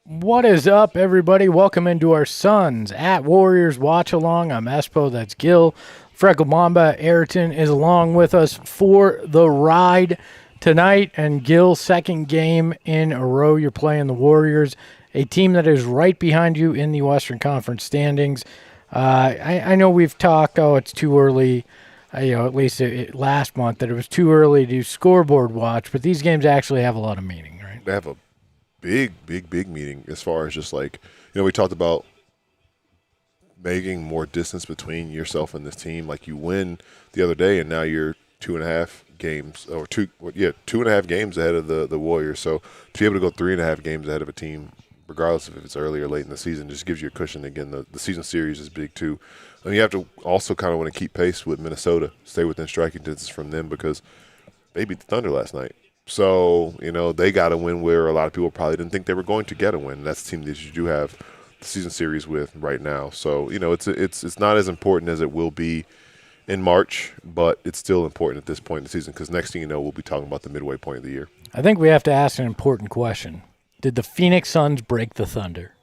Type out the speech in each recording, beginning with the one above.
What is up, everybody? Welcome into our Suns at Warriors watch along. I'm Espo, that's Gil. Freckle Mamba Ayrton is along with us for the ride tonight. And Gil, second game in a row, you're playing the Warriors, a team that is right behind you in the Western Conference standings. I know we've talked, it's too early, at least last month, that it was too early to do scoreboard watch, but these games actually have a lot of meaning, right? They have a big meaning as far as just like, we talked about making more distance between yourself and this team. Like you win the other day and now you're 2.5 games or 2.5 games ahead of the Warriors. So to be able to go 3.5 games ahead of a team, regardless if it's early or late in the season, just gives you a cushion. Again, the season series is big too. And you have to also kind of want to keep pace with Minnesota, stay within striking distance from them because they beat the Thunder last night. So, they got a win where a lot of people probably didn't think they were going to get a win. That's the team that you do have the season series with right now. So, it's not as important as it will be in March, but it's still important at this point in the season because next thing you know, we'll be talking about the midway point of the year. I think we have to ask an important question. Did the Phoenix Suns break the Thunder?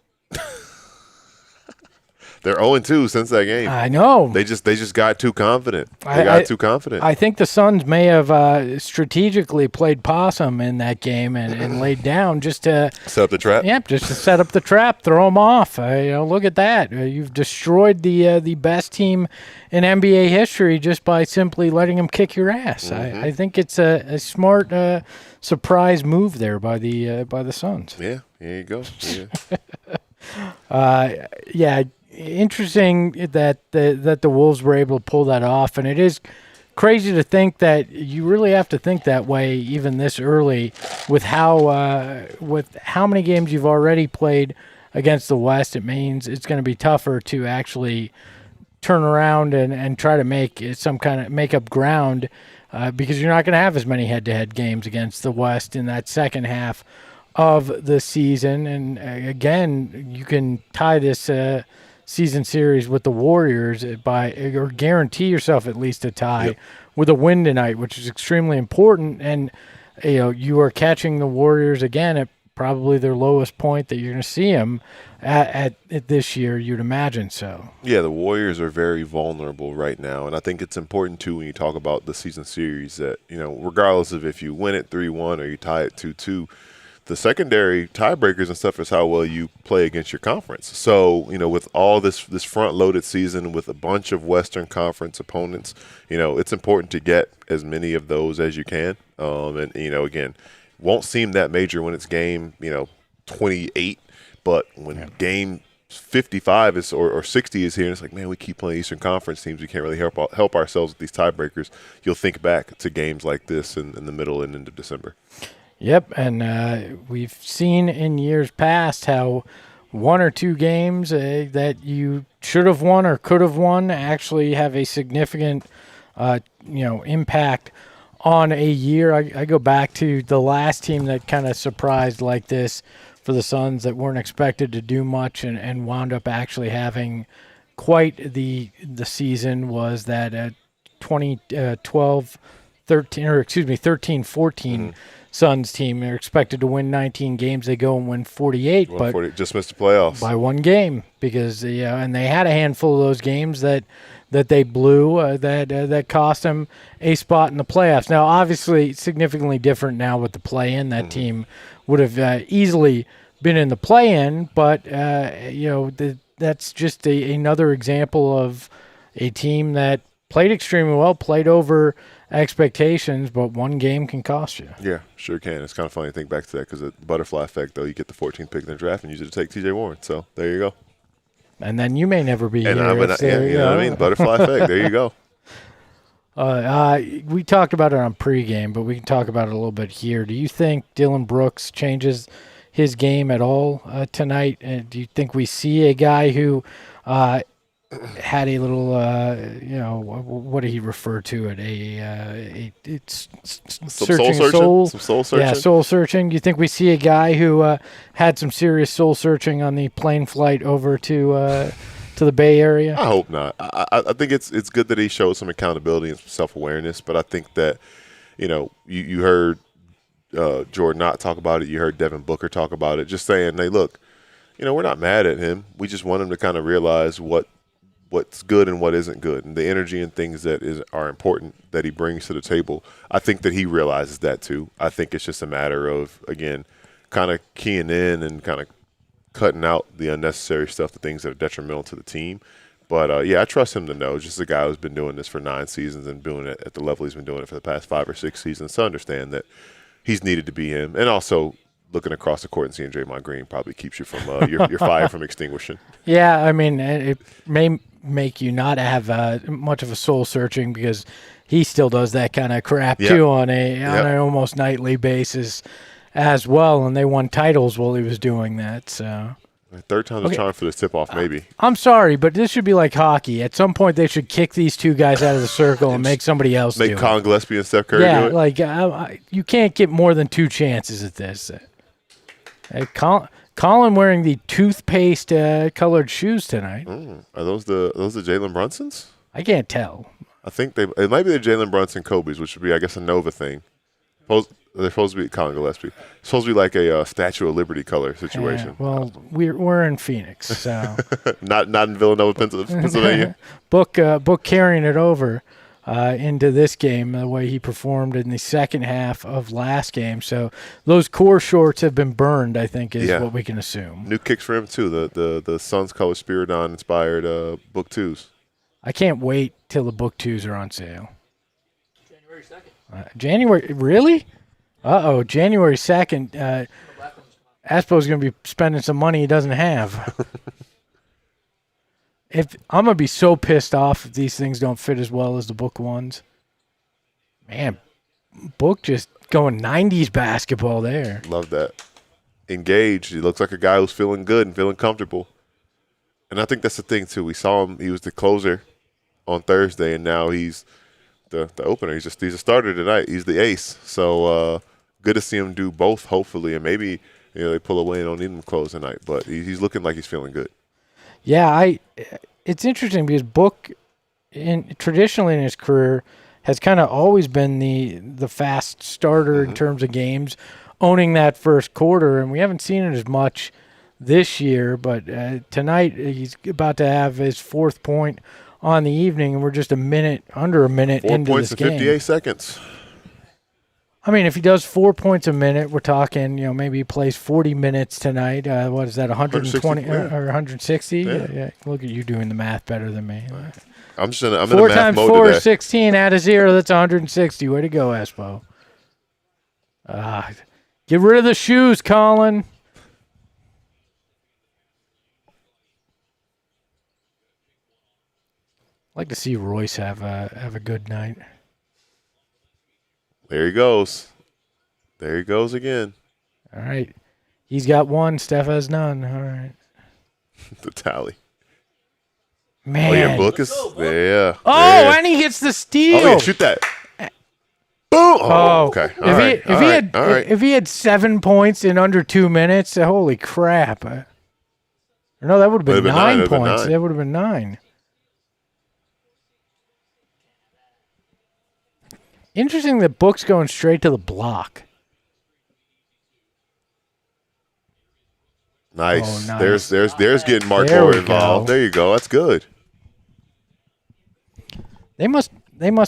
They're 0-2 since that game. I know. They just got too confident. They got too confident. I think the Suns may have strategically played possum in that game and laid down just to set up the trap. Yep, just to set up the trap, throw them off. Look at that. You've destroyed the best team in NBA history just by simply letting them kick your ass. I think it's a smart surprise move there by the Suns. Yeah, there you go. Yeah. Interesting that the Wolves were able to pull that off, and it is crazy to think that you really have to think that way even this early with how many games you've already played against the West. It means it's going to be tougher to actually turn around and try to make up ground because you're not going to have as many head-to-head games against the West in that second half of the season. And again, you can tie this season series with the Warriors or guarantee yourself at least a tie with a win tonight, which is extremely important. And you are catching the Warriors again at probably their lowest point that you're going to see them at this year, you'd imagine. So yeah, the Warriors are very vulnerable right now, and I think it's important too when you talk about the season series that regardless of if you win it 3-1 or you tie it 2-2, the secondary tiebreakers and stuff is how well you play against your conference. So, with all this front-loaded season with a bunch of Western Conference opponents, it's important to get as many of those as you can. Again, won't seem that major when it's game, 28, but when game 55 is or 60 is here, and it's like, man, we keep playing Eastern Conference teams. We can't really help ourselves with these tiebreakers. You'll think back to games like this in the middle and end of December. Yep, and we've seen in years past how one or two games that you should have won or could have won actually have a significant, impact on a year. I go back to the last team that kind of surprised like this for the Suns that weren't expected to do much and wound up actually having quite the season was that 13-14 Suns team. They're expected to win 19 games. They go and win 48, but just missed the playoffs by one game because and they had a handful of those games that they blew that cost them a spot in the playoffs. Now, obviously, significantly different now with the play-in. That team would have easily been in the play-in, but that's just another example of a team that played extremely well, played over expectations, but one game can cost you. Yeah, sure can. It's kind of funny to think back to that because the butterfly effect, though, you get the 14th pick in the draft and use it to take T.J. Warren. So there you go. And then you may never be here. You know what I mean? Butterfly effect. There you go. We talked about it on pregame, but we can talk about it a little bit here. Do you think Dylan Brooks changes his game at all tonight? And do you think we see a guy who had a little, what did he refer to it? It's searching soul. Some soul searching. Yeah, soul searching. Do you think we see a guy who had some serious soul searching on the plane flight over to the Bay Area? I hope not. I think it's good that he showed some accountability and some self-awareness, but I think that, you heard Jordan Knott talk about it. You heard Devin Booker talk about it, just saying, hey, look, we're not mad at him. We just want him to kind of realize what's good and what isn't good, and the energy and things that are important that he brings to the table. I think that he realizes that too. I think it's just a matter of, again, kind of keying in and kind of cutting out the unnecessary stuff, the things that are detrimental to the team. But, I trust him to know. Just a guy who's been doing this for 9 seasons and doing it at the level he's been doing it for the past 5 or 6 seasons, to understand that he's needed to be him. And also, looking across the court and seeing Draymond Green probably keeps you from your fire from extinguishing. Yeah, I mean, it may make you not have much of a soul searching because he still does that kind of crap too on an almost nightly basis as well, and they won titles while he was doing that. So third time's a charm for the tip-off, maybe. I'm sorry, but this should be like hockey. At some point, they should kick these two guys out of the circle and make somebody else do it. Make Colin Gillespie and Steph Curry do it? Yeah, like you can't get more than 2 chances at this. Hey, Colin wearing the toothpaste colored shoes tonight. Are those the Jalen Brunsons? I can't tell. I think it might be the Jalen Brunson Kobe's, which would be, I guess, a Nova thing. They're supposed to be Colin Gillespie. It's supposed to be like a Statue of Liberty color situation. Yeah, well, we're in Phoenix, so not in Villanova, Pennsylvania. Book carrying it over into this game the way he performed in the second half of last game. So those core shorts have been burned, I think, is what we can assume. New kicks for him too. The Suns color Spiridon inspired Book 2s. I can't wait till the Book 2s are on sale. January 2nd. Really? January 2nd. Aspo's going to be spending some money he doesn't have. I'm going to be so pissed off if these things don't fit as well as the Book ones. Man, Book just going 90s basketball there. Love that. Engaged. He looks like a guy who's feeling good and feeling comfortable. And I think that's the thing, too. We saw him. He was the closer on Thursday, and now he's the opener. He's a starter tonight. He's the ace. So good to see him do both, hopefully, and maybe they pull away and don't need him to close tonight. But he's looking like he's feeling good. Yeah, it's interesting because Book, traditionally in his career, has kind of always been the fast starter in terms of games, owning that first quarter, and we haven't seen it as much this year. But tonight he's about to have his 4th point on the evening, and we're just under a minute 4 into points this in game. 58 seconds. I mean, if he does 4 points a minute, we're talking, maybe he plays 40 minutes tonight. What is that, 120 or 160? Yeah. Look at you doing the math better than me. I'm in a math 4 times mode 4 today. is 16. Add a 0, that's 160. Way to go, Espo. Get rid of the shoes, Colin. I'd like to see Royce have a good night. There he goes. There he goes again. All right. He's got 1. Steph has none. All right. The tally. Man. Oh, your Book is there. Oh, and he gets the steal. Oh, yeah, shoot that. Boom. Oh, okay. If he had 7 points in under 2 minutes, holy crap. No, that would have been 9 points. That would have been 9. Interesting that Book's going straight to the block. Nice. Oh, nice. There's getting Mark Moore involved. There you go. That's good. They must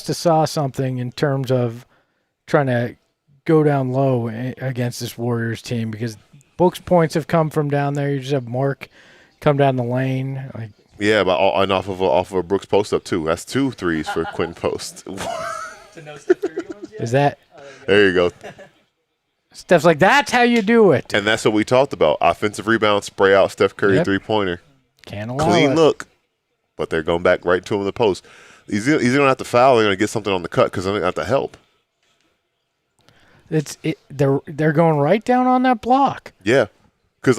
have saw something in terms of trying to go down low against this Warriors team, because Book's points have come from down there. You just have Mark come down the lane. Yeah, but and off of a Brooks post up too. That's 2 threes for Quentin Post. Is that? There you go. Steph's like, that's how you do it. And that's what we talked about. Offensive rebound, spray out Steph Curry 3-pointer. Can't allow Clean it. look. But they're going back right to him in the post. He's going to have to foul. They're going to get something on the cut because they're going to have to help. They're going right down on that block. Yeah. Because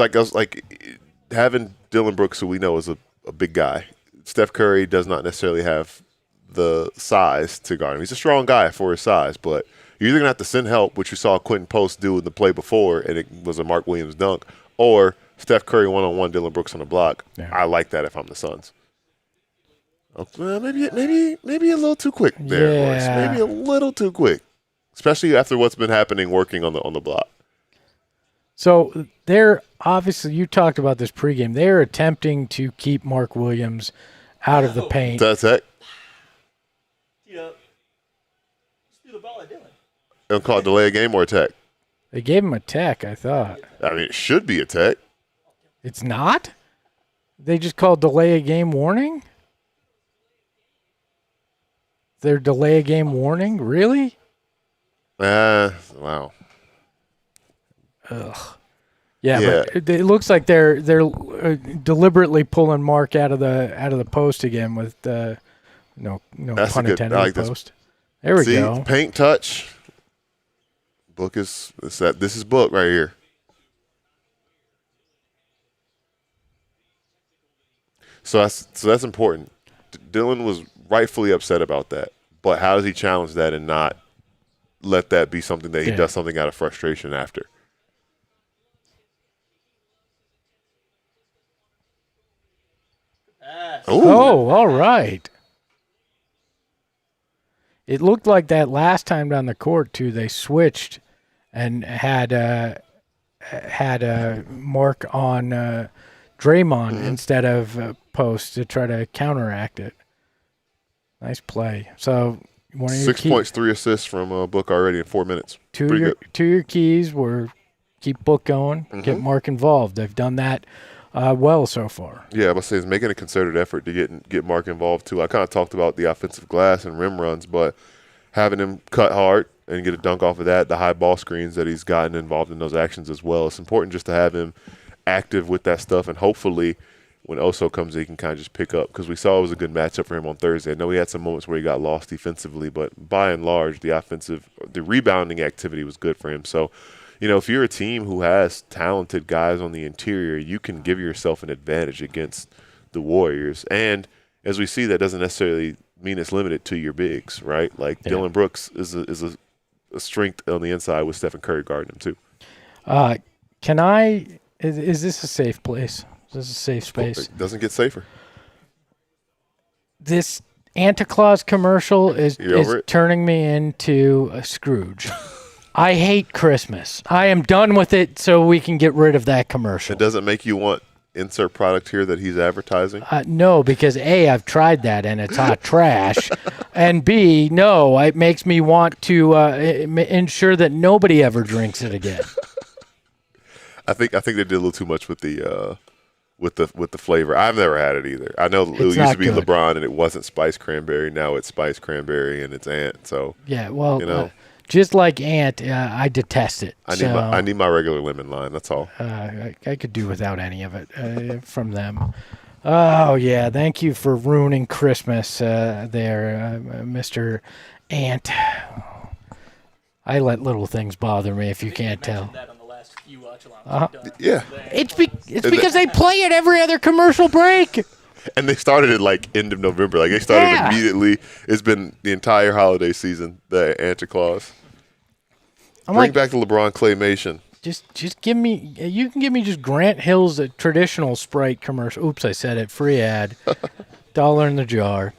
having Dylan Brooks, who we know is a big guy, Steph Curry does not necessarily have the size to guard him. He's a strong guy for his size, but you're either going to have to send help, which you saw Quentin Post do in the play before, and it was a Mark Williams dunk, or Steph Curry one-on-one, Dylan Brooks on the block. Yeah. I like that if I'm the Suns. Maybe a little too quick there, Royce. Maybe a little too quick, especially after what's been happening working on the block. So they're obviously, you talked about this pregame. They're attempting to keep Mark Williams out of the paint. That's it. Just threw the ball at Dylan. They'll call it delay a game or attack. They gave him a tech, I thought. I mean, it should be attack. It's not? They just called delay a game warning? They're delay a game warning? Really? Wow. Ugh. Yeah, but it looks like they're deliberately pulling Mark out of the post again with no That's pun a good- intended. I like this. Post. There we See, go. paint touch. Book is that. This is book right here. So that's important. Dylan was rightfully upset about that, but how does he challenge that and not let that be something that he does something out of frustration after? Oh, all right. It looked like that last time down the court too. They switched and had Mark on Draymond instead of post to try to counteract it. Nice play. So one of your 6 points, 3 assists from Book already in 4 minutes. two of your keys were keep Book going, get Mark involved. They've done that well so far. Yeah, I must say, he's making a concerted effort to get Mark involved too. I kind of talked about the offensive glass and rim runs, but having him cut hard and get a dunk off of that, the high ball screens that he's gotten involved in those actions as well. It's important just to have him active with that stuff, and hopefully when Oso comes in, he can kind of just pick up, because we saw it was a good matchup for him on Thursday. I know he had some moments where he got lost defensively, but by and large, the rebounding activity was good for him. So, if you're a team who has talented guys on the interior, you can give yourself an advantage against the Warriors. And as we see, that doesn't necessarily mean it's limited to your bigs, right? Like Dylan Brooks is a strength on the inside with Stephen Curry guarding him too. Is this a safe place? Is this a safe space? It doesn't get safer. This Santa Claus commercial is it? turning me into a Scrooge. I hate Christmas. I am done with it, so we can get rid of that commercial. It doesn't make you want insert product here that he's advertising? No, because A, I've tried that and it's hot trash. And B, no, it makes me want to ensure that nobody ever drinks it again. I think they did a little too much with the flavor. I've never had it either. I know it used to be good. LeBron and it wasn't spiced cranberry. Now it's spiced cranberry and it's Ant. So yeah, well, just like Ant, I detest it. I need my regular lemon lime. That's all. I could do without any of it from them. Oh yeah, thank you for ruining Christmas, there, Mr. Ant. I let little things bother me if you can't tell. That on the last few watch-alongs. Yeah. It's because they play it every other commercial break. And they started it like end of November. Like they started immediately. It's been the entire holiday season, the Santa Claus. Bring back the LeBron claymation. Just give me. You can give me just Grant Hill's traditional Sprite commercial. Oops, I said it. Free ad. $1 in the jar.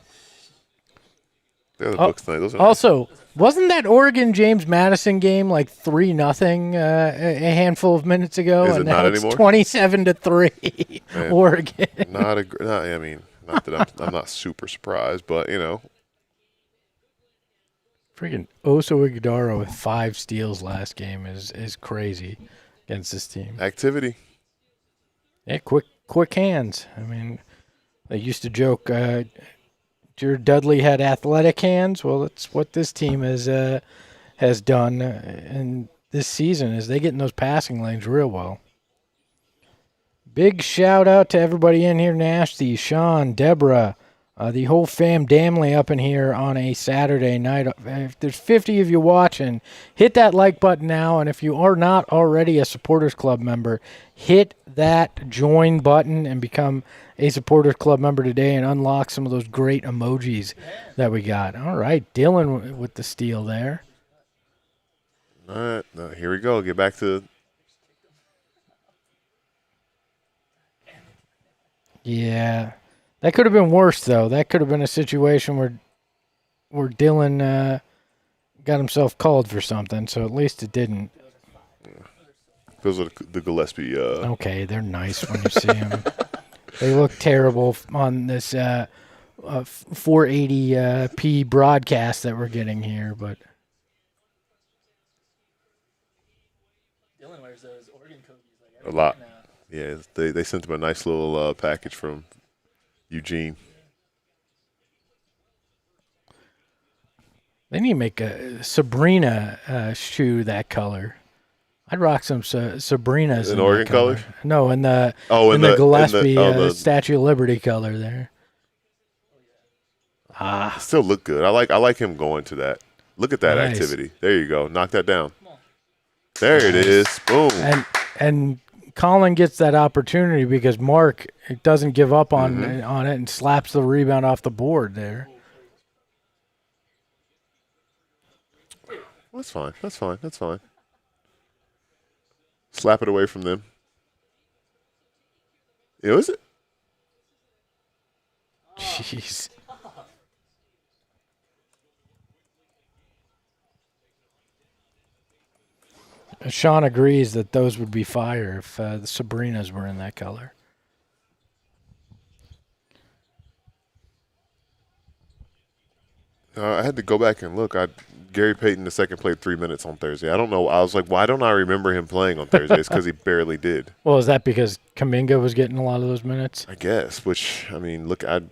They're the books tonight. Those are Also, wasn't that Oregon James Madison game like 3-0 a handful of minutes ago? Is it and now not it's anymore? 27-3 Man, Oregon. not that I'm not super surprised, but Freaking Oso Igudaro with 5 steals last game is crazy against this team. activity. Yeah, quick hands. I mean, they used to joke Jared Dudley had athletic hands. Well, that's what this team has done in this season, is they get in those passing lanes real well. Big shout out to everybody in here, Nasty, Sean, Deborah, the whole fam damnly up in here on a Saturday night. If there's 50 of you watching, hit that like button now. And if you are not already a Supporters Club member, hit that join button and become a Supporters Club member today and unlock some of those great emojis that we got. All right, Dylan with the steal there. All right, now here we go. Get back to. Yeah. That could have been worse, though. That could have been a situation where Dylan got himself called for something, so at least it didn't. Those are the Gillespie. Okay, they're nice when you see them. They look terrible on this 480p broadcast that we're getting here, but Dylan wears those Oregon cookies like A lot. everywhere now. Yeah, they sent him a nice little package from Eugene. they need to make a Sabrina shoe that color. I'd rock some Sabrinas In in Oregon that color. color? No, in the Oh, the Gillespie the Statue of Liberty color there. still look good. I like him going to that. Look at that Nice. activity. There you go. Knock that down. There it is. Boom. And Colin gets that opportunity because Mark doesn't give up on Mm-hmm. on it and slaps the rebound off the board there. That's fine. That's fine. That's fine. Slap it away from them. Is it? Jeez. Sean agrees that those would be fire if the Sabrinas were in that color. I had to go back and look. Gary Payton II played 3 minutes on Thursday. I don't know. I was like, why don't I remember him playing on Thursday? It's because he barely did. Well, is that because Kuminga was getting a lot of those minutes? I guess. Which I mean, look, I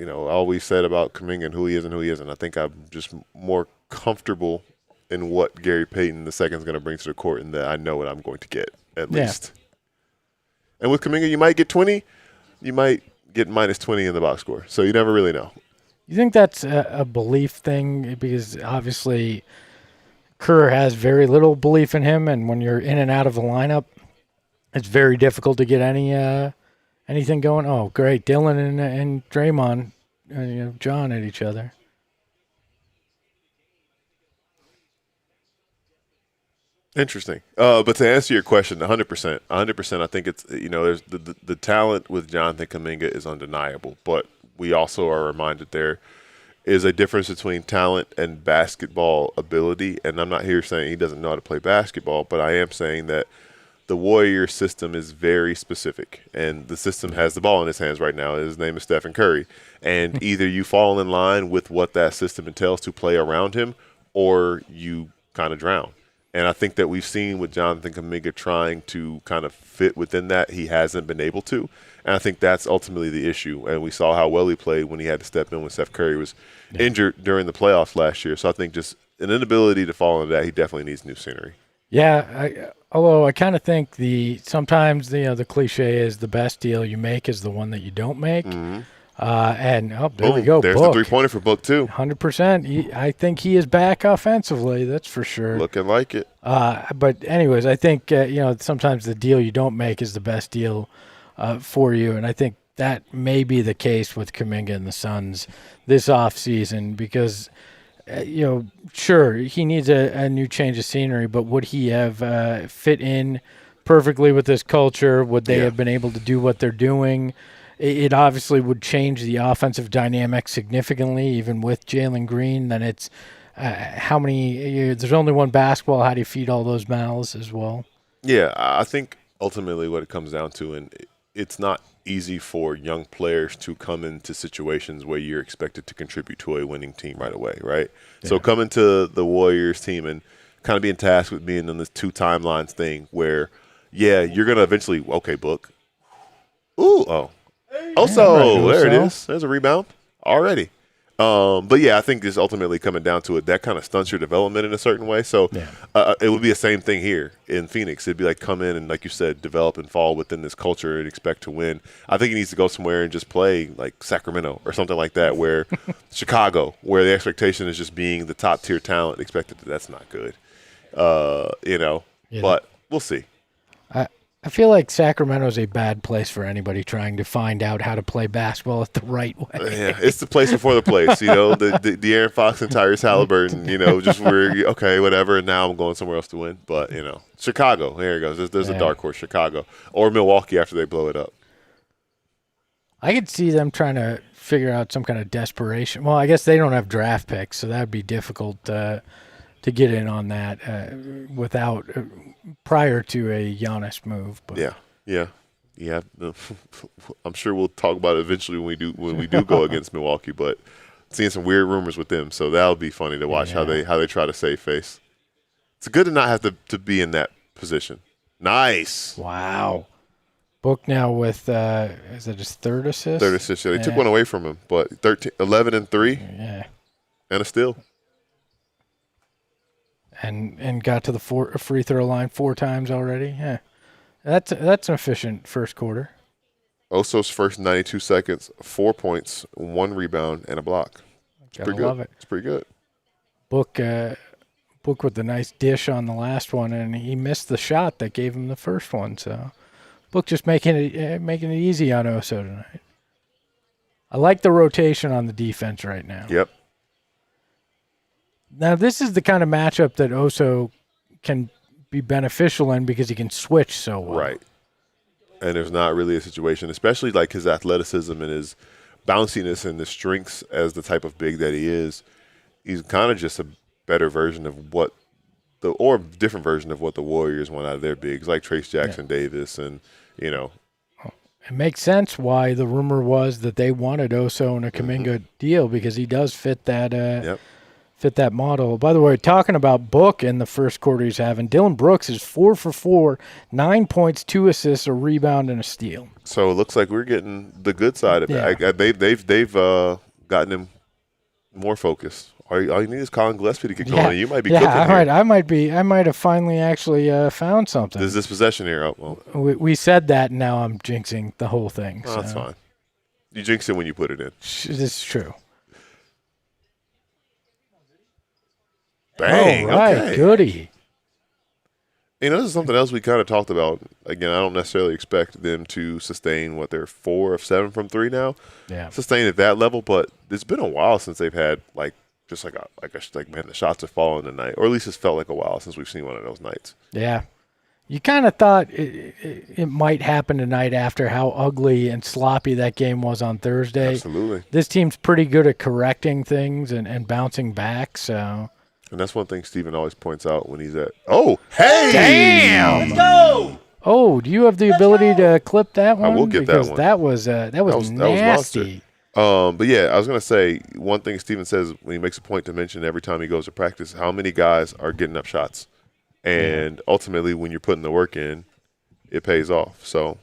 always said about Kuminga and who he is and who he isn't. I think I'm just more comfortable in what Gary Payton II is going to bring to the court, and that I know what I'm going to get at Yeah. least. And with Kuminga, you might get 20, you might get minus 20 in the box score. So you never really know. You think that's a belief thing? Because obviously Kerr has very little belief in him, and when you're in and out of the lineup, it's very difficult to get anything going. Oh, great. Dylan and Draymond, John at each other. Interesting. But to answer your question, 100%. 100%, I think it's, there's the talent with Jonathan Kuminga is undeniable, but we also are reminded there is a difference between talent and basketball ability. And I'm not here saying he doesn't know how to play basketball, but I am saying that the Warrior system is very specific, and the system has the ball in his hands right now. His name is Stephen Curry. And either you fall in line with what that system entails to play around him, or you kind of drown. And I think that we've seen with Jonathan Kuminga trying to kind of fit within that, he hasn't been able to. And I think that's ultimately the issue. And we saw how well he played when he had to step in when Steph Curry was injured during the playoffs last year. So I think just an inability to fall into that, he definitely needs new scenery. Yeah, although I kind of think sometimes the cliche is the best deal you make is the one that you don't make. Mm-hmm. And there we Boom. go. There's Book. the three-pointer for Book, too. 100%. I think he is back offensively. That's for sure. Looking like it. But anyways, I think sometimes the deal you don't make is the best deal for you, and I think that may be the case with Kuminga and the Suns this offseason because sure he needs a new change of scenery, but would he have fit in perfectly with this culture? Would they have been able to do what they're doing? It obviously would change the offensive dynamic significantly, even with Jalen Green. Then it's how many? There's only one basketball. How do you feed all those mouths as well? Yeah, I think ultimately what it comes down to, and it's not easy for young players to come into situations where you're expected to contribute to a winning team right away, right? Yeah. So coming to the Warriors team and kind of being tasked with being on this two timelines thing where, you're going to eventually, Book. There it is. There's a rebound already. But I think it's ultimately coming down to it. That kind of stunts your development in a certain way. So it would be the same thing here in Phoenix. It'd be like come in and, like you said, develop and fall within this culture and expect to win. I think he needs to go somewhere and just play like Sacramento or something like that, where Chicago, where the expectation is just being the top tier talent expected. That's not good. But we'll see. I feel like Sacramento is a bad place for anybody trying to find out how to play basketball at the right way. Yeah, it's the place before the place, the De'Aaron Fox and Tyrese Halliburton, just where, whatever, and now I'm going somewhere else to win. But, Chicago, there it goes. There's a dark horse, Chicago. Or Milwaukee after they blow it up. I could see them trying to figure out some kind of desperation. Well, I guess they don't have draft picks, so that would be difficult to get in on that without prior to a Giannis move. But. Yeah. I'm sure we'll talk about it eventually when we do go against Milwaukee. But seeing some weird rumors with them, so that'll be funny to watch how they try to save face. It's good to not have to be in that position. Nice. Wow. Book now with is it his third assist? Third assist. Yeah, they took one away from him, but 11 and 3. Yeah. And a steal. And got to the free throw line 4 times already. Yeah. That's an efficient first quarter. Oso's first 92 seconds, 4 points, 1 rebound, and a block. It's Gotta pretty love good. it. It's pretty good. Book with the nice dish on the last one, and he missed the shot that gave him the first one. So, Book just making it easy on Oso tonight. I like the rotation on the defense right now. Yep. Now, this is the kind of matchup that Oso can be beneficial in because he can switch so well. Right. And there's not really a situation, especially like his athleticism and his bounciness and the strengths as the type of big that he is. He's kind of just a better version of different version of what the Warriors want out of their bigs, like Trace Jackson Davis and, It makes sense why the rumor was that they wanted Oso in a Kuminga deal because he does fit that fit that model. By the way, talking about Book in the first quarter he's having, Dylan Brooks is 4 for 4, 9 points, 2 assists, a rebound, and a steal. So it looks like we're getting the good side of it. They've gotten him more focused. All you need is Colin Gillespie to get going, and you might be cooking here. I might have finally actually found something. There's this possession here. Oh, well. We said that, and now I'm jinxing the whole thing. Oh, that's fine. You jinx it when you put it in. This is true. Bang. All right, okay. goody. This is something else we kind of talked about. Again, I don't necessarily expect them to sustain what they're 4 of 7 from 3 now. Yeah. Sustain at that level, but it's been a while since they've had man, the shots have fallen tonight, or at least it's felt like a while since we've seen one of those nights. Yeah. You kind of thought it might happen tonight after how ugly and sloppy that game was on Thursday. Absolutely. This team's pretty good at correcting things and bouncing back, so. And that's one thing Steven always points out when he's at, oh, hey! Damn! Let's go! Oh, do you have the ability to clip that one? I will get that one. That was nasty. But yeah, I was going to say, one thing Steven says when he makes a point to mention every time he goes to practice, how many guys are getting up shots. And ultimately, when you're putting the work in, it pays off. So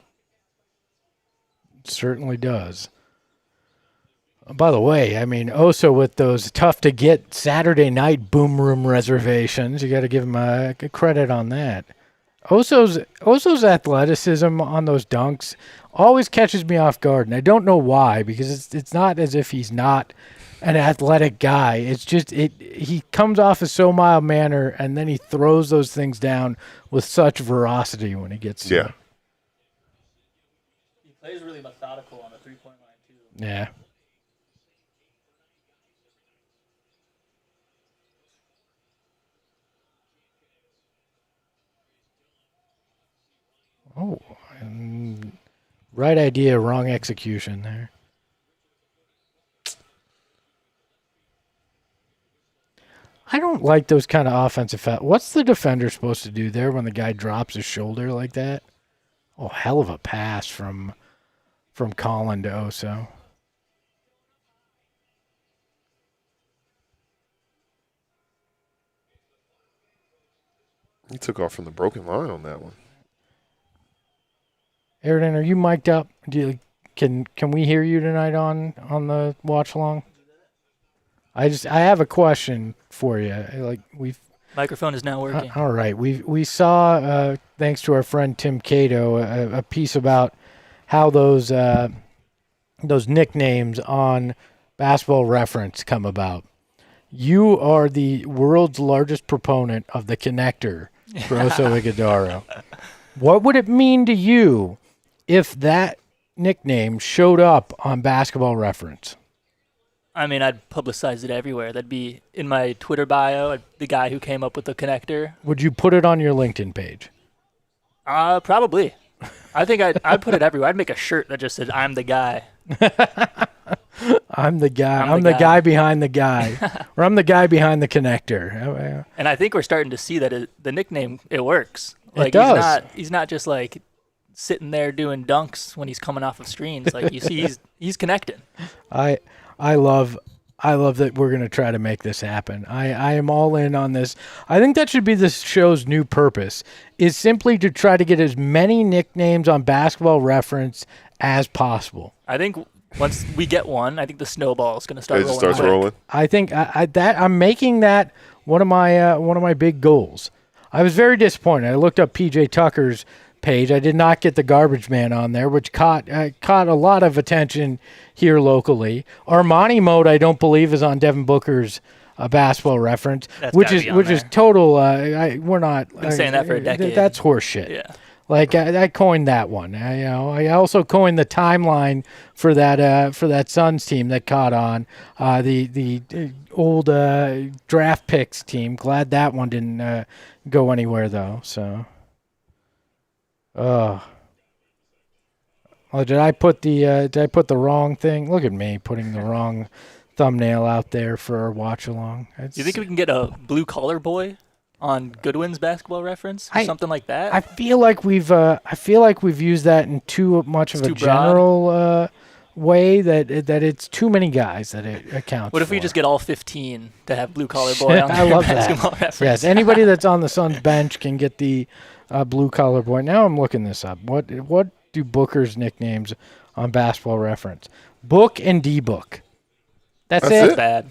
it certainly does. By the way, Oso with those tough-to-get Saturday night boom room reservations, you got to give him a credit on that. Oso's athleticism on those dunks always catches me off guard, and I don't know why, because it's not as if he's not an athletic guy. It's just he comes off as so mild-mannered, and then he throws those things down with such veracity when he gets to them. He plays really methodical on the three-point line, too. Yeah. Oh, right idea, wrong execution there. I don't like those kind of offensive fouls. What's the defender supposed to do there when the guy drops his shoulder like that? Oh, hell of a pass from Colin to Oso. he took off from the broken line on that one. Airden, are you mic'd up? Can we hear you tonight on the watch along? I have a question for you. Microphone is now working. All right, we saw thanks to our friend Tim Cato a piece about how those nicknames on Basketball Reference come about. You are the world's largest proponent of the connector for Oso Ighodaro. What would it mean to you if that nickname showed up on Basketball Reference? I'd publicize it everywhere. That'd be in my Twitter bio, the guy who came up with the connector. Would you put it on your LinkedIn page? Probably. I think I'd put it everywhere. I'd make a shirt that just said, "I'm the guy." I'm the guy. I'm I'm the the guy. guy behind the guy, or I'm the guy behind the connector. And I think we're starting to see that the nickname, it works. It Like does. he's not just like sitting there doing dunks when he's coming off of screens. Like you see, he's connecting. I love that we're gonna try to make this happen. I am all in on this. I think that should be this show's new purpose, is simply to try to get as many nicknames on Basketball Reference as possible. I think once we get one, I think the snowball is going to start It just rolling. starts quick. rolling. I think I'm making that one of my big goals. I was very disappointed. I looked up PJ Tucker's page. I did not get the garbage man on there, which caught a lot of attention here locally. Armani mode, I don't believe, is on Devin Booker's Basketball Reference, That's which gotta be on is there. total. We're not Been saying that for a decade. That's horseshit. Yeah. Like I coined that one. I also coined the timeline for that Suns team that caught on. The old draft picks team. Glad that one didn't go anywhere though. So, oh, did I put the wrong thing? Look at me putting the wrong thumbnail out there for our watch along. Do you think we can get a blue collar boy on Goodwin's Basketball Reference or something like that? I feel like we've used that in too much of It's a too broad. general way that it's too many guys that it accounts. What if we for. just get all 15 to have blue collar boy on I their love Basketball that. Reference? Yes, anybody that's on the Suns bench can get the blue collar boy. Now I'm looking this up. What do Booker's nicknames on Basketball Reference? Book and D-Book. That's That's it. bad.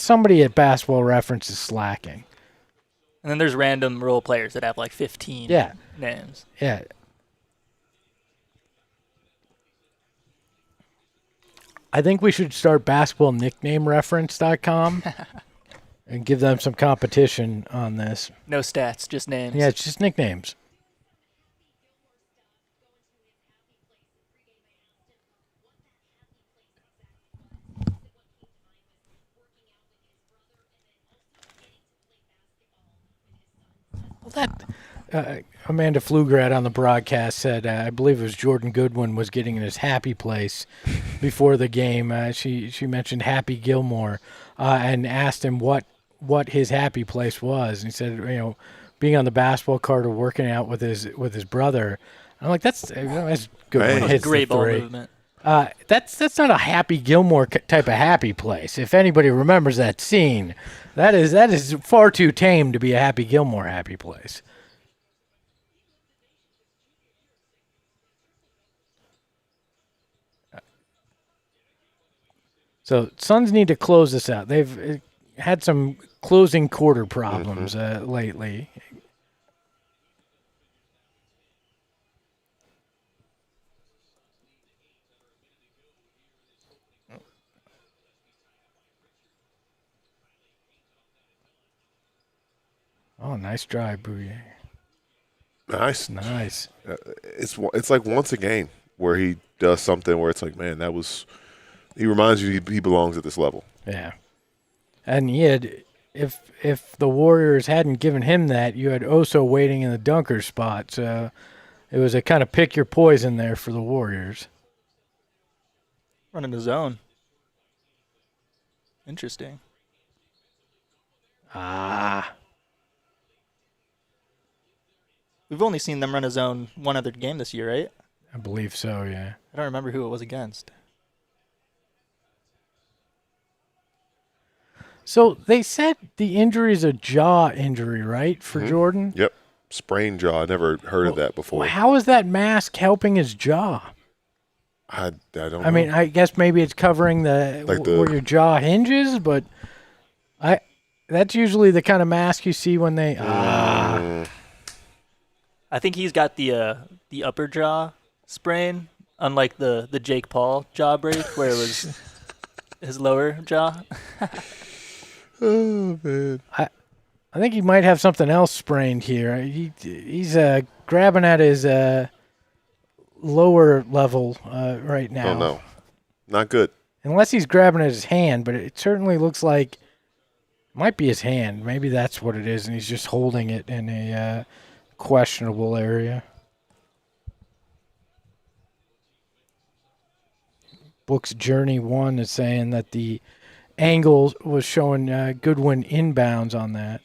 Somebody at Basketball Reference is slacking. And then there's random role players that have like 15 Yeah. names. Yeah. I think we should start basketballnicknamereference.com and give them some competition on this. No stats, just names. Yeah, it's just nicknames. Well, that Amanda Pflugrad on the broadcast said, I believe it was Jordan Goodwin was getting in his happy place before the game. She mentioned Happy Gilmore and asked him what his happy place was. And he said, being on the basketball court or working out with his brother. I'm like, that's good. Hey. One hits the Great ball three. movement. That's not a Happy Gilmore type of happy place. If anybody remembers that scene, that is far too tame to be a Happy Gilmore happy place. So Suns need to close this out. They've had some closing quarter problems lately. Oh, nice drive, Bouye. Nice. Nice. It's like once a game where he does something where it's like, man, he reminds you he belongs at this level. Yeah. And he had, if the Warriors hadn't given him that, you had Oso waiting in the dunker spot. So it was a kind of pick your poison there for the Warriors. Running the zone. Interesting. We've only seen them run a zone one other game this year, right? I believe so, yeah. I don't remember who it was against. So they said the injury is a jaw injury, right, for Jordan? Yep. Sprained jaw. I never heard of that before. How is that mask helping his jaw? I don't know. I mean, I guess maybe it's covering Like where your jaw hinges, but that's usually the kind of mask you see when they I think he's got the upper jaw sprain, unlike the Jake Paul jaw break where it was his lower jaw. Oh, man. I think he might have something else sprained here. He's grabbing at his lower level right now. Oh, no. Not good. Unless he's grabbing at his hand, but it certainly looks like it might be his hand. Maybe that's what it is, and he's just holding it in a questionable area. Books Journey 1 is saying that the angle was showing Goodwin inbounds on that.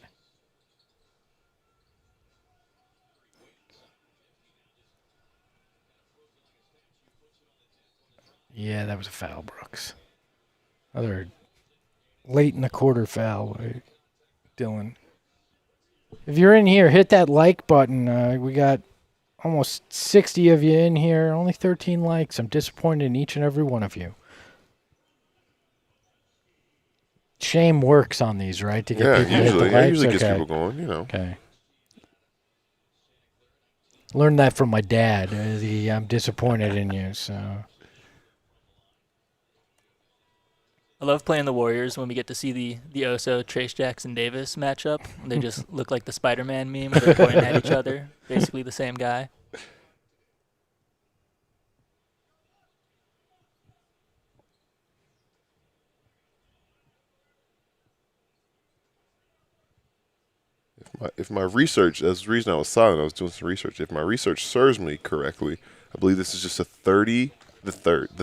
Yeah, that was a foul, Brooks. Another late in the quarter foul, Dylan. If you're in here, hit that like button. We got almost 60 of you in here, only 13 likes. I'm disappointed in each and every one of you. Shame works on these, right? To get people to hit the likes? Usually gets people going, Okay. Learned that from my dad. I'm disappointed in you, so... I love playing the Warriors when we get to see the Oso Trace Jackson Davis matchup. They just look like the Spider-Man meme where they're pointing at each other, basically the same guy. If my research, that's the reason I was silent, I was doing some research. If my research serves me correctly, I believe this is just the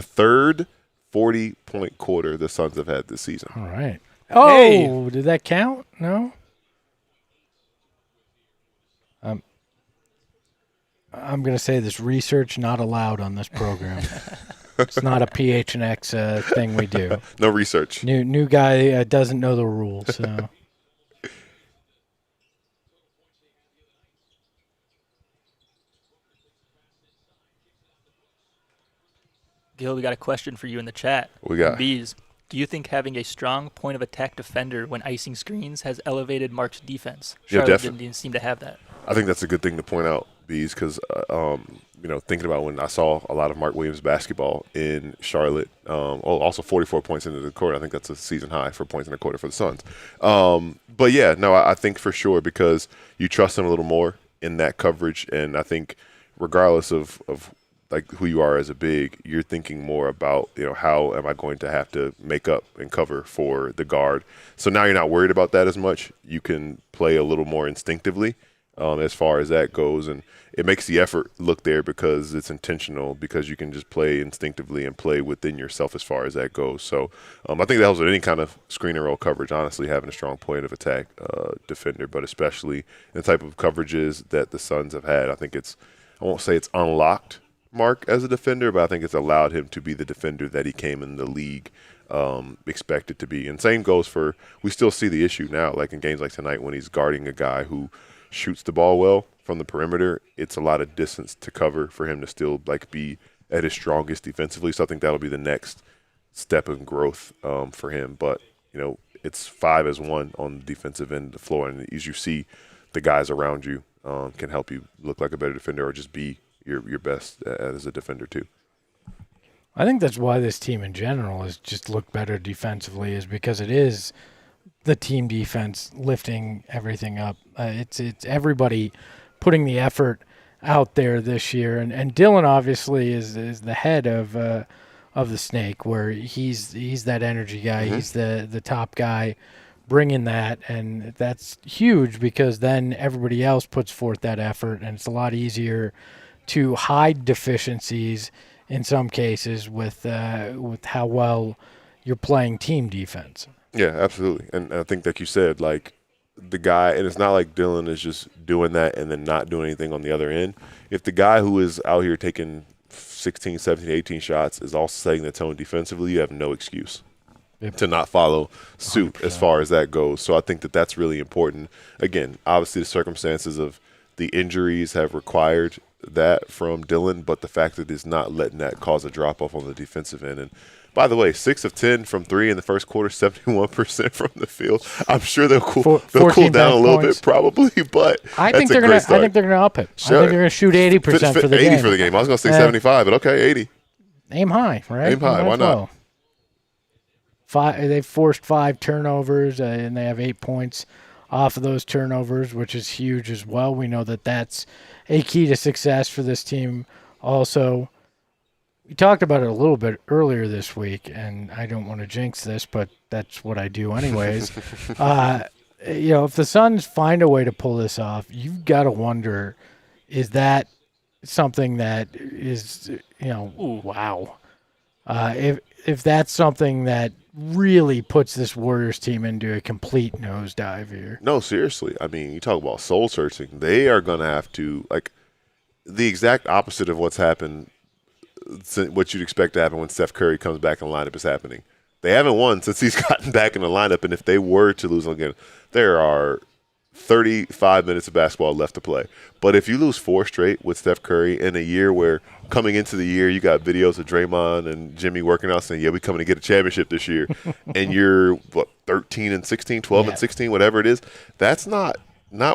third 40-point quarter the Suns have had this season. All right. Oh, Did that count? No? I'm going to say this research not allowed on this program. It's not a PHNX thing we do. No research. New guy doesn't know the rules, so... Gil, we got a question for you in the chat. What we got? Bees, do you think having a strong point of attack defender when icing screens has elevated Mark's defense? Charlotte didn't seem to have that. I think that's a good thing to point out, Bees, because thinking about when I saw a lot of Mark Williams basketball in Charlotte, also 44 points into the quarter. I think that's a season high for points in the quarter for the Suns. But yeah, no, I think for sure because you trust him a little more in that coverage, and I think regardless of like who you are as a big, you're thinking more about, how am I going to have to make up and cover for the guard. So now you're not worried about that as much. You can play a little more instinctively as far as that goes. And it makes the effort look there because it's intentional, because you can just play instinctively and play within yourself as far as that goes. So I think that helps with any kind of screen and roll coverage, honestly, having a strong point of attack defender, but especially the type of coverages that the Suns have had. I think I won't say it's unlocked Mark as a defender, but I think it's allowed him to be the defender that he came in the league expected to be. And same goes for, we still see the issue now, like in games like tonight when he's guarding a guy who shoots the ball well from the perimeter. It's a lot of distance to cover for him to still be at his strongest defensively. So I think that'll be the next step in growth for him. But, it's 5-1 on the defensive end of the floor. And as you see, the guys around you can help you look like a better defender or just be your best as a defender too. I think that's why this team in general has just looked better defensively, is because it is the team defense lifting everything up. It's everybody putting the effort out there this year, and Dylan obviously is the head of the snake, where he's that energy guy. Mm-hmm. He's the top guy bringing that, and that's huge because then everybody else puts forth that effort, and it's a lot easier to hide deficiencies in some cases with how well you're playing team defense. Yeah, absolutely. And I think, like you said, the guy, and it's not like Dylan is just doing that and then not doing anything on the other end. If the guy who is out here taking 16, 17, 18 shots is also setting the tone defensively, you have no excuse to not follow suit 100%. As far as that goes. So I think that that's really important. Again, obviously the circumstances of the injuries have required that from Dylan, but the fact that he's not letting that cause a drop-off on the defensive end. And by the way, 6 of 10 from 3 in the first quarter, 71% from the field. I'm sure they'll cool down a little bit, probably, but I think they're gonna up it. Sure. I think they're gonna shoot 80% for the 80 game. 80 for the game. I was gonna say 75, but okay, 80. Aim high, right? Aim high. Why not? They've forced 5 turnovers, and they have 8 points off of those turnovers, which is huge as well. We know that that's a key to success for this team. Also, we talked about it a little bit earlier this week, and I don't want to jinx this, but that's what I do anyways. If the Suns find a way to pull this off, you've got to wonder, is that something that is, wow. If that's something that really puts this Warriors team into a complete nosedive here. No, seriously. I mean, you talk about soul searching. They are going to have to, like, the exact opposite of what's happened, what you'd expect to happen when Steph Curry comes back in the lineup is happening. They haven't won since he's gotten back in the lineup, and if they were to lose again, there are 35 minutes of basketball left to play. But if you lose 4 straight with Steph Curry in a year where coming into the year you got videos of Draymond and Jimmy working out saying, yeah, we coming to get a championship this year, and you're, 13 and 16, 12 and 16, whatever it is, that's not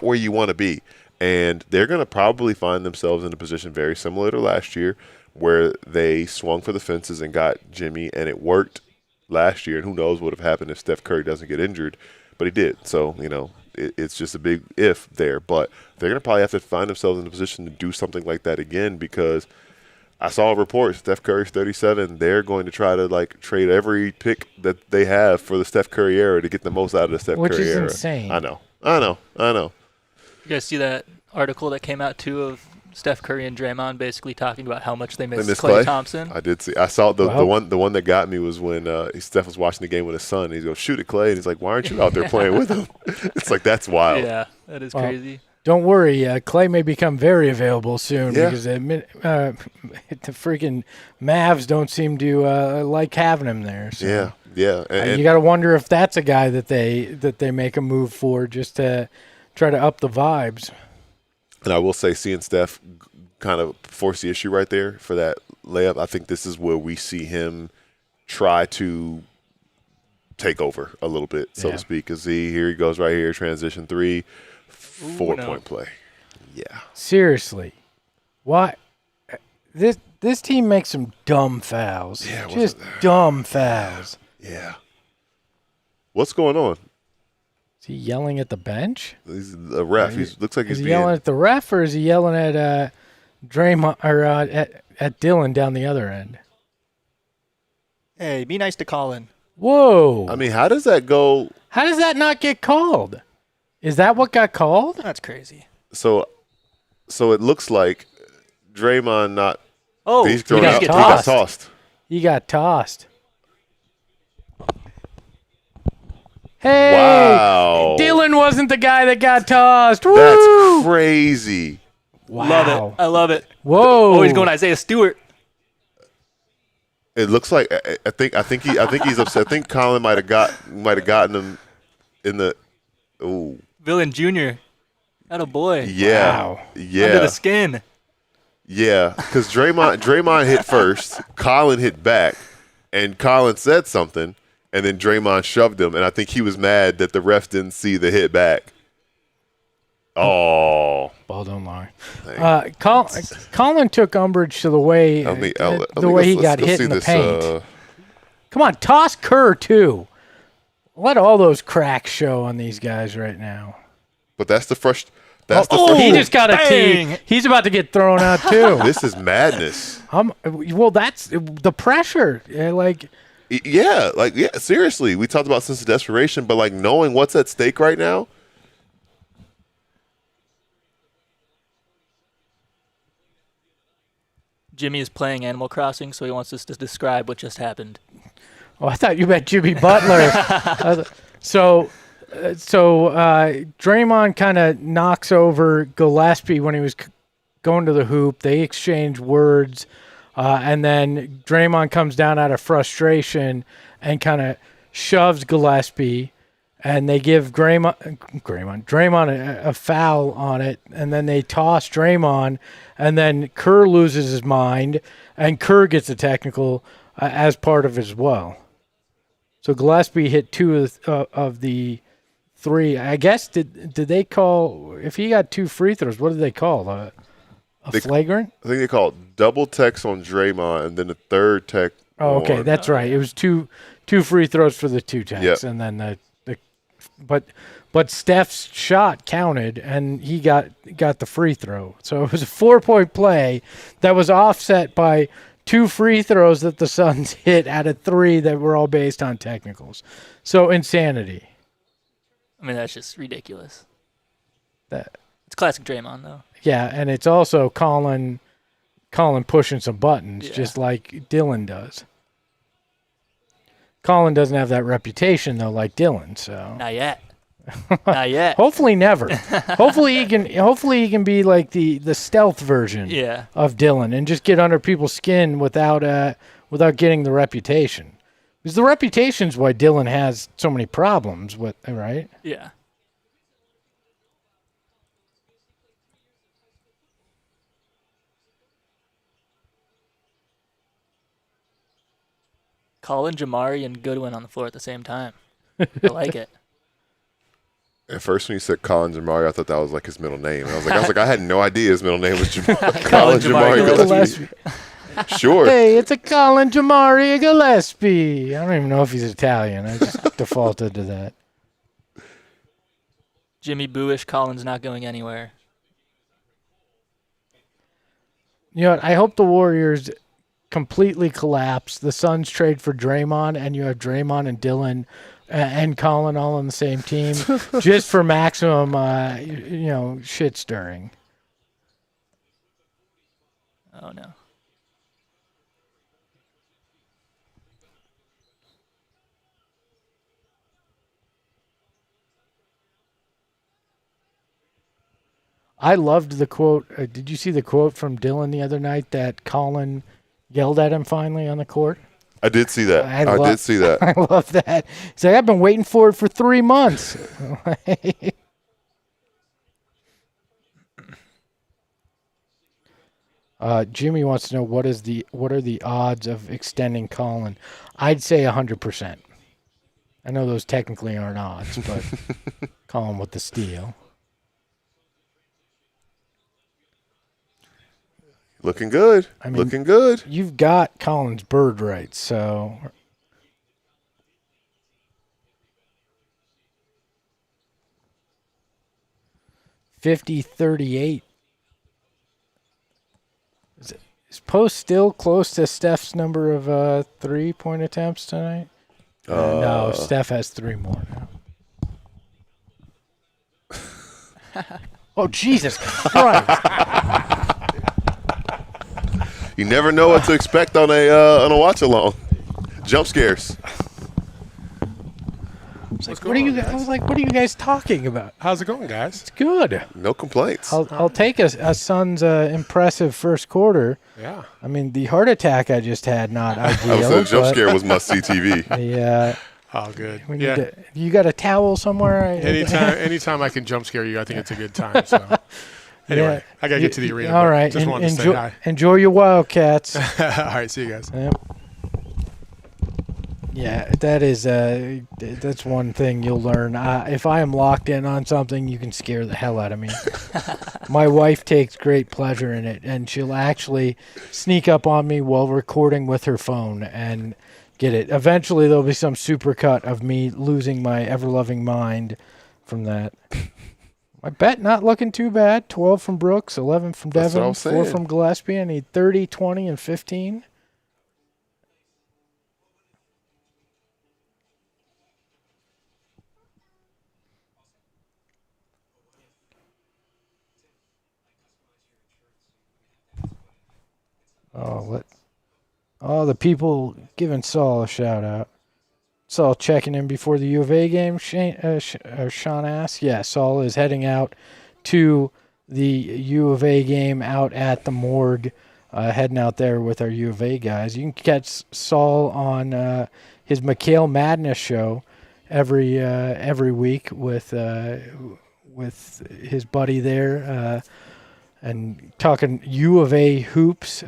where you want to be. And they're going to probably find themselves in a position very similar to last year where they swung for the fences and got Jimmy, and it worked last year. And who knows what would have happened if Steph Curry doesn't get injured, but he did. So, it's just a big if there. But they're going to probably have to find themselves in a position to do something like that again, because I saw a report, Steph Curry's 37. They're going to try to, trade every pick that they have for the Steph Curry era to get the most out of the Steph Curry era. Which is insane. I know. You guys see that article that came out, too, of Steph Curry and Draymond basically talking about how much they miss Klay Thompson? I did see. I saw the one that got me was when Steph was watching the game with his son. He goes, shoot it, Klay. And he's like, why aren't you out there playing with him? It's like, that's wild. Yeah, that is crazy. Don't worry, Klay may become very available soon because the freaking Mavs don't seem to like having him there. So. Yeah. And you got to wonder if that's a guy that they make a move for just to try to up the vibes. And I will say, seeing Steph kind of force the issue right there for that layup, I think this is where we see him try to take over a little bit, so to speak. Because here he goes right here, transition 3, 4-point play. Yeah. Seriously. Why? This team makes some dumb fouls. Yeah, just dumb fouls. Yeah. What's going on? Is he yelling at the bench? He's a ref. He looks like he's being yelling at the ref, or is he yelling at Draymond or at Dylan down the other end? Hey, be nice to Colin. Whoa! I mean, how does that go? How does that not get called? Is that what got called? That's crazy. So it looks like Draymond not. Oh, he's thrown out. He got tossed. He got tossed. Hey, wow. Dylan wasn't the guy that got tossed. Woo! That's crazy. Wow. Love it. I love it. Whoa. Oh, he's going Isaiah Stewart. It looks like I think he's upset. I think Colin might have gotten him in the Villain Jr. Atta boy. Yeah. Wow. Yeah. Under the skin. Yeah, because Draymond hit first, Colin hit back, and Colin said something, and then Draymond shoved him, and I think he was mad that the ref didn't see the hit back. Oh. Ball don't lie. Colin took umbrage to the way he got hit in the paint. Come on, toss Kerr too. Let all those cracks show on these guys right now. But that's the first. He just got a tee. He's about to get thrown out too. This is madness. Well, that's the pressure. Seriously, we talked about sense of desperation, but knowing what's at stake right now. Jimmy is playing Animal Crossing, so he wants us to describe what just happened. Oh, I thought you meant Jimmy Butler. So Draymond kind of knocks over Gillespie when he was going to the hoop. They exchange words, and then Draymond comes down out of frustration and kind of shoves Gillespie, and they give Draymond a foul on it, and then they toss Draymond, and then Kerr loses his mind, and Kerr gets a technical as part of it as well. So Gillespie hit 2 of the 3. I guess did they call, if he got 2 free throws, what did they call? A flagrant? I think they called double techs on Draymond, and then the third tech. Oh, okay, that's right. It was two free throws for the 2 techs, and then but Steph's shot counted, and he got the free throw. So it was a 4-point play that was offset by 2 free throws that the Suns hit out of 3 that were all based on technicals. So insanity. I mean, that's just ridiculous. It's classic Draymond, though. Yeah, and it's also Colin pushing some buttons, just like Dylan does. Colin doesn't have that reputation though, like Dylan. So Not yet. Not yet. hopefully never. Hopefully he can be like the stealth version Yeah. of Dylan and just get under people's skin without getting the reputation. Because the reputation's why Dylan has so many problems with, right? Yeah. Colin, Jamari, and Goodwin on the floor at the same time. I like it. At first, when you said Colin Jamari, I thought that was like his middle name. I was like, I had no idea his middle name was Colin Jamari Gillespie. Sure. Hey, it's a Colin Jamari Gillespie. I don't even know if he's Italian. I just defaulted to that. Jimmy Booish, Colin's not going anywhere. You know what? I hope the Warriors completely collapse. The Suns trade for Draymond, and you have Draymond and Dylan and Colin all on the same team, just for maximum, shit stirring. Oh, no. I loved the quote. Did you see the quote from Dylan the other night that Colin yelled at him finally on the court? I did see that. I did see that. I love that. He's like, I've been waiting for it for 3 months. Jimmy wants to know what are the odds of extending Colin? I'd say 100%. I know those technically aren't odds, but Colin with the steal. Looking good. I mean, Looking good. You've got Colin's bird rights, so. $50-38. Is Post still close to Steph's number of 3-point attempts tonight? No, Steph has 3 more now. Oh, Jesus Christ. You never know what to expect on a watch along. Jump scares. What are you guys talking about? How's it going, guys? It's good. No complaints. I'll take a Suns impressive first quarter. Yeah. I mean, the heart attack I just had, not ideal. The jump scare was must-see TV. Yeah. Oh, good. You got a towel somewhere? Anytime I can jump scare you, I think it's a good time. So, anyway, I gotta get to the arena. All right. Just wanted to say hi. Enjoy your Wildcats. All right, see you guys. Yep. Yeah, that's one thing you'll learn. If I am locked in on something, you can scare the hell out of me. My wife takes great pleasure in it, and she'll actually sneak up on me while recording with her phone and get it. Eventually, there'll be some supercut of me losing my ever-loving mind from that. My bet not looking too bad. 12 from Brooks, 11 from Devin, 4 from Gillespie. I need 30, 20, and 15. The people giving Saul a shout out. Saul checking in before the U of A game. Sean asked. Yeah, Saul is heading out to the U of A game out at the morgue. Heading out there with our U of A guys. You can catch Saul on his McHale Madness show every week with his buddy there. And talking U of A hoops,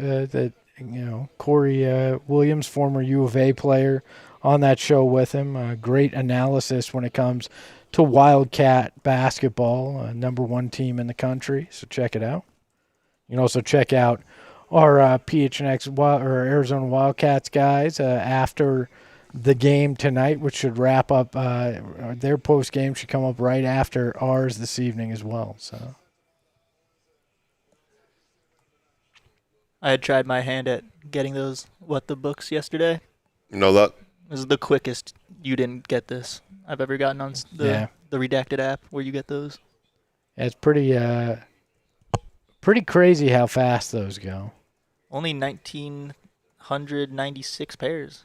Corey Williams, former U of A player, on that show with him. Great analysis when it comes to Wildcat basketball, #1 team in the country. So check it out. You can also check out our PHNX or Arizona Wildcats guys after the game tonight, which should wrap up. Their post game should come up right after ours this evening as well. So. I had tried my hand at getting those What the Books yesterday. No luck. This is the quickest you didn't get this I've ever gotten on the Redacted app where you get those. It's pretty crazy how fast those go. Only 1,996 pairs.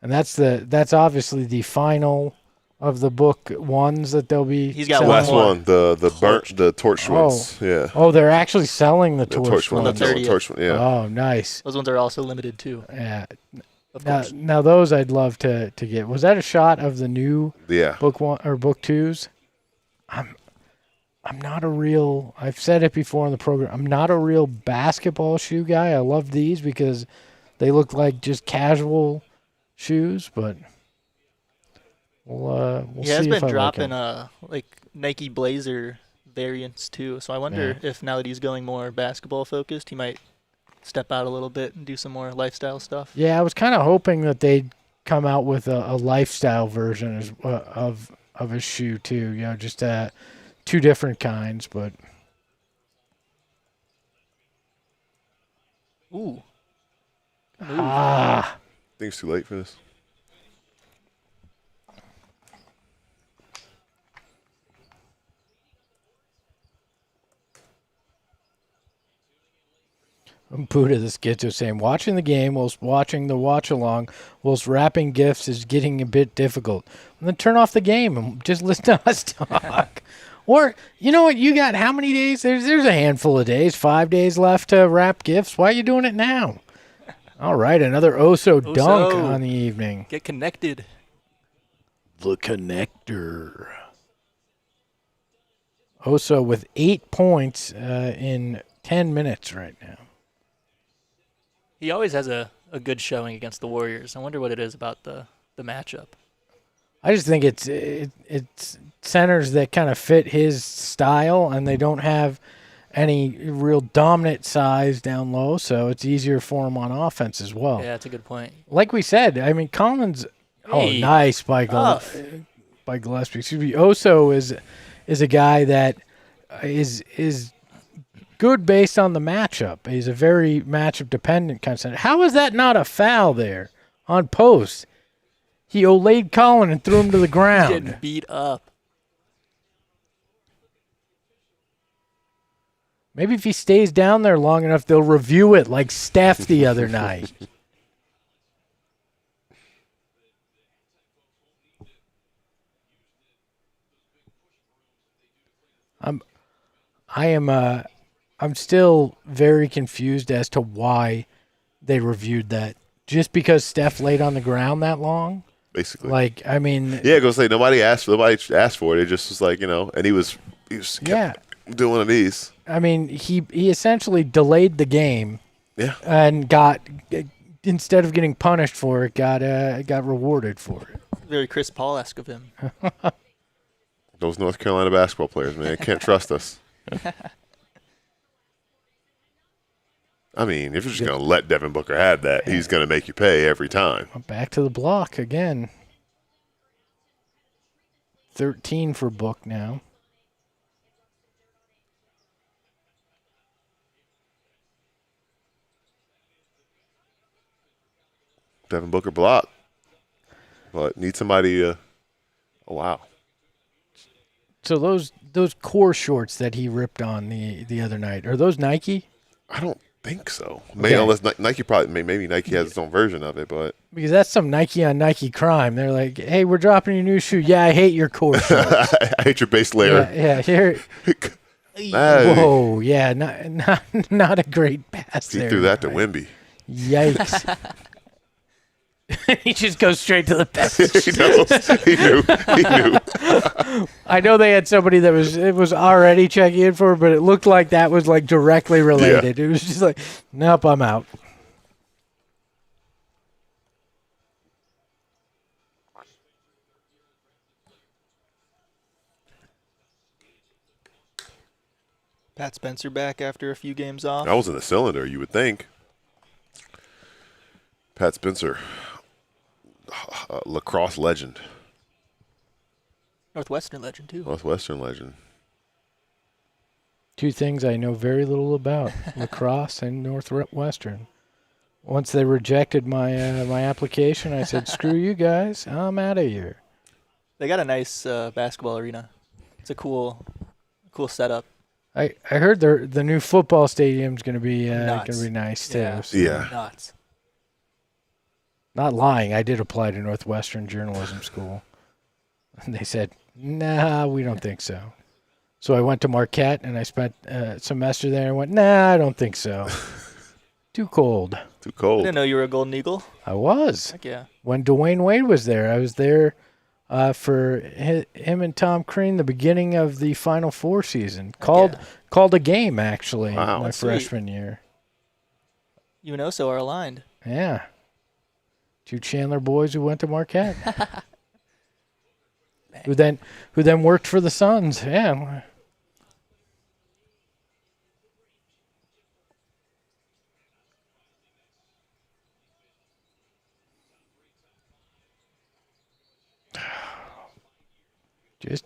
And that's obviously the final of the book ones that they'll be. He's got selling. Last more. one, the torch ones. Yeah. Oh, they're actually selling the torch one. ones. the 30th. Torch one. Yeah. Oh, nice. Those ones are also limited too. Yeah. Of course. Now those I'd love to get. Was that a shot of the new Yeah. book one or book twos? I'm not a real. I've said it before on the program. I'm not a real basketball shoe guy. I love these because they look like just casual shoes, but we'll He see has if I been dropping like like Nike Blazer variants too. So I wonder if now that he's going more basketball focused, he might step out a little bit and do some more lifestyle stuff. Yeah, I was kind of hoping that they'd come out with a lifestyle version of his shoe too. You know, just two different kinds, but. Ooh. I think it's too late for this. Buddha the Schizo saying, watching the game whilst watching the watch along whilst wrapping gifts is getting a bit difficult. And then turn off the game and just listen to us talk. Or, you know what, you got how many days? There's a handful of days, 5 days left to wrap gifts. Why are you doing it now? All right, another Oso dunk on the evening. Get connected. The connector. Oso with 8 points in 10 minutes right now. He always has a good showing against the Warriors. I wonder what it is about the matchup. I just think it's centers that kind of fit his style, and they don't have any real dominant size down low, so it's easier for him on offense as well. Yeah, that's a good point. Like we said, I mean, Collins. Hey, oh, nice by Gillespie. Excuse me. Oso is a guy that is good based on the matchup. He's a very matchup dependent kind of center. How is that not a foul there on post? He olayed Collin and threw him to the ground. Getting beat up. Maybe if he stays down there long enough, they'll review it like Steph the other night. I'm still very confused as to why they reviewed that. Just because Steph laid on the ground that long? Basically. Like, I mean. Yeah, go say nobody asked for it. It just was like, and he was doing one of these. I mean, he essentially delayed the game. Yeah. And instead of getting punished for it, got rewarded for it. Very Chris Paul-esque of him. Those North Carolina basketball players, man, can't trust us. I mean, if you're just going to let Devin Booker have that, he's going to make you pay every time. Back to the block again. 13 for Book now. Devin Booker block. But need somebody oh, wow. So those core shorts that he ripped on the other night, are those Nike? I don't think so. Maybe unless Nike maybe Nike has its own version of it, but because that's some Nike on Nike crime. They're like, "Hey, we're dropping your new shoe. Yeah, I hate your core shorts. I hate your base layer. Yeah, here. Whoa, yeah, not a great pass He there. threw that to Wemby. Yikes. He just goes straight to the bench. He knew. I know they had somebody that was already checking in for, but it looked like that was like directly related. Yeah. It was just like, nope, I'm out. Pat Spencer back after a few games off. I was in the cylinder, you would think. Pat Spencer, lacrosse legend. Northwestern legend, too. Northwestern legend. Two things I know very little about, lacrosse and Northwestern. Once they rejected my application, I said, screw you guys, I'm out of here. They got a nice basketball arena. It's a cool setup. I heard the new football stadium's going to be Nuts. nice, too. Yeah. So. Yeah. Nuts. Not lying. I did apply to Northwestern Journalism School. And they said, nah, we don't think so. So I went to Marquette, and I spent a semester there and went, nah, I don't think so. Too cold. Too I cold. didn't know you were a Golden Eagle. I was. Heck yeah. When Dwayne Wade was there, I was there for him and Tom Crean, the beginning of the Final Four season. Called a game, actually, Wow. my Sweet. freshman year. You and Oso are aligned. Yeah. 2 Chandler boys who went to Marquette. who then worked for the Suns. Yeah. Just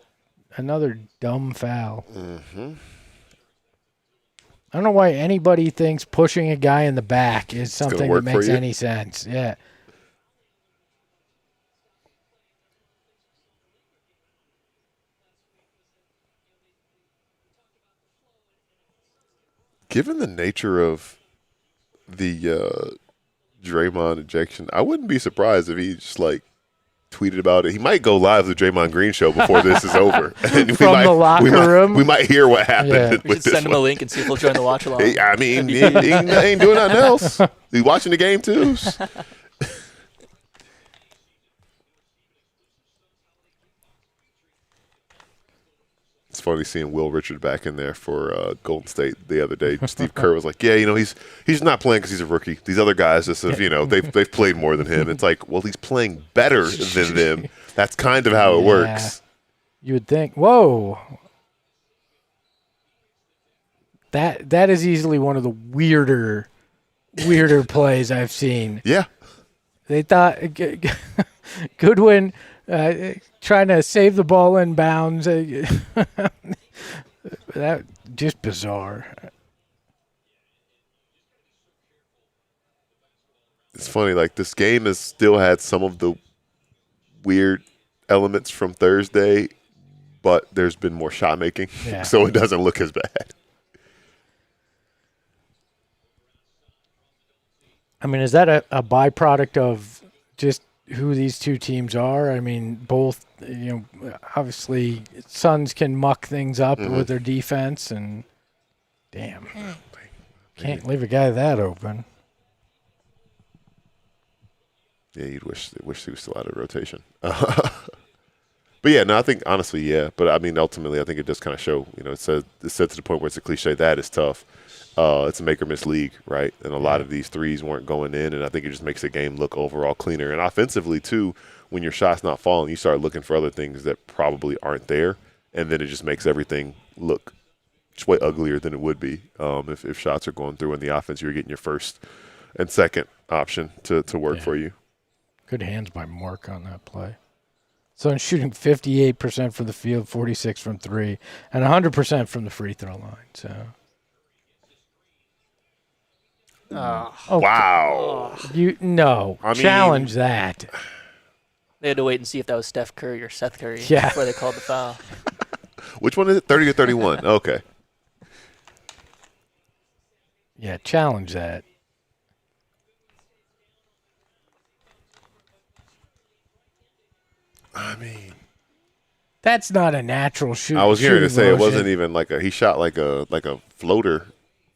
another dumb foul. Mm-hmm. I don't know why anybody thinks pushing a guy in the back is something that work for makes you? any sense. Yeah. Given the nature of the Draymond ejection, I wouldn't be surprised if he just like tweeted about it. He might go live to the Draymond Green show before this is over. And From the locker room? We might hear what happened Yeah. with We should this send him a one. link and see if he'll join the watch along. Hey, I mean, he ain't doing nothing else. He watching the game too. It's funny seeing Will Richard back in there for Golden State the other day. Steve Kerr was like, "Yeah, he's not playing because he's a rookie. These other guys just have, they've played more than him." It's like, well, he's playing better than them. That's kind of how it works. You would think, whoa. That is easily one of the weirder plays I've seen. Yeah, They thought Goodwin trying to save the ball in bounds. That just bizarre. it's funny. Like this game has still had some of the weird elements from Thursday, but there's been more shot making, Yeah. so it doesn't look as bad. I mean, is that a byproduct of just who these two teams are? I mean, both, obviously Suns can muck things up with their defense, and damn, can't leave a guy that open. Yeah, you'd wish he was still out of rotation. But yeah, no, I think honestly, yeah. But I mean, ultimately, I think it does kind of show. It said to the point where it's a cliche that is tough. It's a make or miss league, right? And a lot of these threes weren't going in, and I think it just makes the game look overall cleaner. And offensively too, when your shot's not falling, you start looking for other things that probably aren't there, and then it just makes everything look just way uglier than it would be if shots are going through in the offense. You're getting your first and second option to work for you. Good hands by Mark on that play. So shooting 58% from the field, 46 from 3, and 100% from the free throw line. So. Wow. Challenge that. They had to wait and see if that was Steph Curry or Seth Curry before they called the foul. Which one is it? 30 or 31? Okay. Yeah, challenge that. I mean, that's not a natural shoot. I was here to say it motion. wasn't even he shot like a floater.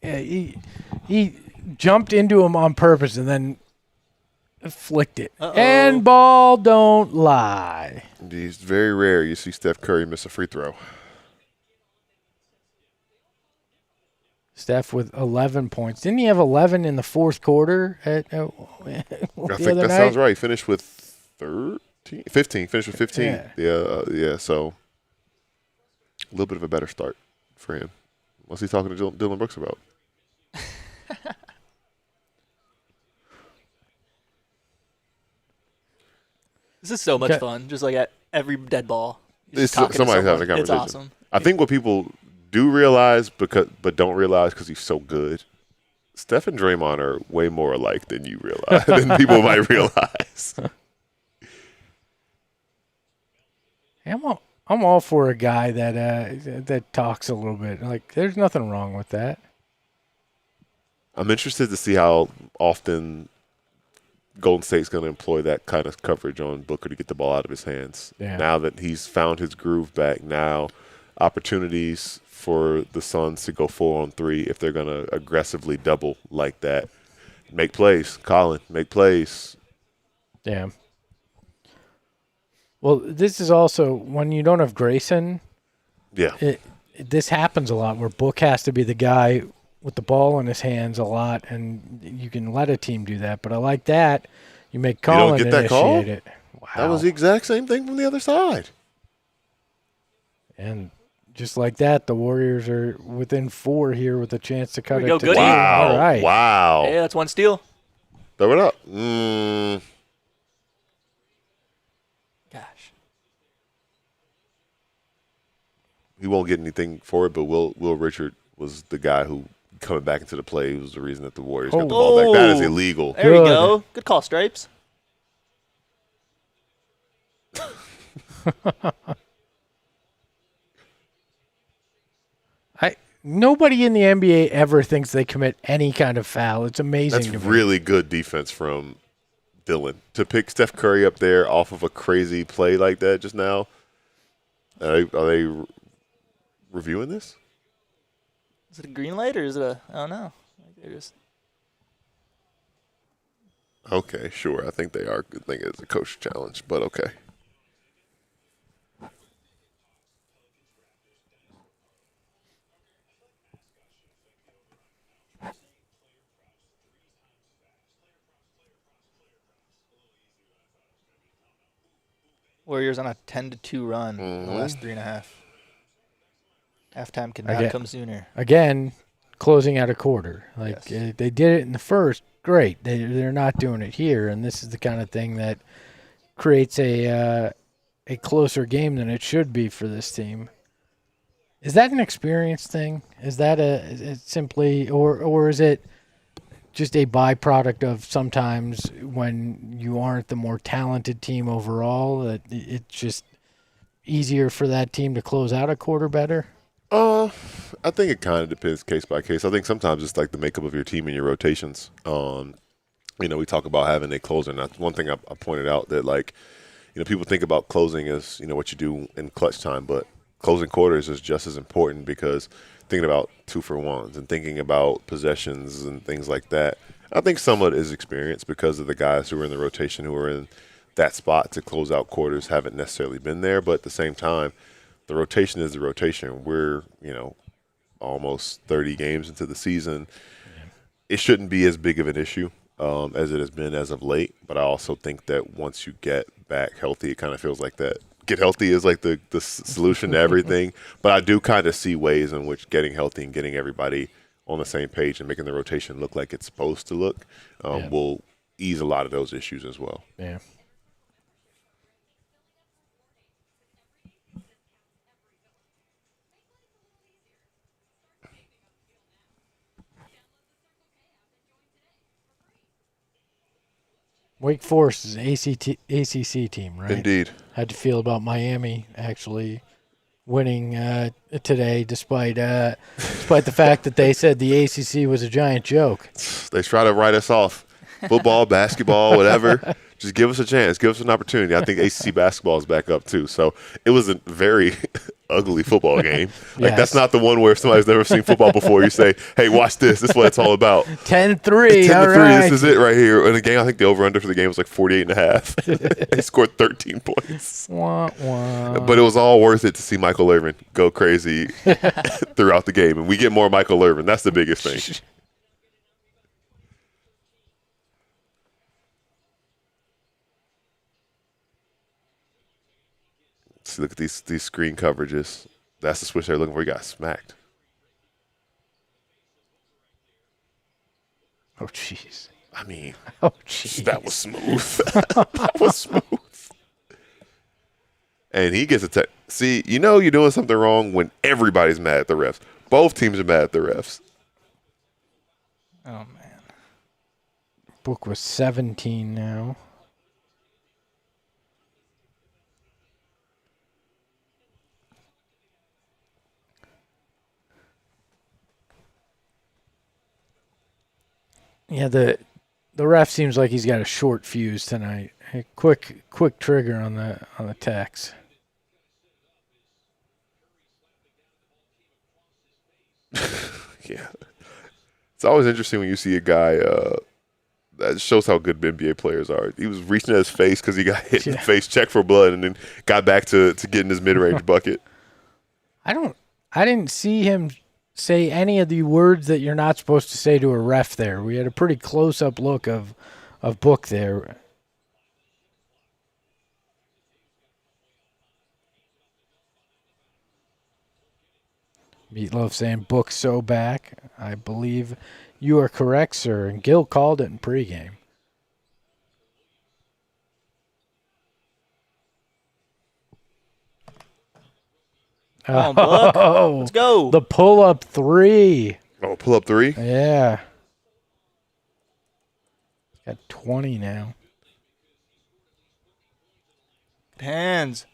Yeah, he jumped into him on purpose and then flicked it. And ball don't lie. It's very rare you see Steph Curry miss a free throw. Steph with 11 points. Didn't he have 11 in the fourth quarter? I think that sounds right. Finished with 15. Finished with 15. Yeah. So a little bit of a better start for him. What's he talking to Dylan Brooks about? This is so much fun. Just like at every dead ball. Somebody's having a conversation. It's awesome. I think what people do realize but don't realize because he's so good, Steph and Draymond are way more alike than you realize, than people might realize. I'm all for a guy that talks a little bit. Like, there's nothing wrong with that. I'm interested to see how often Golden State's going to employ that kind of coverage on Booker to get the ball out of his hands. Yeah. Now that he's found his groove back, now opportunities for the Suns to go 4-on-3 if they're going to aggressively double like that. Make plays, Colin. Make plays. Yeah. Well, this is also when you don't have Grayson. Yeah. This happens a lot where Book has to be the guy with the ball in his hands a lot, and you can let a team do that. But I like that. You make Colin get that call? initiate it. Wow. That was the exact same thing from the other side. And just like that, the Warriors are within 4 here with a chance to cut Here we it go, to Goody. 2. Wow. All right. Wow. Hey, that's one steal. Throw it up. Gosh. He won't get anything for it, but Will Richard was the guy who coming back into the play was the reason that the Warriors got the ball back. That is illegal. There we Good. go. Good call, Stripes. Nobody in the NBA ever thinks they commit any kind of foul. It's amazing That's to me. really good defense from Dylan. To pick Steph Curry up there off of a crazy play like that just now. Are they reviewing this? Is it a green light or is it a? I don't know. They're just. Okay, sure. I think they are. I think it's a coach challenge, but okay. Warriors on a 10-2 run in the last 3.5. Halftime could not come sooner. Again, closing out a quarter. Yes. They did it in the first. Great. They're not doing it here, and this is the kind of thing that creates a closer game than it should be for this team. Is that an experience thing? Is that simply, or is it just a byproduct of sometimes when you aren't the more talented team overall, that it's just easier for that team to close out a quarter better? I think it kind of depends case by case. I think sometimes it's like the makeup of your team and your rotations. We talk about having a closer, and that's one thing I pointed out that, like, people think about closing as, what you do in clutch time, but closing quarters is just as important because thinking about 2-for-1s and thinking about possessions and things like that. I think some of it is experience because of the guys who are in the rotation who are in that spot to close out quarters haven't necessarily been there, but at the same time, the rotation is the rotation. We're, almost 30 games into the season. It shouldn't be as big of an issue as it has been as of late, but I also think that once you get back healthy, it kind of feels like that. Get healthy is like the solution to everything, but I do kind of see ways in which getting healthy and getting everybody on the same page and making the rotation look like it's supposed to look will ease a lot of those issues as well. Yeah. Wake Forest is an ACC team, right? Indeed. How'd you feel about Miami actually winning today, despite the fact that they said the ACC was a giant joke? They try to write us off. Football, basketball, whatever. Just give us a chance. Give us an opportunity. I think ACC basketball is back up too. So it was a very ugly football game. Like, that's not the one where somebody's never seen football before. You say, hey, watch this. This is what it's all about. 10-3. 10-3. Right. This is it right here. In the game, I think the over-under for the game was like 48.5. They scored 13 points. Wah, wah. But it was all worth it to see Michael Irvin go crazy throughout the game. And we get more Michael Irvin. That's the biggest thing. See, look at these screen coverages. That's the switch they're looking for. He got smacked. Oh, jeez. I mean, Oh, jeez. that was smooth. That was smooth. And he gets a see, you're doing something wrong when everybody's mad at the refs. Both teams are mad at the refs. Oh, man. Book was 17 now. Yeah, The ref seems like he's got a short fuse tonight. A quick trigger on the text. Yeah. It's always interesting when you see a guy that shows how good NBA players are. He was reaching at his face because he got hit in the face, checked for blood, and then got back to getting his mid-range bucket. I didn't see him say any of the words that you're not supposed to say to a ref there. We had a pretty close-up look of Book there. Meatloaf saying Book so back. I believe you are correct, sir. And Gil called it in pregame. Come on, Book. Let's go. The pull-up three. Oh, pull up 3? Yeah. Got 20 now. Good hands.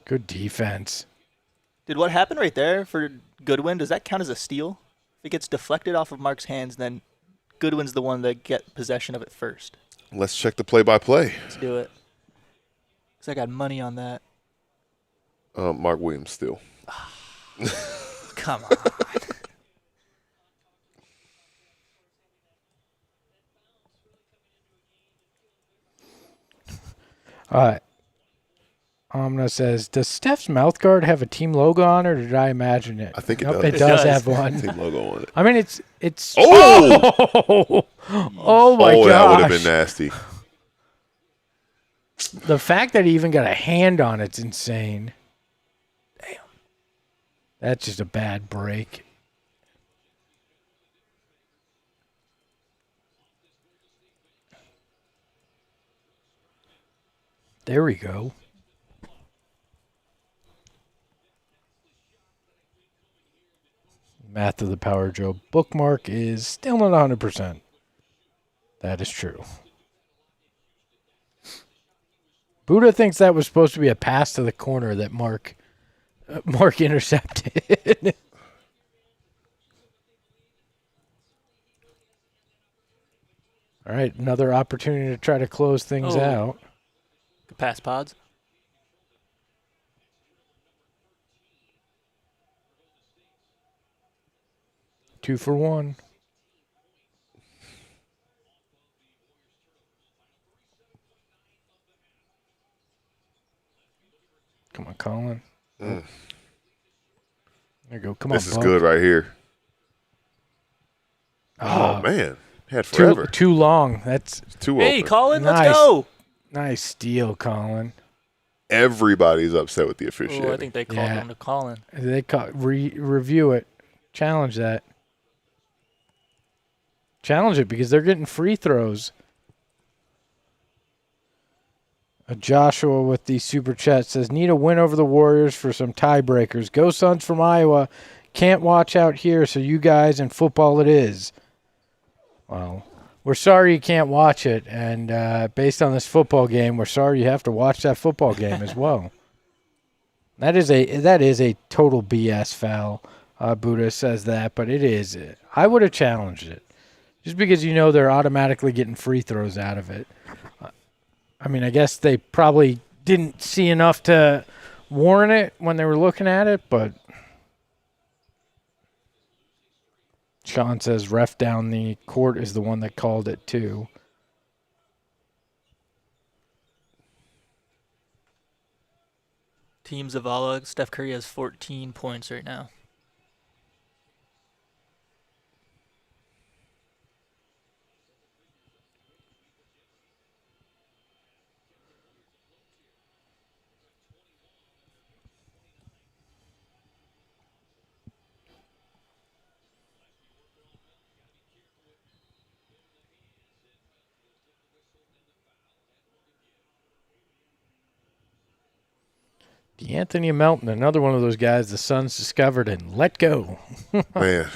Good defense. Did what happened right there for Goodwin, does that count as a steal? If it gets deflected off of Mark's hands, then Goodwin's the one that get possession of it first. Let's check the play-by-play. Let's do it. Because I got money on that. Mark Williams still. Come on. Omna says, does Steph's mouth guard have a team logo on it, or did I imagine it? I think it Nope, does. It It does does. have one. Team logo on it. I mean, it's. Oh! Oh my Oh, gosh! that would have been nasty. The fact that he even got a hand on it's insane. Damn. That's just a bad break. There we go. Math of the Power Joe bookmark is still not 100%. That is true. Buddha thinks that was supposed to be a pass to the corner that Mark intercepted. All right, another opportunity to try to close things out. Good pass, Pods. Two for one. Come on, Colin. Mm. There you go. Come This on, is Buck. good right here. Oh, man. Had forever. Too long. That's Too Hey, open. Colin, Nice. let's go. nice steal, Colin. Everybody's upset with the Oh, officiating. I think they called Yeah. him to Colin. They review it. Challenge that. Challenge it because they're getting free throws. Joshua with the super chat says, need a win over the Warriors for some tiebreakers. Go Suns from Iowa. Can't watch out here, so you guys and football it is. Well, we're sorry you can't watch it, and based on this football game, we're sorry you have to watch that football game as well. That is a total BS foul. Buddha says that, but it is. I would have challenged it. Just because you know they're automatically getting free throws out of it. I mean, I guess they probably didn't see enough to warrant it when they were looking at it, but Sean says ref down the court is the one that called it too. Team Zavala, Steph Curry has 14 points right now. D'Anthony Melton, another one of those guys the Suns discovered and let go. Man.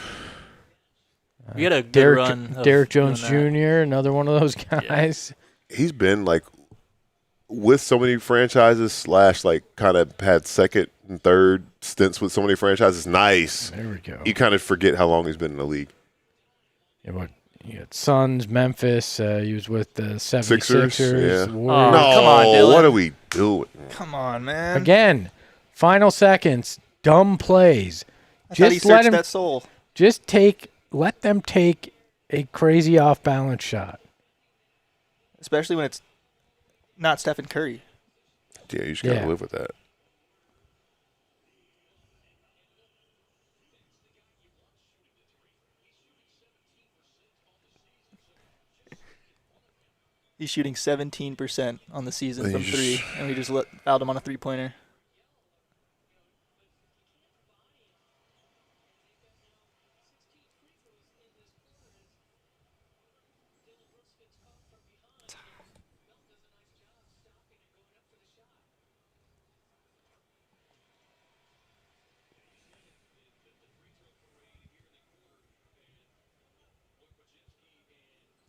We had a good run. of Derrick Jones doing that. Jr., another one of those guys. He's been, like, with so many franchises / like, kind of had second and third stints with so many franchises. Nice. There we go. You kind of forget how long he's been in the league. What you got? Suns, Memphis. He was with the 76ers. Sixers, yeah. Warriors. No, come on, Dylan. what are we doing? Come on, man. Again, final seconds, dumb plays. I thought he Just let searched him. that soul. Let them take a crazy off-balance shot. Especially when it's not Stephen Curry. Yeah, you just got to Yeah. live with that. He's shooting 17% on the season And from you three, just- and we just fouled him on a three-pointer.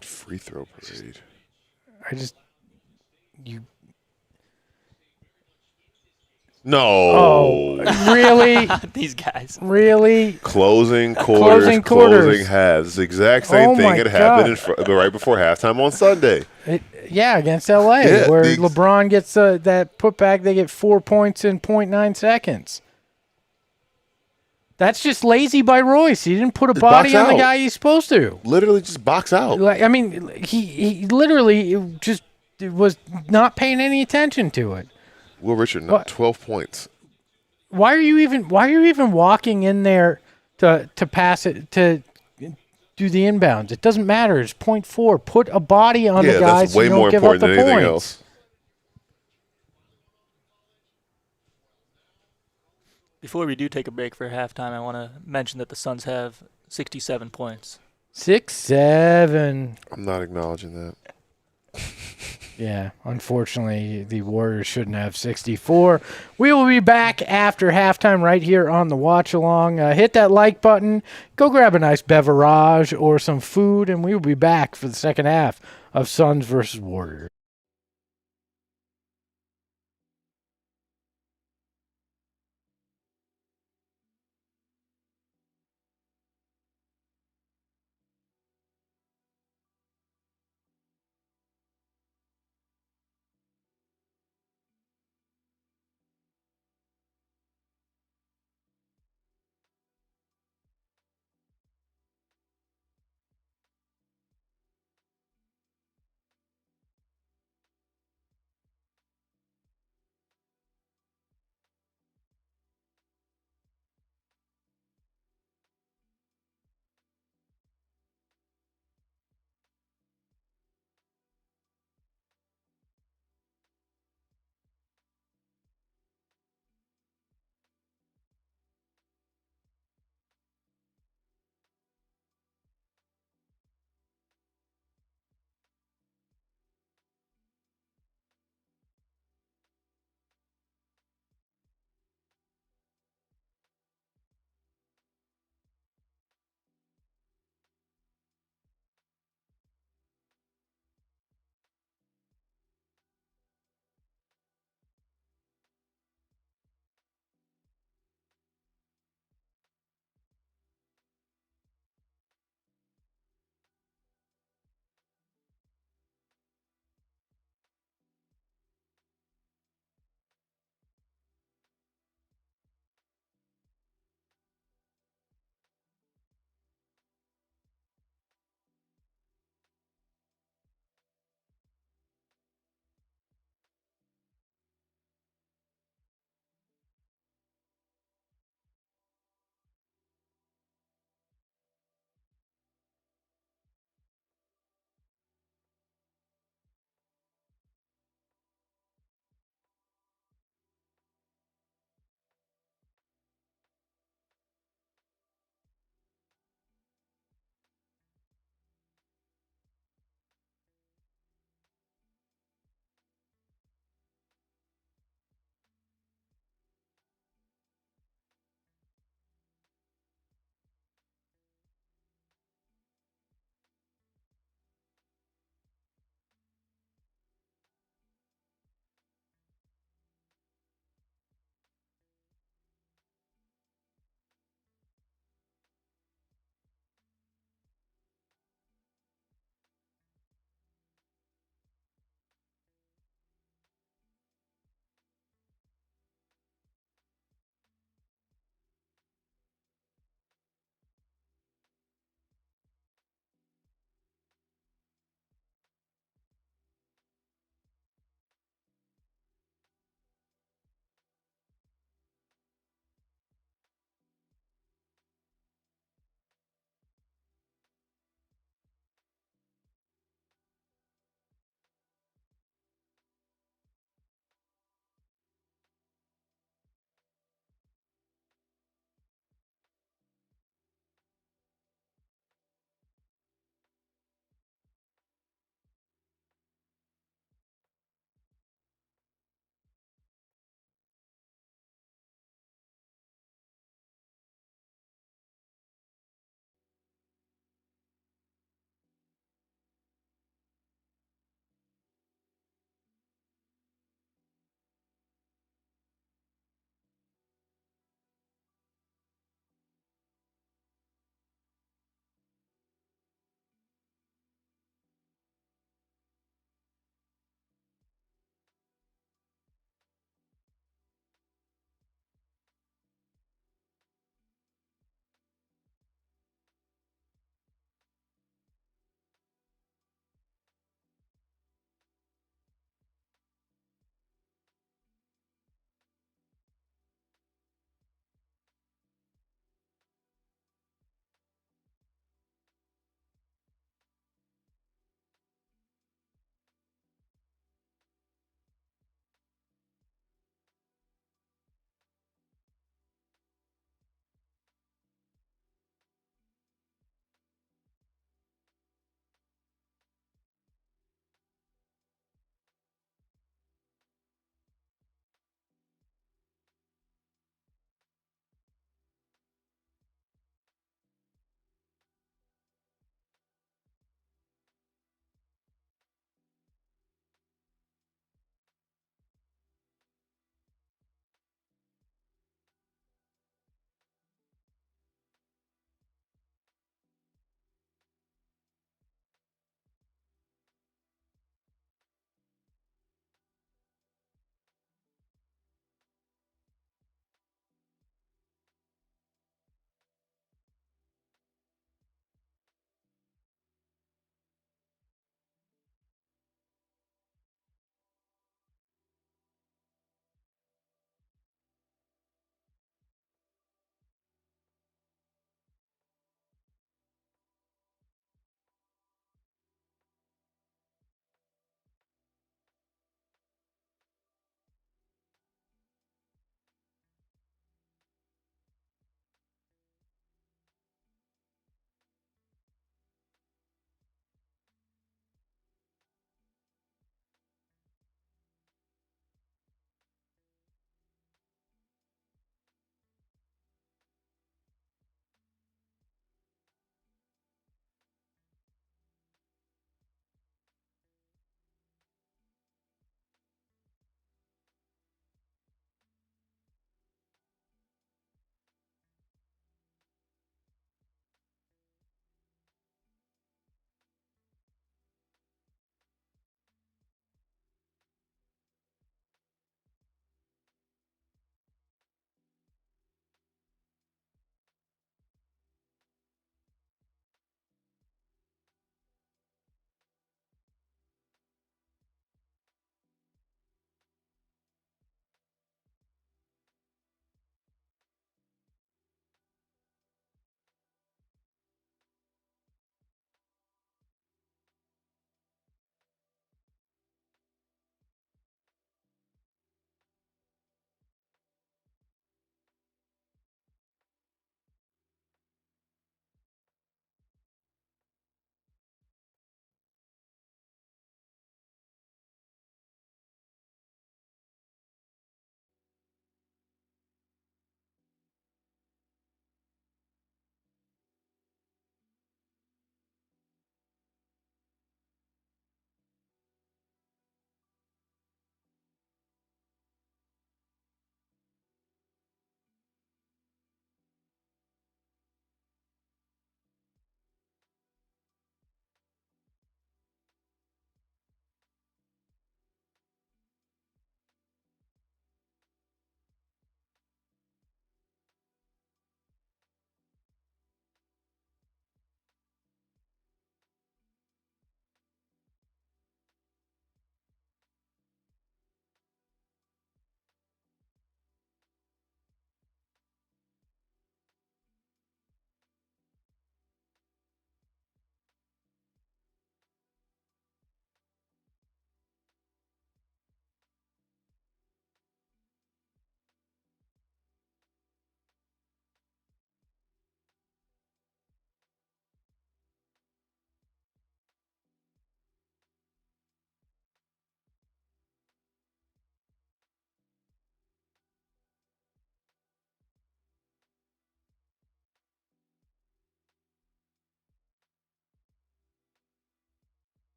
Free throw parade. You. No. Really? These guys. Really? Closing quarters, Closing quarters. closing halves. It's the exact same Oh thing my that happened right before halftime on Sunday. Yeah, against LA, Yeah, where the ex- LeBron gets that putback, they get 4 points in 0.9 seconds. That's just lazy by Royce. He didn't put a Just body box on the out. guy he's supposed to. Literally just box out. Like, I mean, he literally just was not paying any attention to it. Will Richard, What? 12 points. Why are you even walking in there to pass it to do the inbounds? It doesn't matter. It's 0.4. Put a body on Yeah, the guys that's way so you more don't give up important the than anything points. else. Before we do take a break for halftime, I want to mention that the Suns have 67 points. 6-7. I'm not acknowledging that. Yeah, unfortunately, the Warriors shouldn't have 64. We will be back after halftime right here on the Watch Along. Hit that like button. Go grab a nice beverage or some food, and we will be back for the second half of Suns versus Warriors.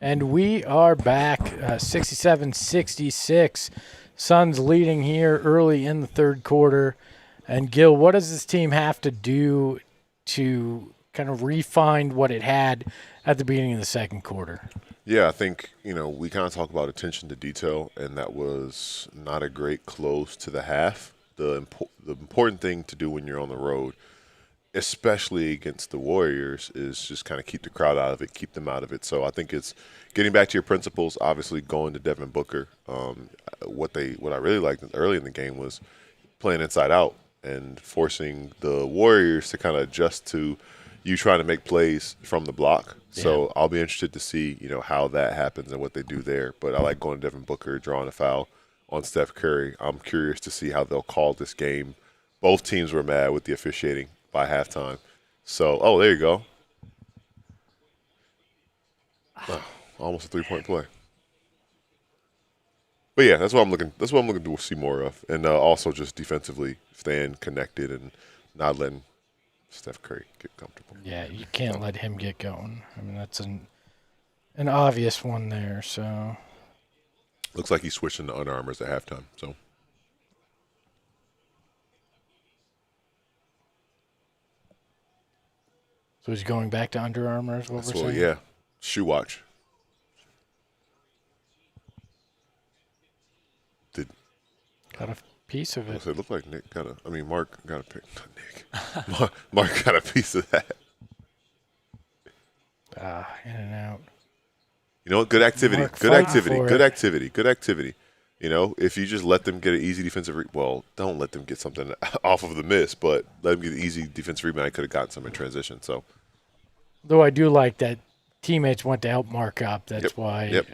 And we are back, 67-66. Suns leading here early in the third quarter. And, Gil, what does this team have to do to kind of refine what it had at the beginning of the second quarter? Yeah, I think, we kind of talk about attention to detail, and that was not a great close to the half. The important thing to do when you're on the road, especially against the Warriors, is just kind of keep the crowd out of it, keep them out of it. So I think it's getting back to your principles, obviously going to Devin Booker. What I really liked early in the game was playing inside out and forcing the Warriors to kind of adjust to you trying to make plays from the block. Yeah. So I'll be interested to see, how that happens and what they do there. But I like going to Devin Booker, drawing a foul on Steph Curry. I'm curious to see how they'll call this game. Both teams were mad with the officiating by halftime. So, there you go. Oh, almost a 3-point play. But yeah, that's what I'm looking to see more of, and also just defensively staying connected and not letting Steph Curry get comfortable. Yeah, you can't let him get going. I mean, that's an obvious one there. So looks like he's switching to Under Armours at halftime. So he's going back to Under Armour, is what we're saying? Yeah, shoe watch. Got a piece of it. It looked like Nick Mark got a pick. Not Nick. Mark got a piece of that. In and out. You know what? Good activity. Mark, Good activity. If you just let them get an easy defensive don't let them get something off of the miss, but let them get an easy defensive rebound. I could have gotten some in transition. So, though I do like that teammates went to help Mark up. That's why. Yep.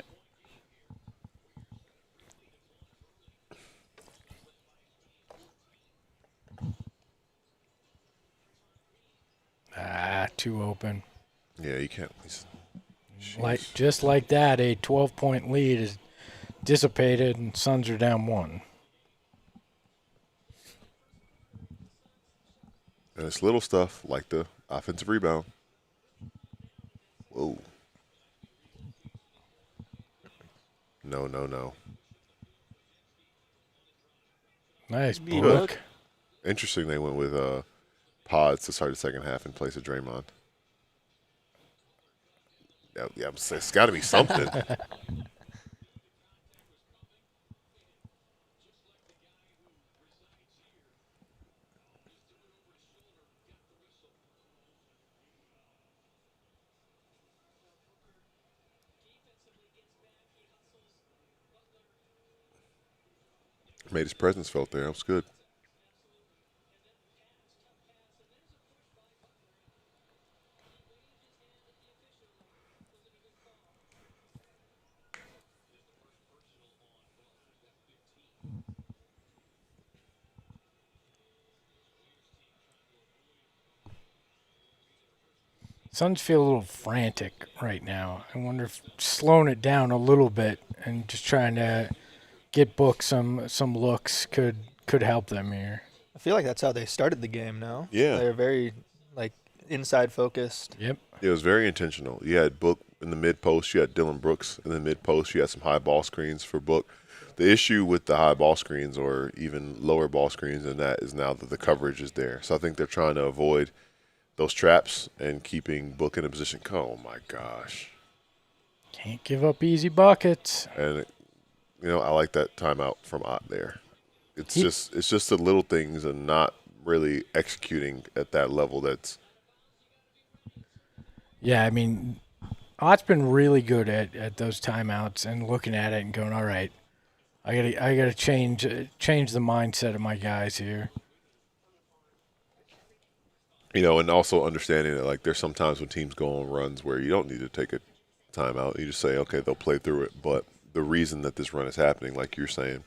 Too open. Yeah, you can't. Just like that, a 12-point lead is dissipated, and Suns are down 1. And it's little stuff like the offensive rebound. Whoa. No. Nice book. Interesting they went with Pods to start the second half in place of Draymond. Yeah, it's got to be something. Made his presence felt there. That was good. Suns feel a little frantic right now. I wonder if slowing it down a little bit and just trying to get Book some looks could help them here. I feel like that's how they started the game now. Yeah. They're very, inside focused. Yep. It was very intentional. You had Book in the mid-post. You had Dylan Brooks in the mid-post. You had some high ball screens for Book. The issue with the high ball screens or even lower ball screens than that is now that the coverage is there. So I think they're trying to avoid those traps and keeping Book in a position. Oh, my gosh. Can't give up easy buckets. And, I like that timeout from Ott there. It's just the little things and not really executing at that level that's. Yeah, I mean, Ott's been really good at those timeouts and looking at it and going, all right, I gotta change the mindset of my guys here. And also understanding that, there's sometimes when teams go on runs where you don't need to take a timeout. You just say, okay, they'll play through it. But the reason that this run is happening, like you're saying,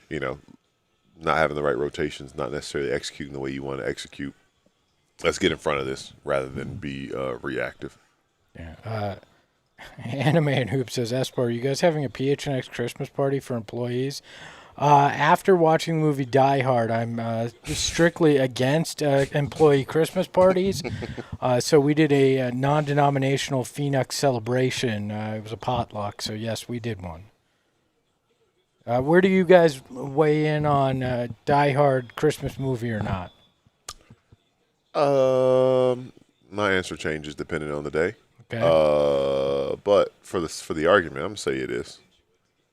not having the right rotations, not necessarily executing the way you want to execute. Let's get in front of this rather than be reactive. Yeah. Anime and Hoop says, Espo, are you guys having a PHNX Christmas party for employees? After watching the movie Die Hard, I'm strictly against employee Christmas parties. So we did a non-denominational Phoenix celebration. It was a potluck. So yes, we did one. Where do you guys weigh in on Die Hard Christmas movie or not? My answer changes depending on the day. Okay. But for the argument, I'm gonna say it is.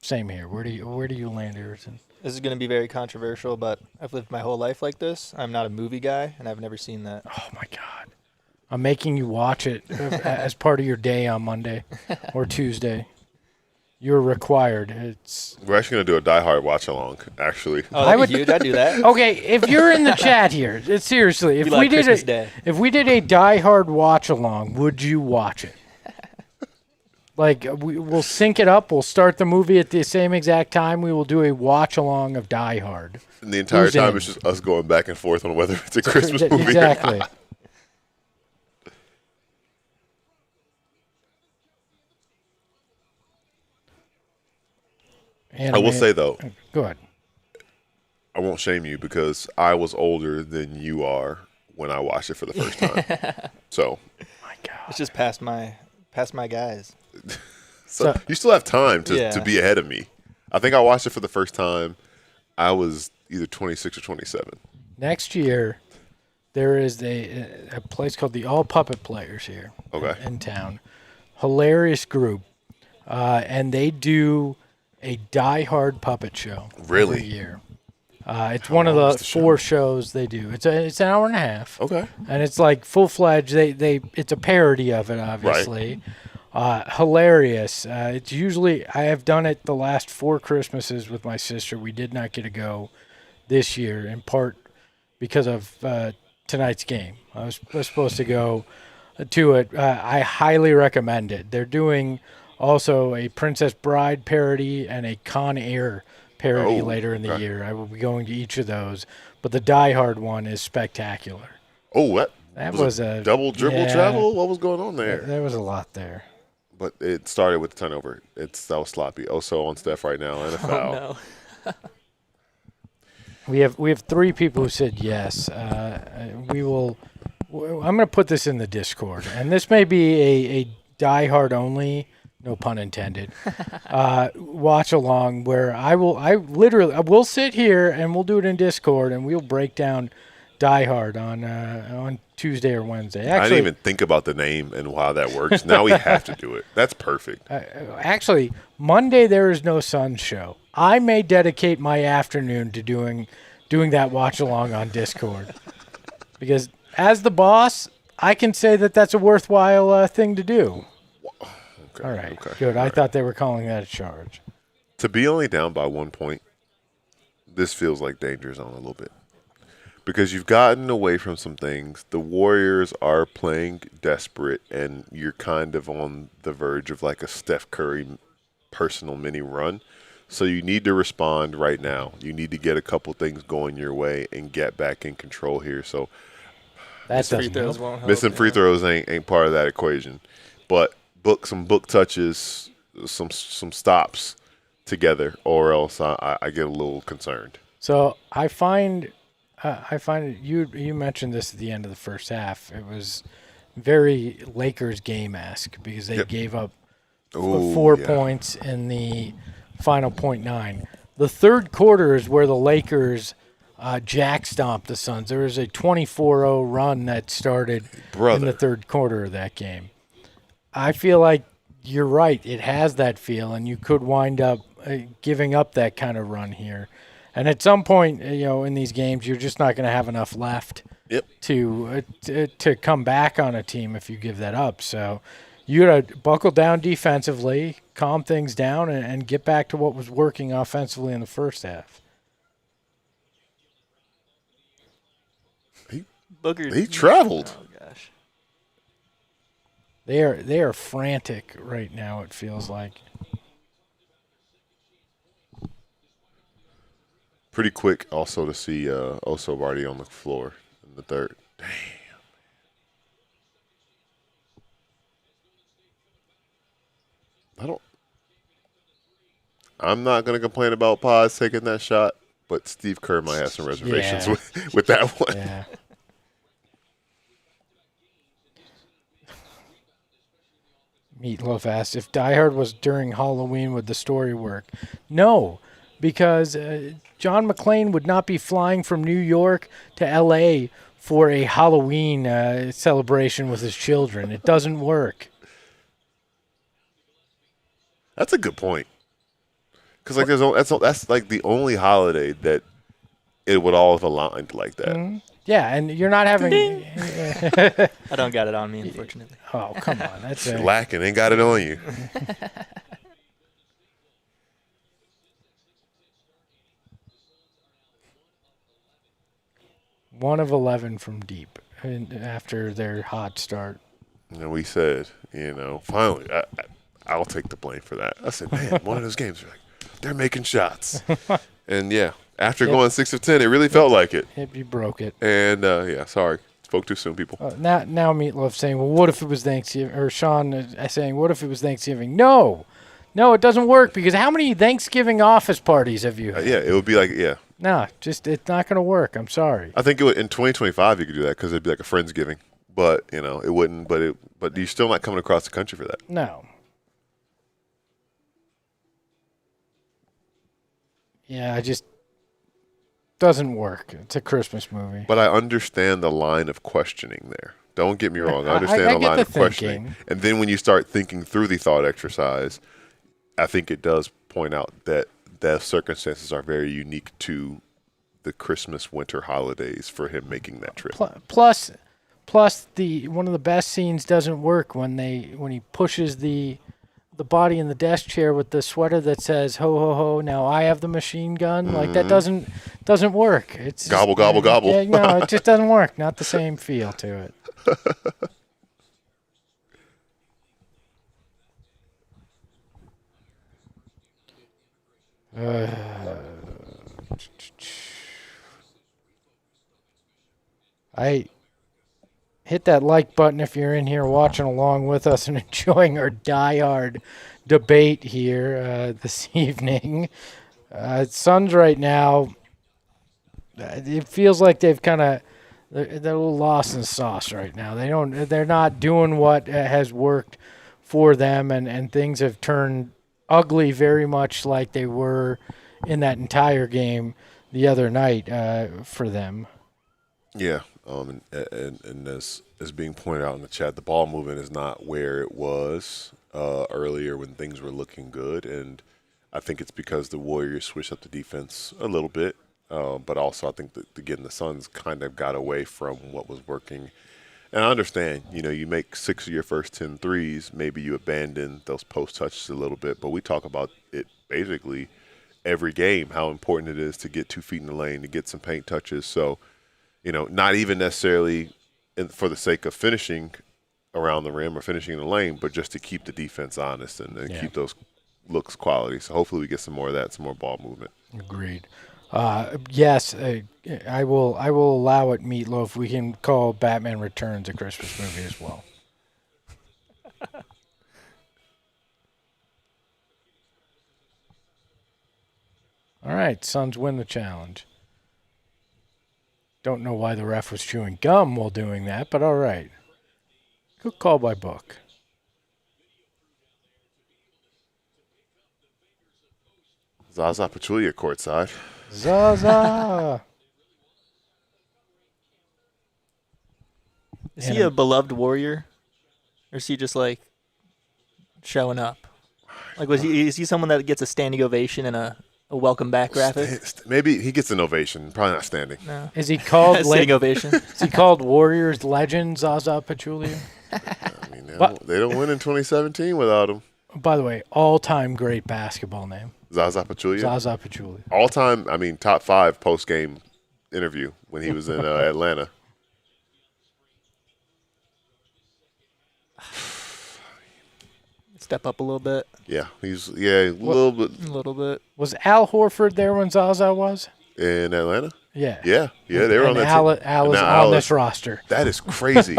Same here. Where do you land, Ayrton? This is going to be very controversial, but I've lived my whole life like this. I'm not a movie guy, and I've never seen that. Oh my God! I'm making you watch it as part of your day on Monday or Tuesday. You're required. We're actually gonna do a Die Hard watch along. Actually, Oh, that'd be huge. I'd do that. Okay, if you're in the chat here, seriously, if Be like we did Christmas Day. if we did a Die Hard watch along, would you watch it? Like we'll sync it up. We'll start the movie at the same exact time. We will do a watch along of Die Hard. and the entire Who's time in? it's just us going back and forth on whether it's a Christmas movie. Exactly. Or not. I will say though, Go ahead. I won't shame you because I was older than you are when I watched it for the first time. So, My God. It's just past my guys. so So- you still have time to Yeah. be ahead of me. I think I watched it for the first time. I was either 26 or 27. Next year, there is a place called the All Puppet Players here Okay. in town. Hilarious group. And they do a Die Hard puppet show Really? every year. It's one of long the is the show? 4 shows they do. It's an hour and a half. Okay. And it's like full-fledged. It's a parody of it, obviously. Hilarious. It's usually I have done it the last 4 Christmases with my sister. We did not get to go this year, in part because of tonight's game. I was supposed to go to it. I highly recommend it. They're doing also a Princess Bride parody and a Con Air parody Oh, later in the okay. year. I will be going to each of those, but the Die Hard one is spectacular. Oh, That was was a a double dribble yeah. travel. What was going on there? There was a lot there. But it started with the turnover. That was sloppy. Oso on Steph right now and a foul. Oh, no. We have 3 people who said yes. We will. I'm going to put this in the Discord, and this may be a Die Hard only, no pun intended, watch along where I will sit here and we'll do it in Discord and we'll break down Die Hard on Tuesday or Wednesday. I Actually, didn't even think about the name and how that works. Now we have to do it. That's perfect. actually, Monday there is no Sun show. I may dedicate my afternoon to doing that watch along on Discord because as the boss, I can say that that's a worthwhile thing to do. Okay, All right, okay, good. all I right. thought they were calling that a charge. To be only down by 1 point, this feels like danger zone a little bit. Because you've gotten away from some things. The Warriors are playing desperate, and you're kind of on the verge of like a Steph Curry personal mini run. So you need to respond right now. You need to get a couple things going your way and get back in control here. So That Free doesn't throws help. won't help. missing free yeah. throws ain't part of that equation. But some book touches, some stops together, or else I get a little concerned. So I find you mentioned this at the end of the first half. It was very Lakers game-esque because they Yep. gave up Ooh, 4 yeah. points in the final .9. The third quarter is where the Lakers jack stomped the Suns. There was a 24-0 run that started in Brother. the third quarter of that game. I feel like you're right. It has that feel, and you could wind up giving up that kind of run here. And at some point, in these games, you're just not going to have enough left Yep. to come back on a team if you give that up. So you got to buckle down defensively, calm things down, and get back to what was working offensively in the first half. Booger. He traveled. Oh, gosh. They are frantic right now, it feels like. Pretty quick also to see Oso already on the floor in the third. Damn. I'm not going to complain about Paz taking that shot, but Steve Kerr might have some reservations with that one. Yeah. Meatloaf asked if Die Hard was during Halloween, would the story work? No, because John McClane would not be flying from New York to L.A. for a Halloween celebration with his children. It doesn't work. That's a good point. Because that's like the only holiday that it would all have aligned like that. Mm-hmm. Yeah, and you're not having. I don't got it on me, unfortunately. Oh, come on, that's Lacking, ain't got it on you. one of 11 from deep, and after their hot start. And we said, finally, I'll take the blame for that. I said, man, one of those games, they're making shots. And, yeah, after going 6 of 10, it really felt like it. You broke it. And, sorry. Spoke too soon, people. Now Meatloaf saying, well, what if it was Thanksgiving? Or Sean saying, what if it was Thanksgiving? No, it doesn't work because how many Thanksgiving office parties have you had? It would be like, No, it's not going to work. I'm sorry. I think it would, in 2025 you could do that because it'd be like a Friendsgiving. But, it wouldn't. But you're still not coming across the country for that. No. Yeah, it just doesn't work. It's a Christmas movie. But I understand the line of questioning there. Don't get me wrong. I understand I the line the of questioning. And then when you start thinking through the thought exercise, I think it does point out that the circumstances are very unique to the Christmas winter holidays for him making that trip. Plus the one of the best scenes doesn't work when he pushes the body in the desk chair with the sweater that says ho ho ho, now I have the machine gun. Mm-hmm. Like that doesn't work. It's gobble gobble gobble. Yeah, no, it just doesn't work. Not the same feel to it. I hit that like button if you're in here watching along with us and enjoying our Die-Hard debate here this evening. Suns right now, it feels like they've they're a little lost in the sauce right now. They're not doing what has worked for them, and things have turned ugly, very much like they were in that entire game the other night for them. Yeah. And as being pointed out in the chat, the ball movement is not where it was earlier when things were looking good, and I think it's because the Warriors switched up the defense a little bit, but also I think that again the Suns kind of got away from what was working. And I understand, you make 6 of your first 10 threes, maybe you abandon those post touches a little bit, but we talk about it basically every game, how important it is to get 2 feet in the lane, to get some paint touches. So, not even necessarily for the sake of finishing around the rim or finishing in the lane, but just to keep the defense honest and keep those looks quality. So hopefully we get some more of that, some more ball movement. Agreed. Yes, I will allow it, Meatloaf. We can call Batman Returns a Christmas movie as well. All right, Suns win the challenge. Don't know why the ref was chewing gum while doing that, but all right. Good call by book. Zaza Pachulia courtside. Zaza! Is he a beloved Warrior? Or is he just showing up? Is he someone that gets a standing ovation and a welcome back graphic? Maybe he gets an ovation, probably not standing. No. Is he called standing ovation? Is he called Warriors legend Zaza Pachulia? I mean, they don't win in 2017 without him. By the way, all-time great basketball name. Zaza Pachulia? Zaza Pachulia. All-time, top 5 post-game interview when he was in Atlanta. Step up a little bit. Yeah, a little bit. A little bit. Was Al Horford there when Zaza was? In Atlanta? Yeah. Yeah, they were on that team. Al is on this roster. That is crazy.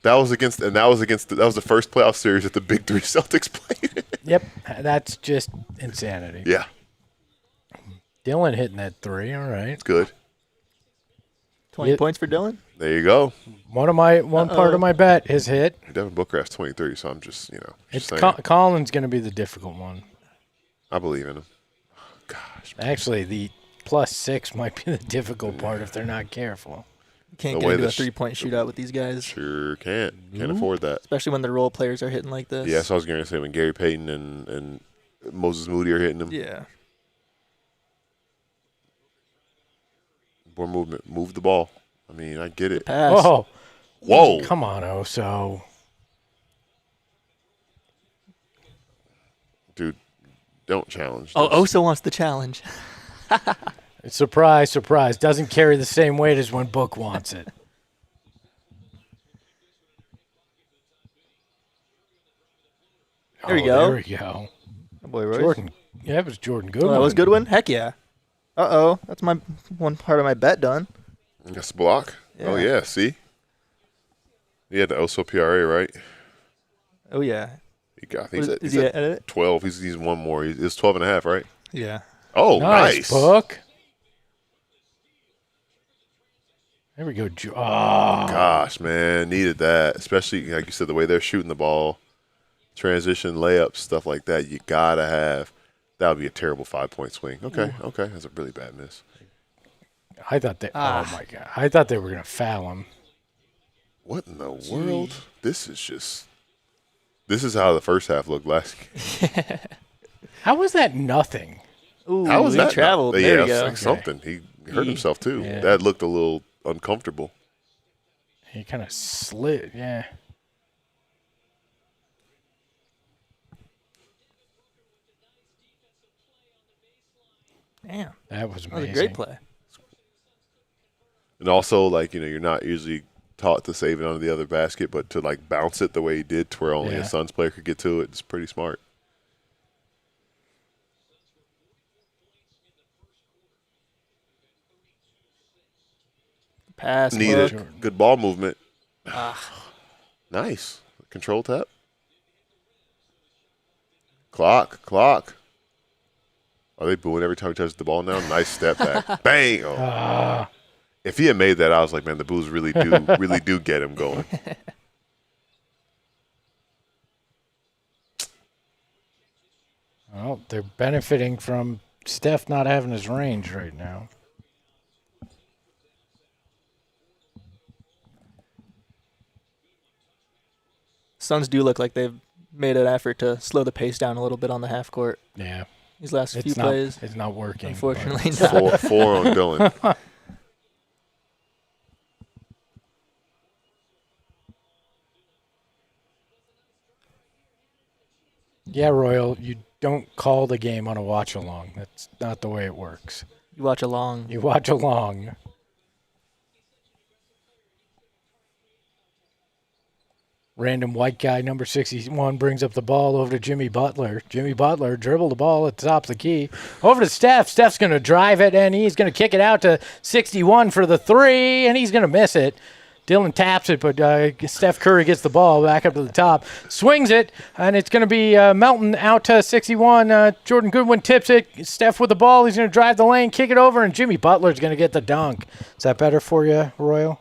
That was the first playoff series that the Big Three Celtics played. Yep, that's just insanity. Yeah, Dylan hitting that 3. All right. it's good. 20 points for Dylan. There you go. One part of my bet is hit. Devin Booker has 23, so I'm just, It's saying. Colin's going to be the difficult one. I believe in him. Gosh. Actually, the +6 might be the difficult part if they're not careful. Can't The get way into a this- 3-point shootout with these guys, Sure can't afford that. especially when the role players are hitting like this. Yeah, so I was going to say when Gary Payton and Moses Moody are hitting them. Yeah. More movement. Move the ball. I mean, I get it. Pass. Oh, Whoa. come on, Oso. Dude, don't challenge Oh, this. Oso wants the challenge. Surprise, surprise. Doesn't carry the same weight as when Book wants it. There we go. There we go. Oh, boy, Royce. Jordan. Yeah, it was Jordan Goodwin. Oh, that was a good one? Heck yeah. Uh-oh. That's my one part of my bet done. That's a block. Oh, Yeah. yeah. See? He had the Oso PRA, right? Oh, yeah. He got, I think Is he's he at at it? 12. He's one more. It's 12.5, right? Yeah. Oh, Nice, nice. Book. There we go. Oh, Gosh, man. Needed that. Especially, like you said, the way they're shooting the ball, transition, layups, stuff like that. You got to have. That would be a terrible 5-point swing. Okay. That's a really bad miss. I thought they. Oh my God! I thought they were gonna foul him. What in the world? This is how the first half looked last game. How was that nothing? Ooh, How was he that? traveled. Yeah, There it we was go. like something. He hurt himself too. Yeah. That looked a little uncomfortable. He kind of slid. Yeah. Damn. That was That amazing. was a great play. And also, like, you're not usually taught to save it onto the other basket, but to like bounce it the way he did, to where only Yeah. a Suns player could get to it. It's pretty smart. Pass. Needed Book. good ball movement. Ah. Nice control tap. Clock. Are they booing every time he touches the ball now? Nice step back. Bang. Oh. If he had made that, I was like, man, the boos really do get him going. Well, they're benefiting from Steph not having his range right now. Suns do look like they've made an effort to slow the pace down a little bit on the half court Yeah. these last few It's not. plays. It's not working. Unfortunately, not. Four on Dylan. Yeah, Royal, you don't call the game on a watch along. That's not the way it works. You watch along. You watch along. Random white guy, number 61, brings up the ball over to Jimmy Butler. Jimmy Butler dribbled the ball at the top of the key. Over to Steph. Steph's going to drive it, and he's going to kick it out to 61 for the three, and he's going to miss it. Dylan taps it, but Steph Curry gets the ball back up to the top, swings it, and it's going to be Melton out to 61. Jordan Goodwin tips it. Steph with the ball. He's going to drive the lane, kick it over, and Jimmy Butler's going to get the dunk. Is that better for you, Royal?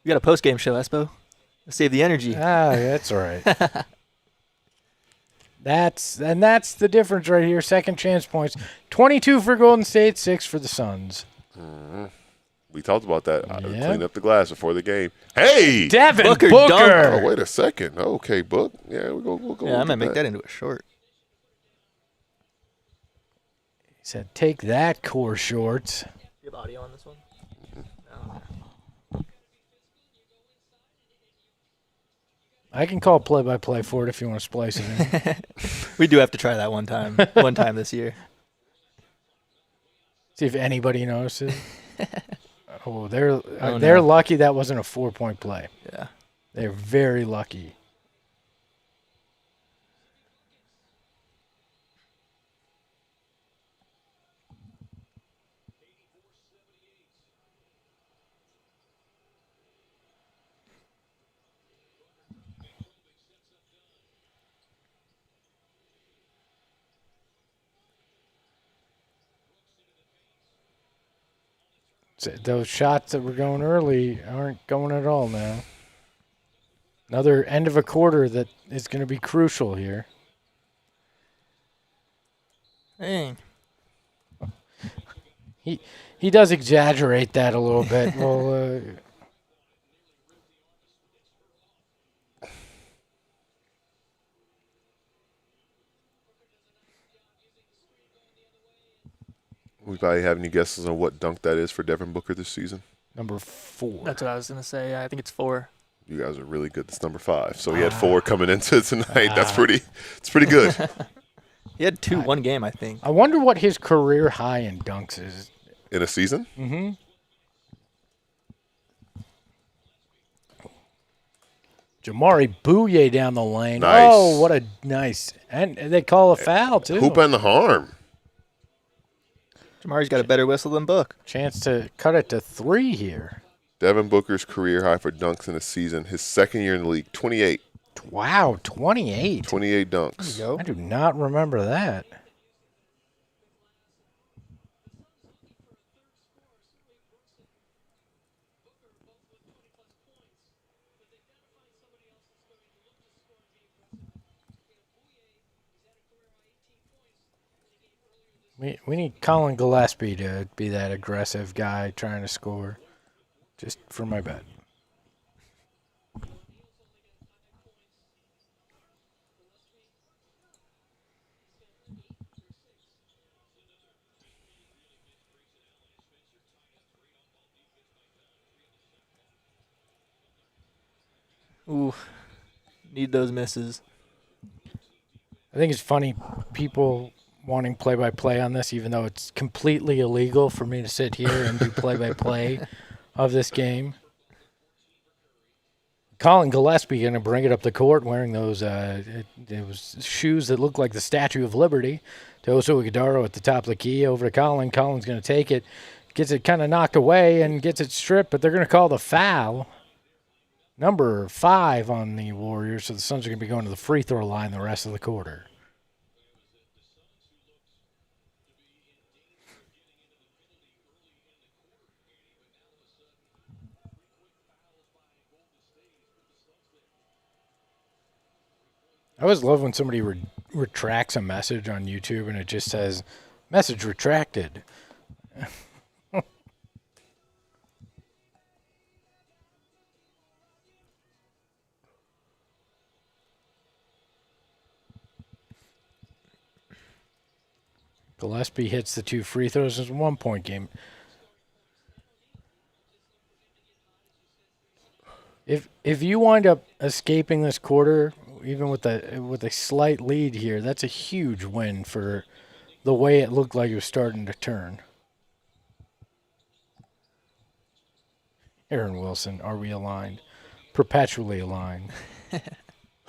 You got a post-game show, Espo. Save the energy. That's all right. That's the difference right here. Second chance points. 22 for Golden State, 6 for the Suns. We talked about that. Yeah. Clean up the glass before the game. Hey! Devin Booker Booker. dunk. Oh, wait a second. Okay, Book. Yeah, we'll go. Yeah, I look might at make that into a short. He said, take that, core shorts. Do you have audio on this one? No. I can call play-by-play for it if you want to splice it in. We do have to try that one time this year. See if anybody notices. Oh, they're no. lucky that wasn't a 4-point play. Yeah. They're very lucky. Those shots that were going early aren't going at all now. Another end of a quarter that is going to be crucial here. Dang. He does exaggerate that a little bit. Well, We probably have any guesses on what dunk that is for Devin Booker this season? number 4. That's what I was going to say. I think it's 4. You guys are really good. It's number 5. So he had 4 coming into tonight. It's pretty good. He had 2 one game, I think. I wonder what his career high in dunks is. In a season? Mm-hmm. Jamari Bouye down the lane. Nice. Oh, what a nice. And they call a foul, too. Hoop and the harm. Jamari's got a better whistle than Book. Chance to cut it to 3 here. Devin Booker's career high for dunks in a season. His second year in the league, 28. Wow, 28. 28 dunks. There you go. I do not remember that. We need Colin Gillespie to be that aggressive guy trying to score. Just for my bet. Ooh. Need those misses. I think it's funny, people wanting play-by-play on this, even though it's completely illegal for me to sit here and do play-by-play of this game. Colin Gillespie going to bring it up the court wearing those shoes that look like the Statue of Liberty. To Oso Ighodaro at the top of the key, over to Colin. Colin's going to take it, gets it kind of knocked away and gets it stripped, but they're going to call the foul. Number 5 on the Warriors, so the Suns are going to be going to the free throw line the rest of the quarter. I always love when somebody retracts a message on YouTube and it just says, message retracted. Gillespie hits the 2 free throws. It's a 1-point game. If you wind up escaping this quarter, even with a slight lead here, that's a huge win for the way it looked like it was starting to turn. Aaron Wilson, are we aligned? Perpetually aligned.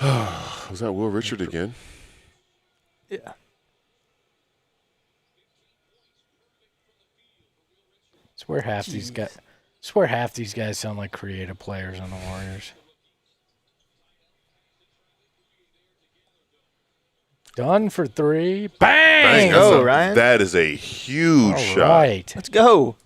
Was that Will Richard again? Yeah. Swear half these guys sound like creative players on the Warriors. Done for 3. Bang! That's go, Ryan. That is a huge All shot. right. Let's go.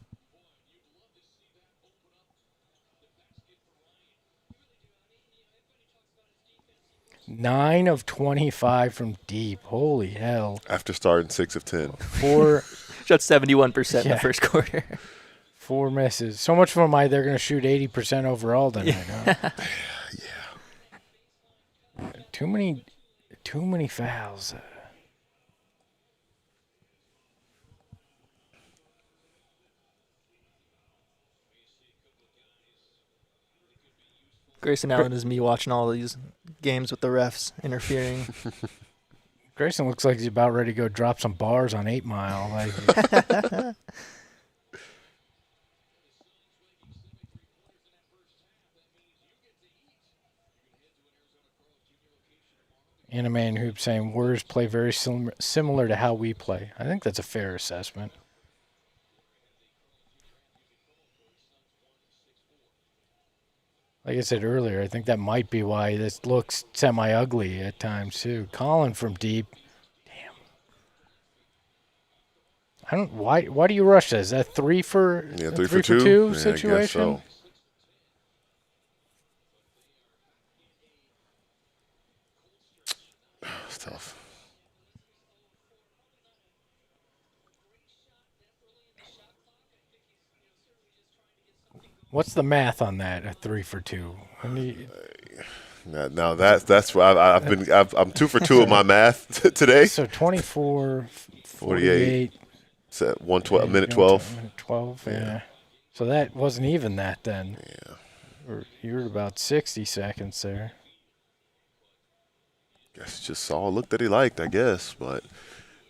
Nine of 25 from deep. Holy hell. After starting 6 of 10. 4 Shot 71% in Yeah. the first quarter. 4 misses. So much for they're going to shoot 80% overall tonight. Huh? Yeah. Too many fouls. Grayson Allen is me watching all these games with the refs interfering. Grayson looks like he's about ready to go drop some bars on 8 Mile. Like, Anime and Hoop saying Warriors play very similar to how we play. I think that's a fair assessment. Like I said earlier, I think that might be why this looks semi-ugly at times, too. Colin from deep. Damn. I don't. Why do you rush that? Is that three for two Yeah, situation? I guess so. It's tough. What's the math on that? A 3 for 2. Now that's why I'm 2 for 2 of my math today. So 24, 48. It's at 112, minute 12. Minute 12. Yeah. So that wasn't even that then. Yeah. You're at about 60 seconds there. Guess just saw a look that he liked, I guess. But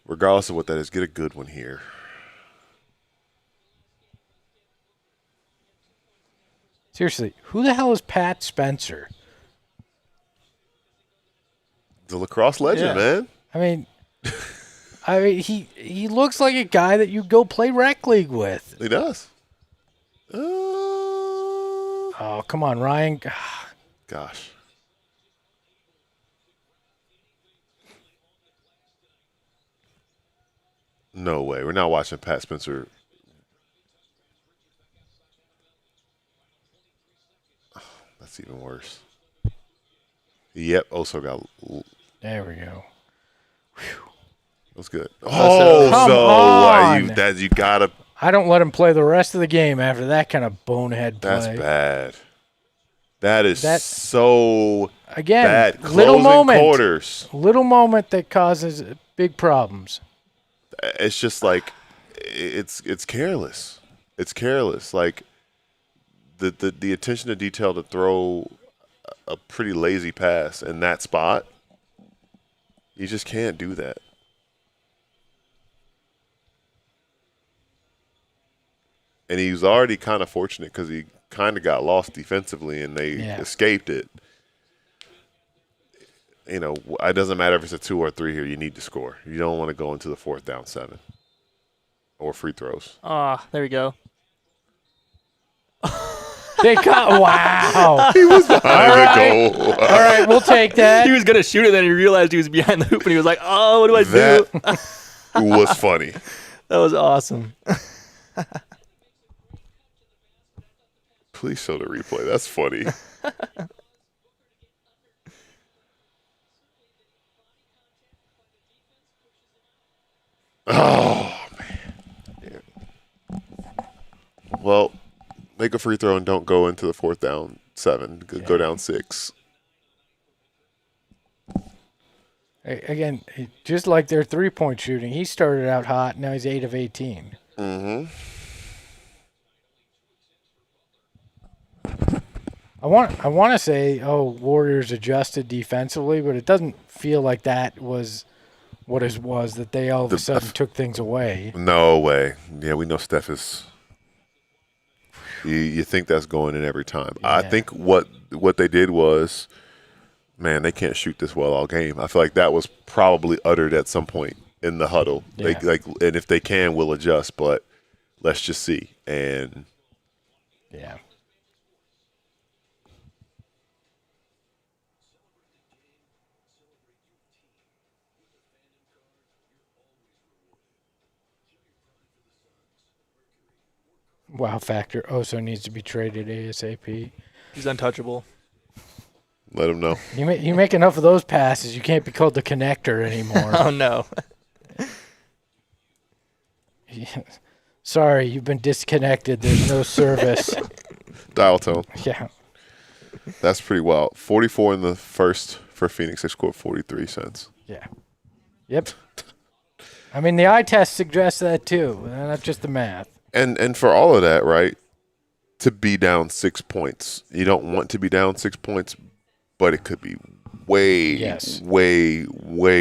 regardless of what that is, get a good one here. Seriously, who the hell is Pat Spencer? The lacrosse legend, man. I mean, he looks like a guy that you go play rec league with. He does. Oh, come on, Ryan. Gosh. No way. We're not watching Pat Spencer. Oh, that's even worse. Yep. Also got. There we go. That's good. Come on. You gotta. I don't let him play the rest of the game after that kind of bonehead play. That's bad. That is so again, bad. Little moment. Quarters. Little moment that causes big problems. It's just like it's careless. It's careless. Like the attention to detail to throw a pretty lazy pass in that spot. You just can't do that. And he was already kind of fortunate because he kind of got lost defensively and they escaped it. You know, it doesn't matter if it's a 2 or 3 here. You need to score. You don't want to go into the 4th down 7 or free throws. There we go. They cut. Wow. He was behind the goal. All right, we'll take that. He was going to shoot it, then he realized he was behind the hoop, and he was like, oh, what do I do? That was funny. That was awesome. Please show the replay. That's funny. Oh, man. Well, make a free throw and don't go into the 4th down 7. Go down 6. Again, just like their three-point shooting, he started out hot. Now he's 8 of 18. Mm-hmm. I want to say, Warriors adjusted defensively, but it doesn't feel like that was what it was, that they all of a sudden took things away. No way. Yeah, we know Steph is. You think that's going in every time. Yeah. I think what they did was, man, they can't shoot this well all game. I feel like that was probably uttered at some point in the huddle. Yeah. And if they can, we'll adjust, but let's just see. And yeah. Wow factor also needs to be traded ASAP. He's untouchable. Let him know. You make enough of those passes, you can't be called the connector anymore. Oh, no. Sorry, you've been disconnected. There's no service. Dial tone. Yeah. That's pretty wild. 44 in the first for Phoenix. They scored 43 cents. Yeah. Yep. I mean, the eye test suggests that too, not just the math. And for all of that, right, to be down 6 points, you don't want to be down 6 points, but it could be way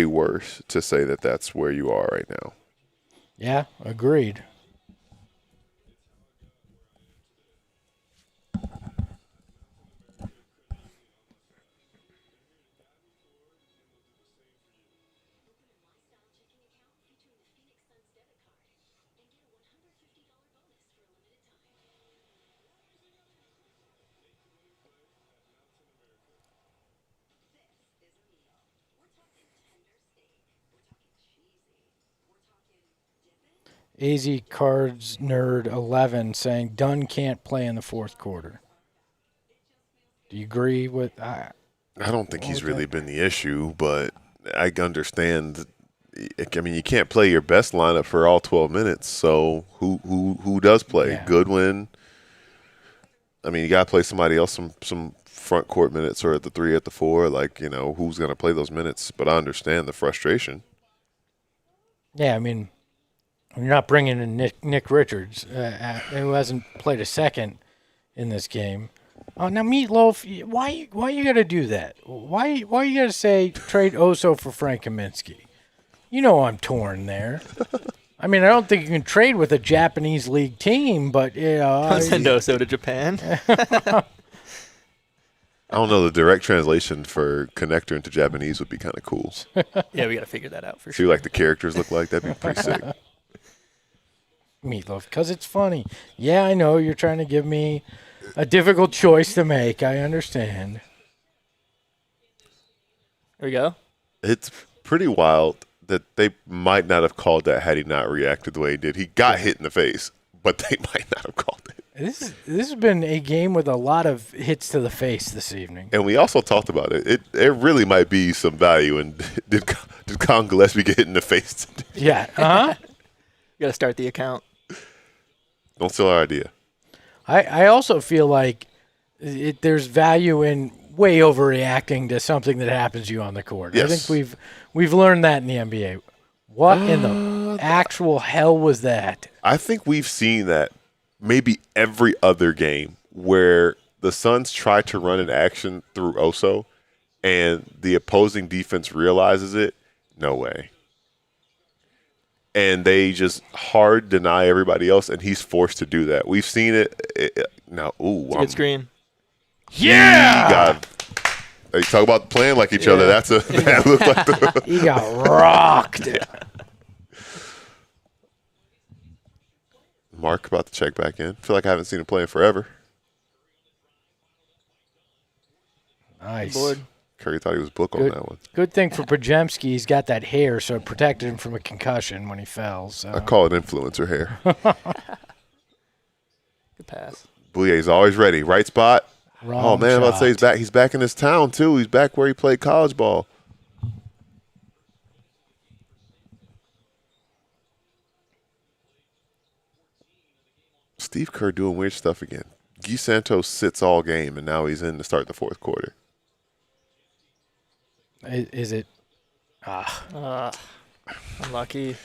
worse to say that that's where you are right now. Yeah, agreed. AZ Cards Nerd 11 saying Dunn can't play in the fourth quarter. Do you agree with? I don't think he's really been the issue, but I understand. I mean, you can't play your best lineup for all 12 minutes. So who does play? Yeah. Goodwin. I mean, you got to play somebody else some front court minutes or at the 3, at the 4. Like, who's going to play those minutes? But I understand the frustration. Yeah, I mean, you're not bringing in Nick Richards, who hasn't played a second in this game. Now, Meatloaf, why you got to do that? Why you got to say trade Oso for Frank Kaminsky? I'm torn there. I mean, I don't think you can trade with a Japanese league team, but Don't send Oso to Japan. I don't know. The direct translation for connector into Japanese would be kind of cool. Yeah, we got to figure that out for See sure. like the characters look like. That'd be pretty sick. Meatloaf, because it's funny. Yeah, I know you're trying to give me a difficult choice to make. I understand. There we go. It's pretty wild that they might not have called that had he not reacted the way he did. He got hit in the face, but they might not have called it. This has been a game with a lot of hits to the face this evening. And we also talked about it. It really might be some value. And did Colin Gillespie get hit in the face today? Yeah. Uh-huh. You got to start the account. Don't steal our idea. I also feel like there's value in way overreacting to something that happens to you on the court. Yes. I think we've learned that in the NBA. What in the actual hell was that? I think we've seen that maybe every other game where the Suns try to run an action through Oso and the opposing defense realizes it. No way. And they just hard deny everybody else, and he's forced to do that. We've seen it. Now, It's a good screen. Yeah! You talk about playing like each other. That looked like the He got rocked. Mark about to check back in. Feel like I haven't seen him play in forever. Nice. Board. Curry thought he was book on Good. that one. Good thing for Pajemski, he's got that hair, so it protected him from a concussion when he fell. So. I call it influencer hair. Good pass. Bouyer's always ready. Right spot. Wrong Oh man, I'm about to say he's shot. back. He's back in his town too. He's back where he played college ball. Steve Kerr doing weird stuff again. Guy Santos sits all game, and now he's in to start the fourth quarter. Is it? Unlucky.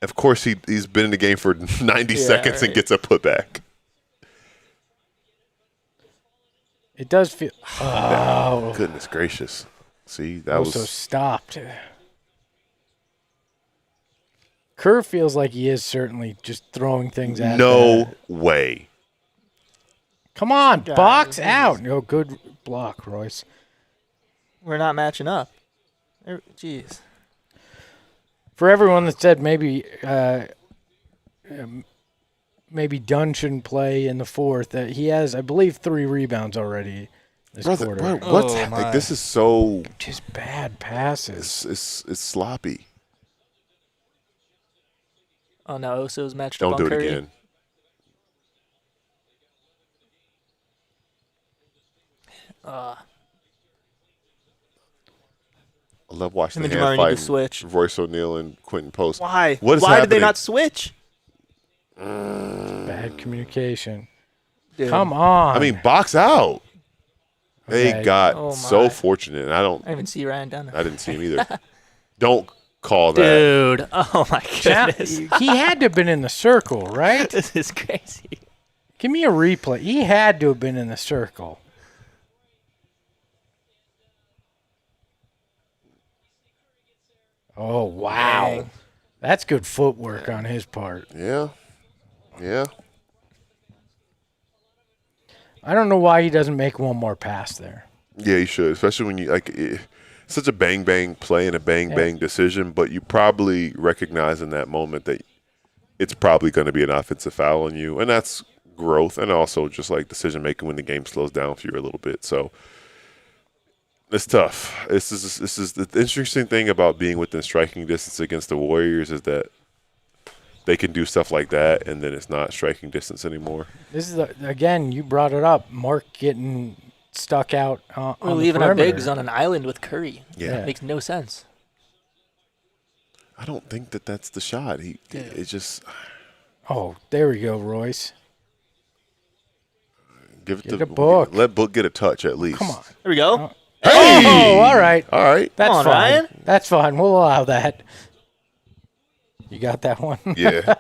Of course, he's been in the game for 90 seconds and right. gets a putback. It does feel. Oh, Goodness gracious. See, that also was stopped. Kerr feels like he is certainly just throwing things at no way. Come on, God, box this out. No, good block, Royce. We're not matching up. Jeez. For everyone that said maybe Dunn shouldn't play in the fourth, he has, I believe, 3 rebounds already this quarter. What's Oh, my. like? This is so Just bad passes. it's sloppy. Oh, now Oso's matched Don't up do on it Curry. again. I love watching Him the and hand Jamar need to fight. switch. Royce O'Neal and Quentin Post. Why? What is Why did happening? they not switch? Bad communication. Dude. Come on. I mean, box out. Okay. They got Oh, so my. fortunate. And I didn't even see Ryan down there. I didn't see him either. Don't call that. Dude. Oh, my Now, goodness. he had to have been in the circle, right? This is crazy. Give me a replay. He had to have been in the circle. Oh, wow. Dang. That's good footwork on his part. Yeah. Yeah. I don't know why he doesn't make one more pass there. Yeah, you should, especially when you like such a bang bang play and a bang bang decision, but you probably recognize in that moment that it's probably going to be an offensive foul on you, and that's growth and also just like decision making when the game slows down for you a little bit. So it's tough. This is the interesting thing about being within striking distance against the Warriors is that they can do stuff like that, and then it's not striking distance anymore. This is again, you brought it up. Mark getting stuck out on We're the leaving our perimeter. bigs on an island with Curry. Yeah. It makes no sense. I don't think that's the shot. It's just Oh, there we go, Royce. give it Get to a Book. Let Book get a touch at least. Come on. There we go. Hey! Oh, all right. All right. That's Come on, fine. Ryan. That's fine. We'll allow that. You got that one? Yeah.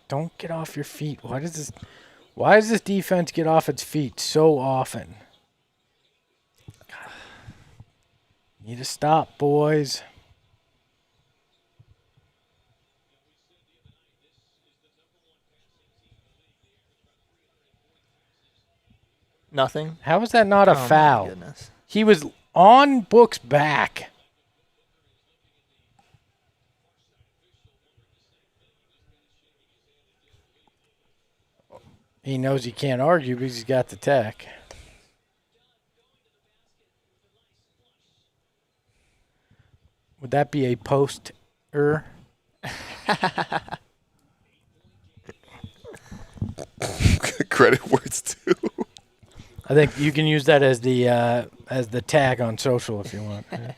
Don't get off your feet. Why does this defense get off its feet so often? Need to stop, boys. Nothing. How is that not a Oh, my foul? goodness. He was on Book's back. He knows he can't argue because he's got the tech. Would that be a poster? Credit where it's due. I think you can use that as the tag on social if you want. Yeah.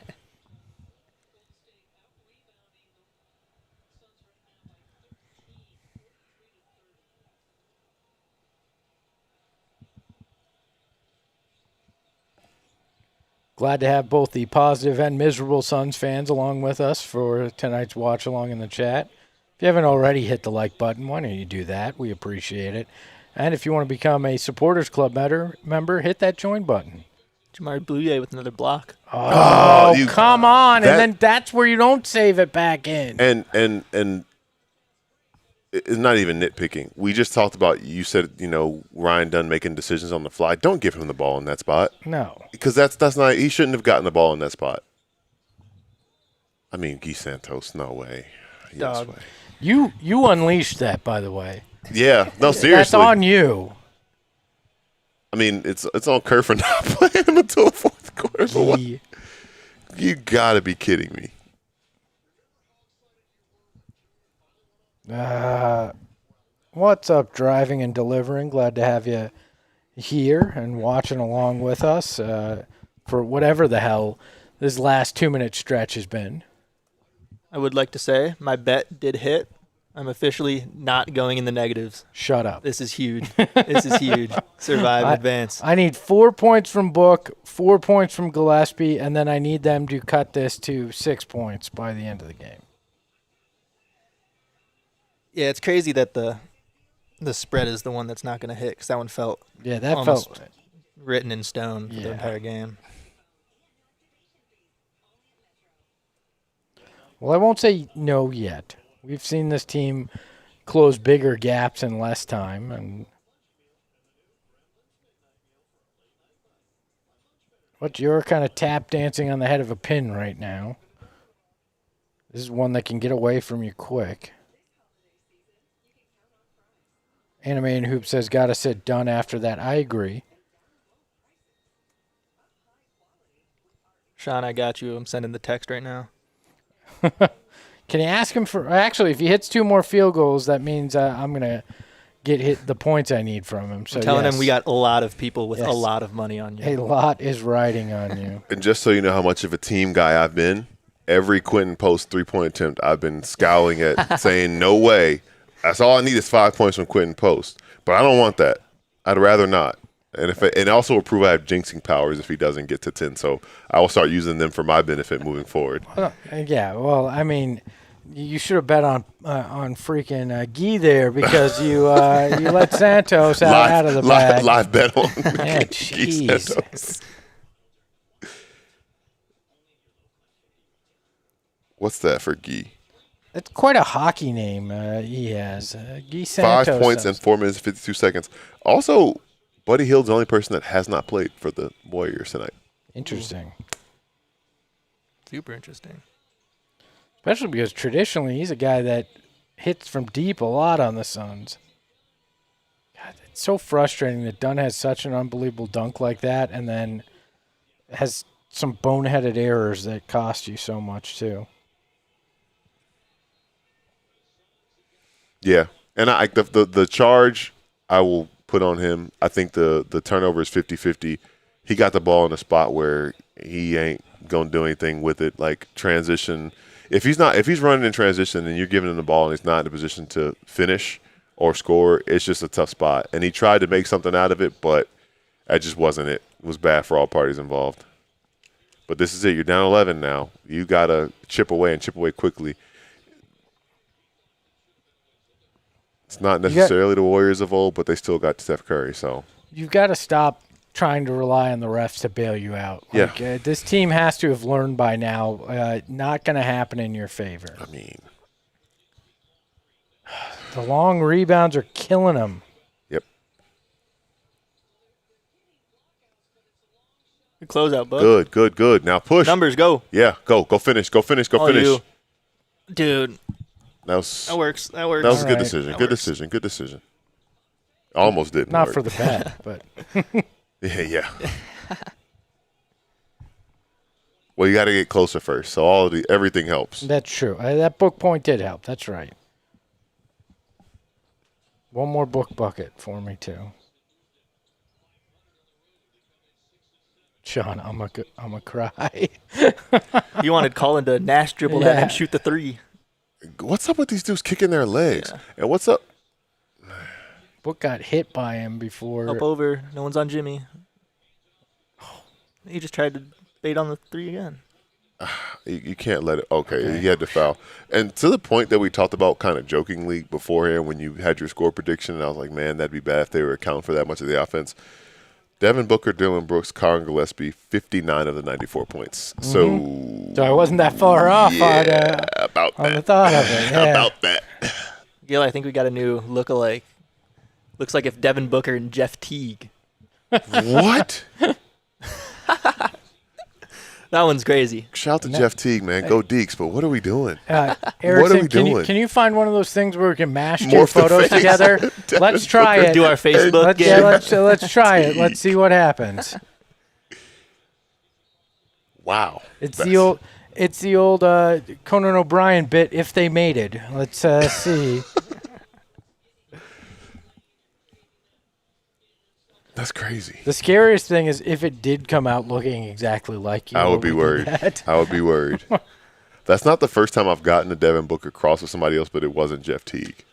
Glad to have both the positive and miserable Suns fans along with us for tonight's watch along in the chat. If you haven't already hit the like button, why don't you do that? We appreciate it. And if you want to become a Supporters Club member, hit that join button. Jamari Bouye with another block. Oh, you- come on. that- And then that's where you don't save it back in. And it's not even nitpicking. We just talked about, you said, Ryan Dunn making decisions on the fly. Don't give him the ball in that spot. No. Because that's not, he shouldn't have gotten the ball in that spot. I mean, Guy Santos, no way. Yes Dog. way. You unleashed that, by the way. Yeah, no, seriously. That's on you. I mean, it's on Kerr for not playing him until the fourth quarter. But what? Gee. You got to be kidding me. What's up, driving and delivering? Glad to have you here and watching along with us for whatever the hell this last 2-minute stretch has been. I would like to say my bet did hit. I'm officially not going in the negatives. Shut up. This is huge. This is huge. Survive, advance. I need 4 points from Book, 4 points from Gillespie, and then I need them to cut this to 6 points by the end of the game. Yeah, it's crazy that the spread is the one that's not going to hit because that one felt Yeah, that almost felt written in stone for Yeah. the entire game. Well, I won't say no yet. We've seen this team close bigger gaps in less time, but you're kind of tap dancing on the head of a pin right now. This is one that can get away from you quick. Anime and Hoop says, gotta sit done after that. I agree. Sean, I got you. I'm sending the text right now. Can you ask him for... Actually, if he hits 2 more field goals, that means I'm going to get hit the points I need from him. So I'm telling yes, him we got a lot of people with Yes. a lot of money on you. a lot is riding on you. And just so you know how much of a team guy I've been, every Quentin Post 3-point attempt I've been scowling at, saying, no way. That's all I need is 5 points from Quentin Post. But I don't want that. I'd rather not. And also will prove I have jinxing powers if he doesn't get to 10. So I will start using them for my benefit moving forward. Yeah, well, I mean, you should have bet on freaking Guy there because you let Santos out of the bag. Live bet on Yeah, Guy jeez. Santos. What's that for Guy? It's quite a hockey name he has. Guy 5 Santos. points in 4 minutes and 52 seconds. Also, Buddy Hield's the only person that has not played for the Warriors tonight. Interesting. Super interesting. Especially because traditionally he's a guy that hits from deep a lot on the Suns. It's so frustrating that Dunn has such an unbelievable dunk like that, and then has some boneheaded errors that cost you so much too. Yeah, and the charge I will put on him. I think the turnover is 50-50. He got the ball in a spot where he ain't gonna do anything with it. Like transition, if he's running in transition and you're giving him the ball and he's not in a position to finish or score, it's just a tough spot. And he tried to make something out of it, but that just wasn't it. It was bad for all parties involved. But this is it. You're down 11 now. You gotta chip away and chip away quickly. It's not necessarily the Warriors of old, but they still got Steph Curry. So you've got to stop trying to rely on the refs to bail you out. Like, this team has to have learned by now. Not going to happen in your favor. I mean, the long rebounds are killing them. Yep. Good closeout, bud. Good. Now push. Numbers, go. Yeah, go finish. Go finish. You. Dude. That works. That works. That was a good right. decision. Good decision. Almost didn't Not work. for the bet, but yeah. Well, you got to get closer first. So everything helps. that's true. That book point did help. That's right. One more book bucket for me too. Sean, I'm a cry. You wanted Colin to Nash dribble that and shoot the three. What's up with these dudes kicking their legs? Yeah. And what's up? Book got hit by him before. Up over. No one's on Jimmy. He just tried to bait on the three again. You can't let it. Okay, he had to foul. And to the point that we talked about kind of jokingly beforehand when you had your score prediction, and I was like, man, that'd be bad if they were accounting for that much of the offense. Devin Booker, Dylan Brooks, Colin Gillespie, 59 of the 94 points. So I wasn't that far off about on that. the thought of it. Yeah. About that. Gil, I think we got a new look-alike. Looks like if Devin Booker and Jeff Teague. What? That one's crazy. Shout out to Jeff Teague, man. Go Deeks, but what are we doing? Erickson, What are we doing? Can you find one of those things where we can mash two Morph the photos face. together? Let's try it. Do our Facebook Let's, game. let's try it. Let's see what happens. Wow. It's the old Conan O'Brien bit. If they mated, let's see. That's crazy. The scariest thing is if it did come out looking exactly like you. I would be worried. I would be worried. That's not the first time I've gotten a Devin Booker cross with somebody else, but it wasn't Jeff Teague.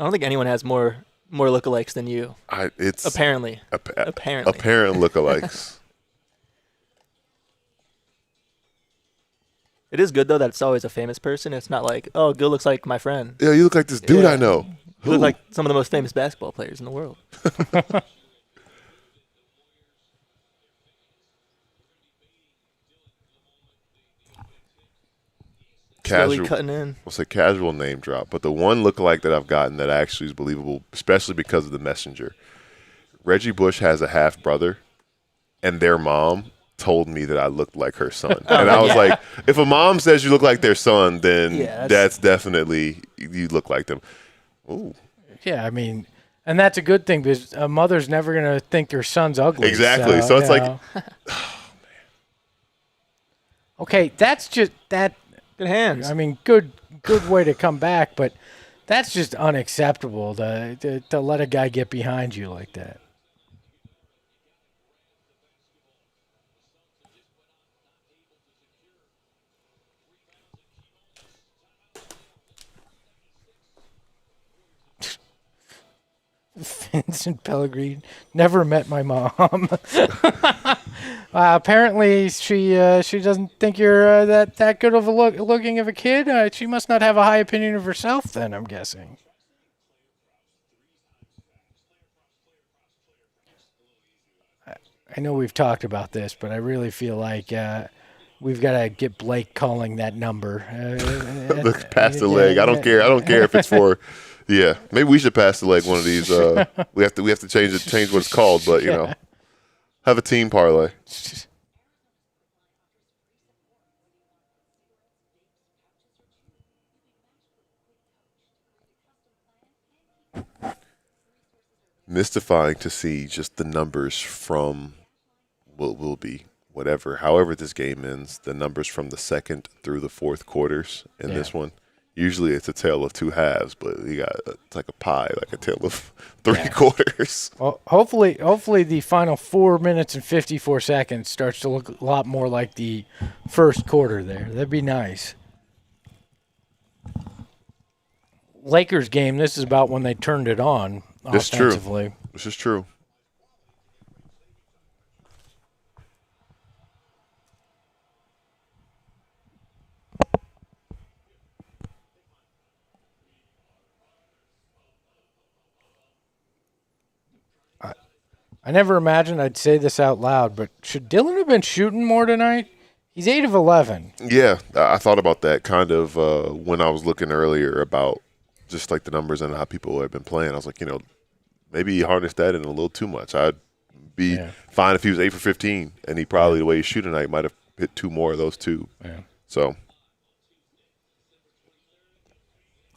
I don't think anyone has more lookalikes than you. It's Apparently. apparent lookalikes. It is good, though, that it's always a famous person. It's not like, oh, Gil looks like my friend. Yeah, you look like this dude I know. You look like some of the most famous basketball players in the world. Slowly cutting in. It's a casual name drop, but the one lookalike that I've gotten that actually is believable, especially because of the messenger. Reggie Bush has a half brother, and their mom told me that I looked like her son. And I was like, if a mom says you look like their son, then that's definitely you look like them. Ooh. Yeah, I mean, and that's a good thing because a mother's never going to think your son's ugly. Exactly. So it's like, oh, man. Okay, that's just that. Good hands. I mean, good way to come back, but that's just unacceptable to let a guy get behind you like that. Vincent Pellegrini never met my mom. Apparently, she doesn't think you're that good of a looking of a kid. She must not have a high opinion of herself. Then I'm guessing. I know we've talked about this, but I really feel like we've got to get Blake calling that number. Look past the leg. I don't care. I don't care if it's for. Yeah, maybe we should pass the leg one of these. We have to change what it's called, but you know, have a team parlay. mystifying to see just the numbers from what will be however this game ends, the numbers from the second through the fourth quarters in this one. Usually it's a tale of two halves, but you got it's like a pie, like a tale of three quarters. Well, hopefully the final 4 minutes and 54 seconds starts to look a lot more like the first quarter there. That'd be nice. Lakers game, this is about when they turned it on offensively. This is true. I never imagined I'd say this out loud, but should Dylan have been shooting more tonight? He's 8 of 11. Yeah, I thought about that kind of when I was looking earlier about just like the numbers and how people have been playing. I was like, maybe he harnessed that in a little too much. I'd be fine if he was 8 for 15, and he probably, the way he's shooting tonight, might have hit 2 more of those too. Yeah. So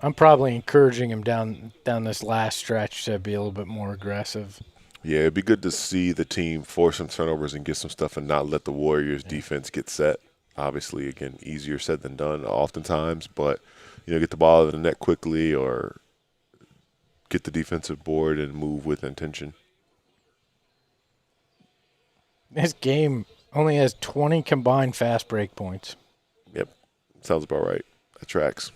I'm probably encouraging him down this last stretch to be a little bit more aggressive. Yeah, it'd be good to see the team force some turnovers and get some stuff and not let the Warriors' defense get set. Obviously, again, easier said than done oftentimes, but get the ball out of the net quickly or get the defensive board and move with intention. This game only has 20 combined fast break points. Yep, sounds about right. That tracks.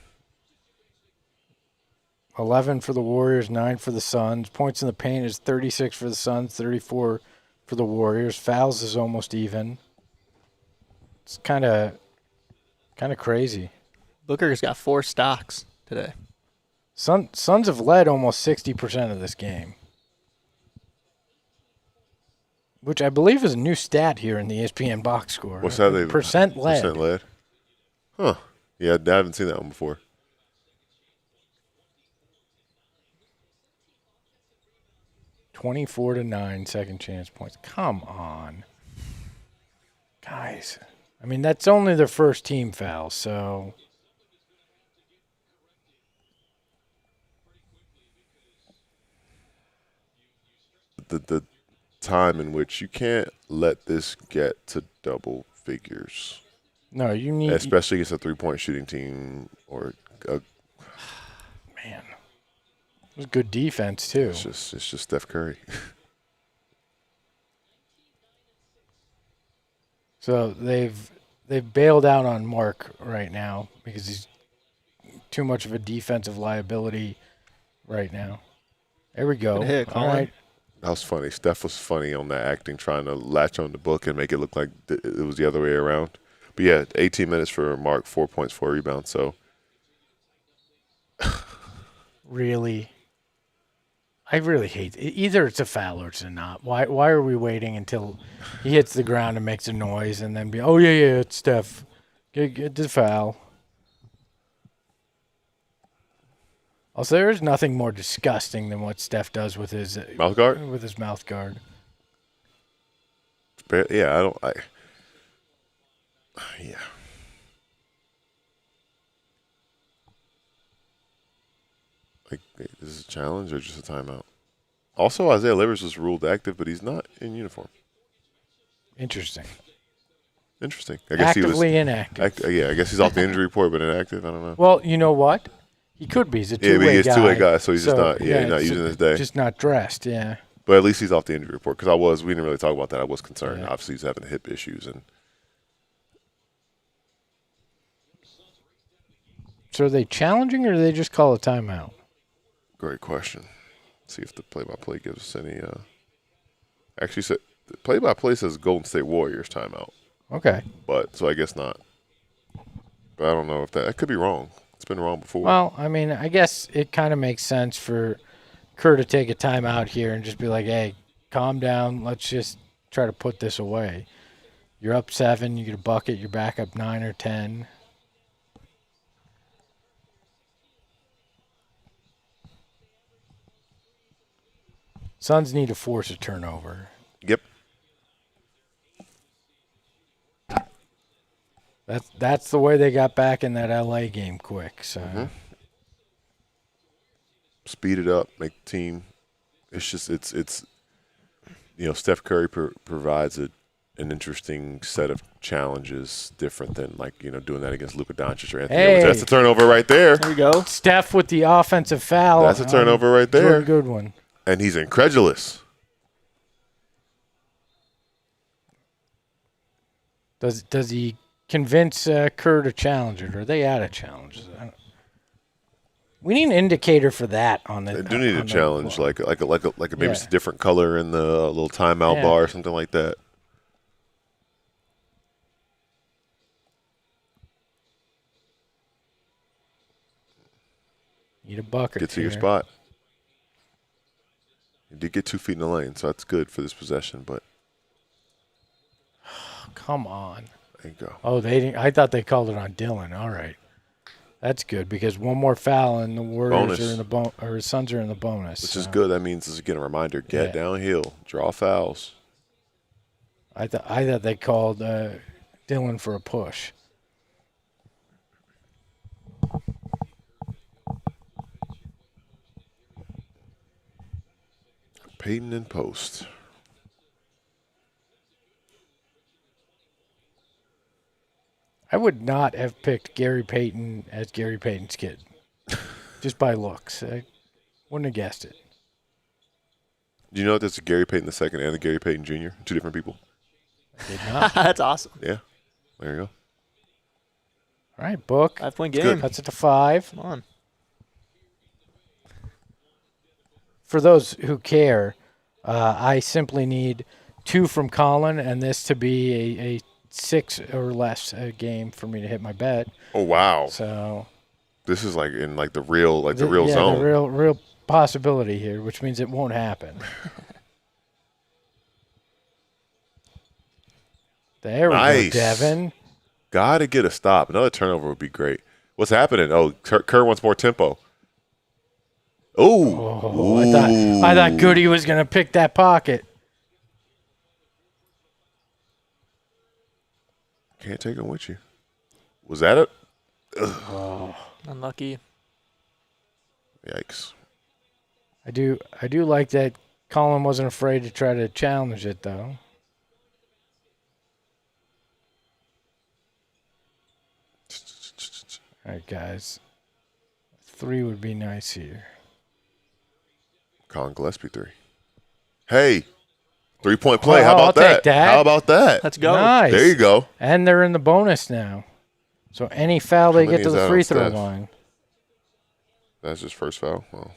11 for the Warriors, 9 for the Suns. Points in the paint is 36 for the Suns, 34 for the Warriors. Fouls is almost even. It's kind of crazy. Booker's got 4 stocks today. Suns have led almost 60% of this game, which I believe is a new stat here in the ESPN box score. What's that? Percent led. Percent led. Huh. Yeah, I haven't seen that one before. 24-9 second chance points. Come on. Guys. I mean, that's only their first team foul, so. The time in which you can't let this get to double figures. No, you need. Especially against a three-point shooting team or a. Man. It was good defense, too. It's just Steph Curry. So they've bailed out on Mark right now because he's too much of a defensive liability right now. There we go. Good hit, All right. That was funny. Steph was funny on that acting, trying to latch on the book and make it look like it was the other way around. But yeah, 18 minutes for Mark, 4 points, 4 rebounds. So Really? I really hate it. Either it's a foul or it's not. Why are we waiting until he hits the ground and makes a noise and then be, oh, yeah, it's Steph. Get the foul. Also, there is nothing more disgusting than what Steph does with his mouth guard. With his mouth guard. Yeah, yeah. Like, is this a challenge or just a timeout? Also, Isaiah Livers was ruled active, but he's not in uniform. Interesting. I guess Actively inactive. I guess he's off the injury report, but inactive. I don't know. Well, you know what? He could be. He's a two-way guy. Yeah, he's a two-way guy, so he's just not. Yeah, he's not using his day. Just not dressed. Yeah. But at least he's off the injury report because we didn't really talk about that. I was concerned. Yeah. Obviously, he's having hip issues and. So are they challenging or do they just call a timeout? Great question. See if the play-by-play gives us any. Actually, said the play-by-play says Golden State Warriors timeout. Okay. But so I guess not. But I don't know if that could be wrong. It's been wrong before. Well, I mean, I guess it kind of makes sense for Kerr to take a timeout here and just be like, hey, calm down. Let's just try to put this away. You're up 7. You get a bucket. You're back up 9 or 10. Suns need to force a turnover. Yep. That's the way they got back in that LA game quick. So speed it up, make the team It's just it's Steph Curry provides an interesting set of challenges, different than doing that against Luka Doncic or Anthony Edwards. That's a turnover right there. There you go. Steph with the offensive foul. That's a turnover right there. Good one. And he's incredulous. Does he convince Kerr to challenge it, or are they out of challenges? We need an indicator for that on the. They do need a challenge, like maybe Yeah. it's a different color in the little timeout Yeah. bar or something like that. Need a bucket. Get to your spot. You did get 2 feet in the lane, so that's good for this possession. But Come on. there you go. Oh, they didn't. I thought they called it on Dylan. All right, that's good because one more foul and the Warriors Bonus. are in the or Suns are in the bonus. Which is good. That means this is again a reminder: get Yeah. downhill, draw fouls. I thought they called Dylan for a push. Peyton in post. I would not have picked Gary Payton as Gary Payton's kid, just by looks. I wouldn't have guessed it. Do you know that there's a Gary Payton II and a Gary Payton Jr.? 2 different people. I did not. That's awesome. Yeah. There you go. All right, Book. 5-point It's game. good. Cuts it to 5. Come on. For those who care, I simply need 2 from Colin and this to be a 6 or less game for me to hit my bet. Oh wow. So This is like in the real zone. the real possibility here, which means it won't happen. There we Nice. go, Devin. Gotta get a stop. Another turnover would be great. What's happening? Oh, Kerr wants more tempo. Ooh. Oh, I thought Goody was gonna pick that pocket. Can't take him with you. Was that it? Unlucky. Yikes. I do like that Colin wasn't afraid to try to challenge it though. All right, guys. 3 would be nice here. Colin Gillespie 3. Hey. 3-point play. Oh, How about I'll that? take that. How about that? Let's go. Nice. There you go. And they're in the bonus now. So any foul they many get to is the that free on throw Steph? line. That's his first foul. Well,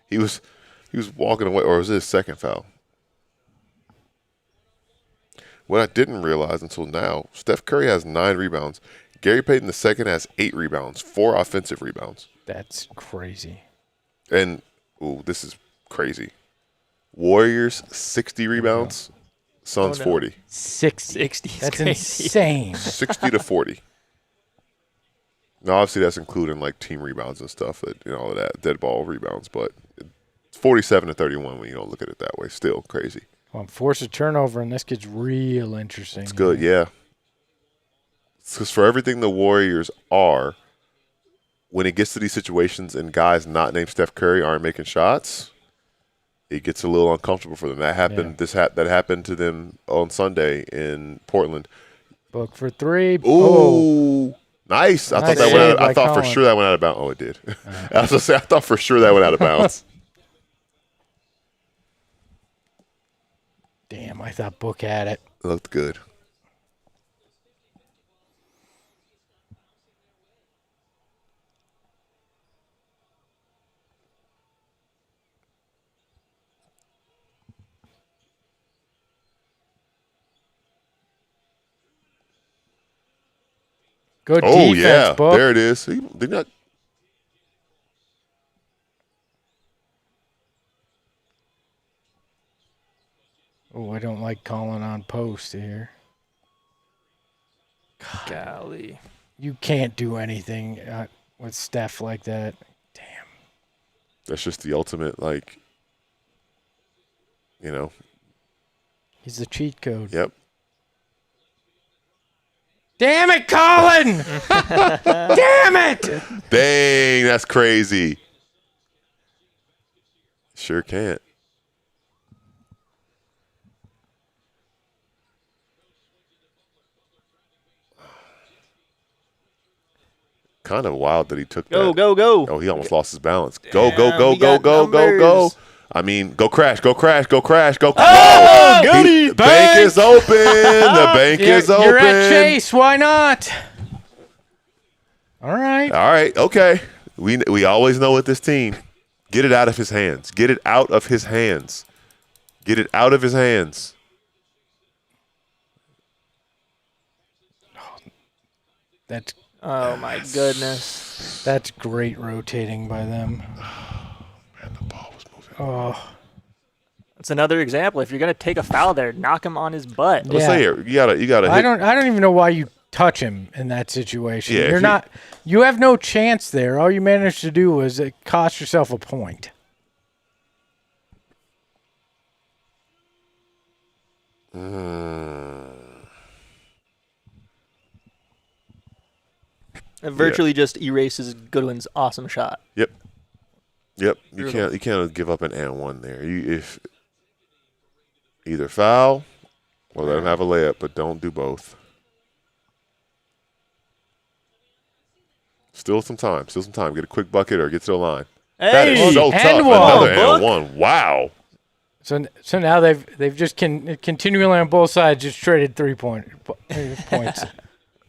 he was walking away, or was it his second foul? What I didn't realize until now, Steph Curry has 9 rebounds. Gary Payton II has 8 rebounds, 4 offensive rebounds. That's crazy. And, this is crazy. Warriors, 60 rebounds. Suns, Oh, no. 40. 60. That's crazy. insane. 60 to 40. Now, obviously, that's including, team rebounds and stuff, all of that, dead ball rebounds. But it's 47 to 31 when you don't look at it that way. Still crazy. Well, force a turnover, and this gets real interesting. It's good, yeah. Because for everything the Warriors are, when it gets to these situations and guys not named Steph Curry aren't making shots, it gets a little uncomfortable for them. That happened. That happened to them on Sunday in Portland. Book for 3. Ooh, Oh, nice! I Nice thought that save went. by I thought for Colin. sure that went out of bounds. Oh, it did. I was gonna say I thought for sure that went out of bounds. damn, I thought Book had it. It looked good. Good Oh defense, yeah, Book. there it is. He did not. Oh, I don't like calling on post here. Golly. You can't do anything with Steph like that. Damn. That's just the ultimate, He's the cheat code. Yep. Damn it, Colin! Damn it! Dang, that's crazy. Sure can't. kind of wild that he took Go, that. go, go. Oh, he almost lost his balance. Damn, Go, go, go, we go, got go, go, go. numbers. I mean, go crash, go crash, go crash, go. Oh, Whoa. goody. The bank is open. The bank is open. You're at Chase. Why not? All right. All right. Okay. We always know with this team, get it out of his hands. Get it out of his hands. Get it out of his hands. That's Oh, my goodness. that's great rotating by them. Man, the ball was moving. Oh, It's another example. If you're going to take a foul there, knock him on his butt. Let's Yeah. say here, you gotta hit. I don't even know why you touch him in that situation. Yeah, if You're you- not. You have no chance there. All you managed to do was cost yourself a point. It virtually just erases Goodwin's awesome shot. Yep. You Brutal. can't give up an and one there. If either foul or let him have a layup, but don't do both. Still some time. Get a quick bucket or get to the line. That is Hey! so and tough. one. Another Book. and one. Wow. So now they've just continually on both sides just traded 3 points.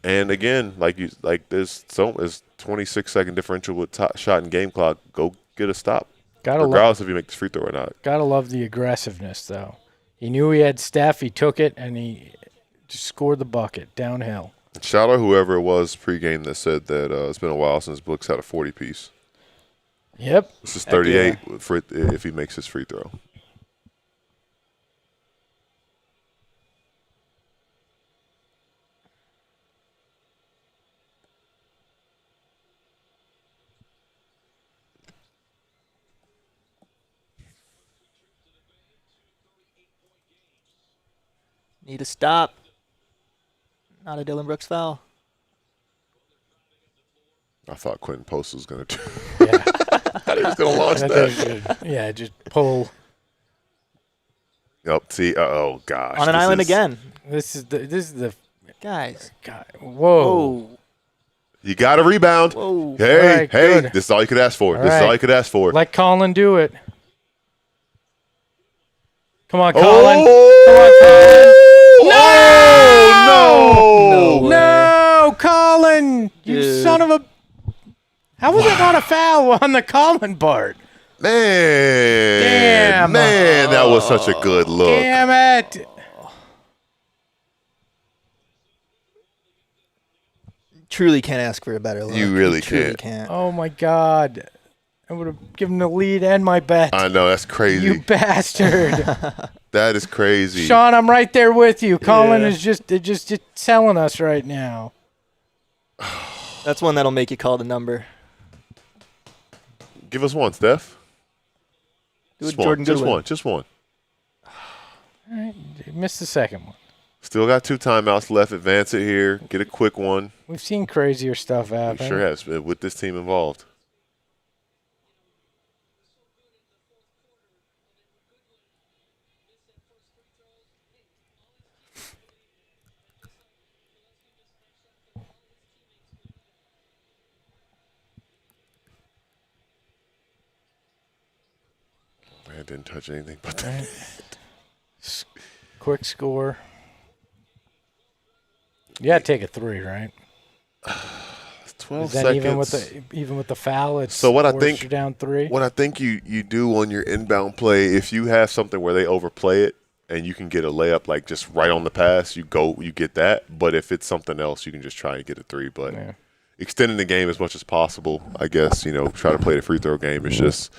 And again, there's 26-second differential with shot and game clock. Go get a stop, regardless if you make this free throw or not. Gotta love the aggressiveness though. He knew he had Steph. He took it and he just scored the bucket downhill. Shout out whoever it was pregame that said that it's been a while since Brooks had a 40-piece. Yep. This is 38 if he makes his free throw. Need a stop. Not a Dylan Brooks foul. I thought Quentin Post was going to do Yeah. he was going to launch that. Yeah. Just pull. Yep. See. Oh gosh. On an this island is- again. This is the Guys. guy. Whoa. Whoa. You got to rebound. Whoa. Hey, All right, hey. good. This is all you could ask for. All This is all right. you could ask for. Let Colin do it. Come on, Oh! Colin. Oh, no! No, Colin! You Dude. son of a. How was it not a foul on the Colin part? Man. Damn. Man, that was such a good look. Damn it! Truly can't ask for a better look. You really truly can't. can't. Oh my God! I would have given the lead and my bet. I know. That's crazy. You bastard! That is crazy. Sean, I'm right there with you. Colin Yeah. is just selling us right now. That's one that'll make you call the number. Give us one, Steph. Do it, Just one. Jordan Just Goodwin. one. Just one. All right, you missed the second one. Still got 2 timeouts left. Advance it here. Get a quick one. We've seen crazier stuff happen. Sure has with this team involved. Man, didn't touch anything but that. Right. Quick score. You got to take a 3, right? 12 Is that seconds. even with the foul? It's So what I worse, think- you're down 3. What I think you do on your inbound play, if you have something where they overplay it and you can get a layup like just right on the pass, you get that. But if it's something else, you can just try and get a 3. But Yeah. extending the game as much as possible, I guess, try to play the free throw game. It's just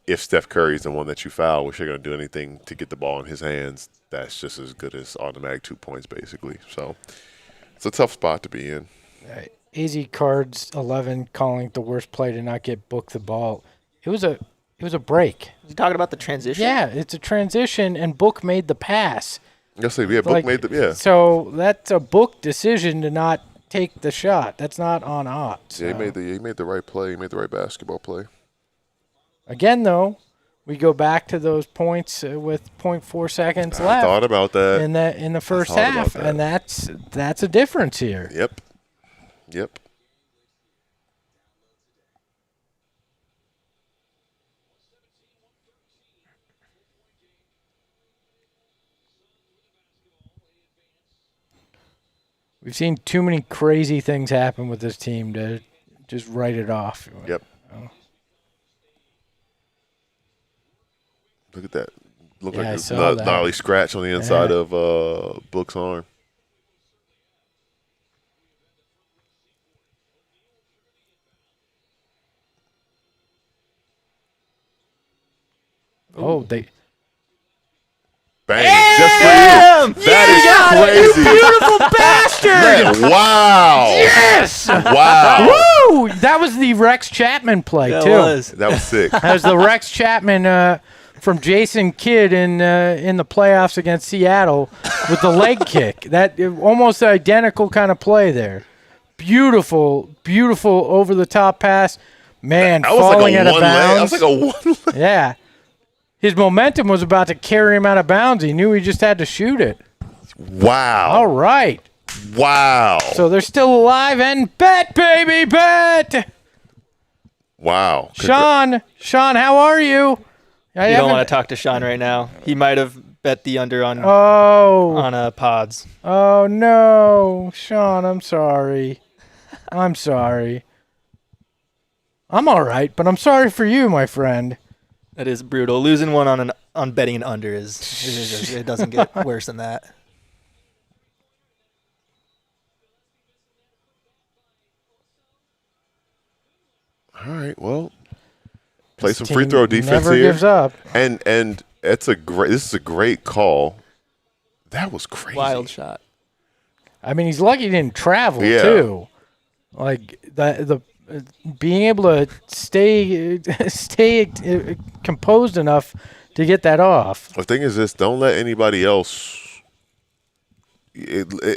if Steph Curry's the one that you foul, which they're going to do anything to get the ball in his hands, that's just as good as automatic 2 points, basically. So it's a tough spot to be in. Easy Cards 11 calling it the worst play to not get Book the ball. It was a break. You talking about the transition? Yeah, it's a transition, and Book made the pass. I say, yeah, Book Like, made the yeah. So that's a Book decision to not take the shot. That's not on Ott. Yeah, he made the right play. He made the right basketball play. Again, though, we go back to those points with 0.4 seconds left. Thought about that. in the first thought about half, that. and that's a difference here. Yep. We've seen too many crazy things happen with this team to just write it off. Yep. Look at that. Look Yeah, I like saw a that. gnarly scratch on the inside of Book's arm. Oh, they. Bang! Just for you. That is crazy. Beautiful bastard! Man, wow! Yes! Wow! Woo! That was the Rex Chapman play, That too. was. That was sick. That was the Rex Chapman from Jason Kidd in the playoffs against Seattle with the leg kick. That almost identical kind of play there. Beautiful, beautiful over-the-top pass. Man, That was falling like a out of one leg. That bounds. was like a one leg. Yeah. His momentum was about to carry him out of bounds. He knew he just had to shoot it. Wow. All right. Wow. So they're still alive and bet, baby, bet. Wow. Sean, how are you? You don't want to talk to Sean right now. He might have bet the under on pods. Oh, no. Sean, I'm sorry. I'm sorry. I'm all right, but I'm sorry for you, my friend. That is brutal. Losing one on betting an under is it doesn't get worse than that. All right. Well, play This some free team throw defense never here. gives up. And this is a great call. That was crazy. Wild shot. I mean, he's lucky he didn't travel, Yeah. too. Like, the being able to stay composed enough to get that off. The thing is this, don't let anybody else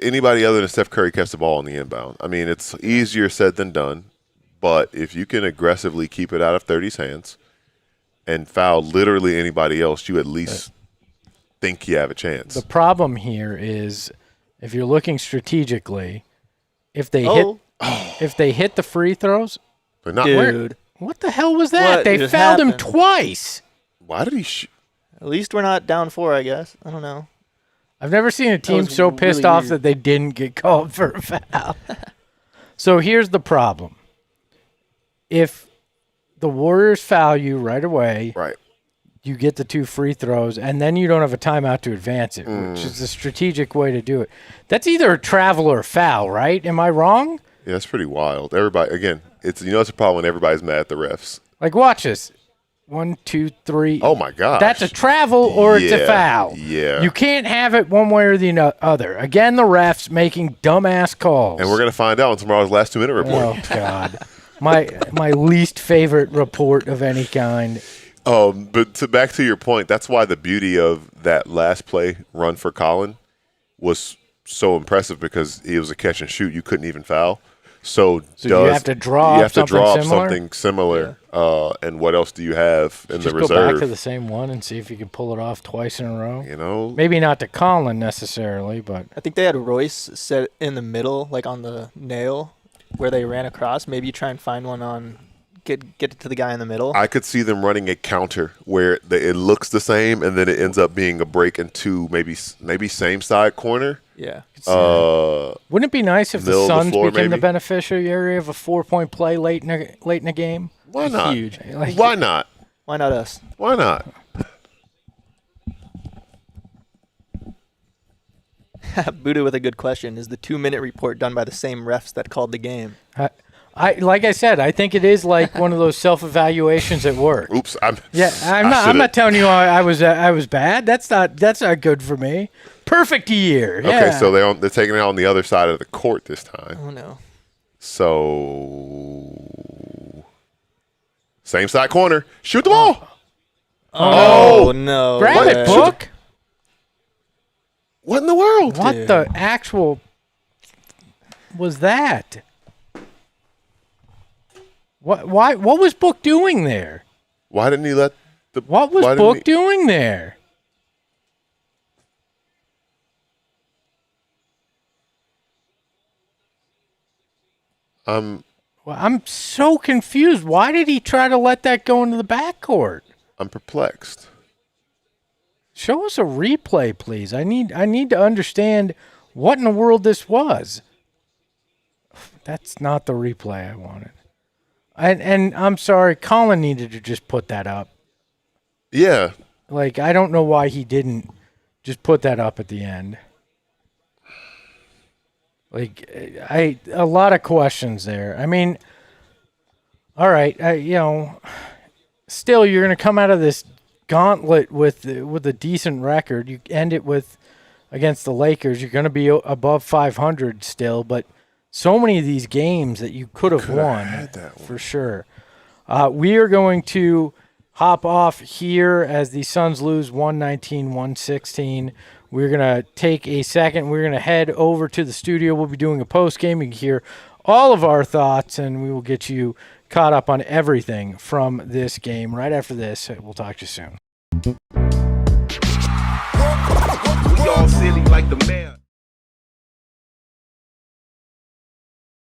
anybody other than Steph Curry catch the ball on the inbound. I mean, it's easier said than done, but if you can aggressively keep it out of 30's hands and foul literally anybody else, you at least think you have a chance. The problem here is if you're looking strategically, if they hit the free throws, They're not Dude. what the hell was that? What They just fouled him happened? twice. Why did he shoot? At least we're not down 4, I guess. I don't know. I've never seen a team was so pissed really off weird. that they didn't get called for a foul. So here's the problem. If the Warriors foul you right away, Right. you get the 2 free throws, and then you don't have a timeout to advance it, which is the strategic way to do it. That's either a travel or a foul, right? Am I wrong? Yeah, that's pretty wild. Everybody, again, it's a problem when everybody's mad at the refs. Like, watch this. 1, 2, 3. Oh, my gosh. That's a travel or it's a Yeah, foul. yeah. You can't have it one way or the other. Again, the refs making dumbass calls. And we're going to find out in tomorrow's last 2-minute report. Oh, God. My least favorite report of any kind. But back to your point, that's why the beauty of that last play run for Colin was so impressive, because it was a catch and shoot. You couldn't even foul. So you have to draw you have to something draw up similar? something similar. And what else do you have in Just the go back to reserve? the same one and see if you can pull it off twice in a row. You know, Maybe not to Colin necessarily, but I think they had Royce set in the middle, like on the nail where they ran across. Maybe you try and find one on get it to the guy in the middle. I could see them running a counter where it looks the same, and then it ends up being a break into maybe same side corner. Yeah. wouldn't it be nice if the Middle of the Suns floor, became the maybe? beneficiary of a 4-point play late in a game? Why not? Huge. Like, Why not? Why not us? Why not? Buddha with a good question. Is the 2-minute report done by the same refs that called the game? like I said, I think it is like one of those self-evaluations at work. Oops. I'm not telling you I was bad. That's not good for me. Perfect year. Yeah. Okay, so they're taking it on the other side of the court this time. Oh, no. So same side corner. Shoot the ball. Oh, no. Grab way. it, Book. What in the world? What Dude. the actual was that? What was Book doing there? Why didn't he let the? What was why didn't Book he- doing there? Well, I'm so confused. Why did he try to let that go into the backcourt? I'm perplexed. Show us a replay, please. I need to understand what in the world this was. That's not the replay I wanted. And I'm sorry, Colin needed to just put that up. Yeah. Like, I don't know why he didn't just put that up at the end. Like, a lot of questions there. I mean, all right, still you're going to come out of this gauntlet with a decent record. You end it with against the Lakers. You're going to be above 500 still, but so many of these games that you could have won for sure. We are going to hop off here as the Suns lose 119-116. We're going to take a second. We're going to head over to the studio. We'll be doing a post game. You can hear all of our thoughts, and we will get you caught up on everything from this game right after this. We'll talk to you soon. We all silly like the man.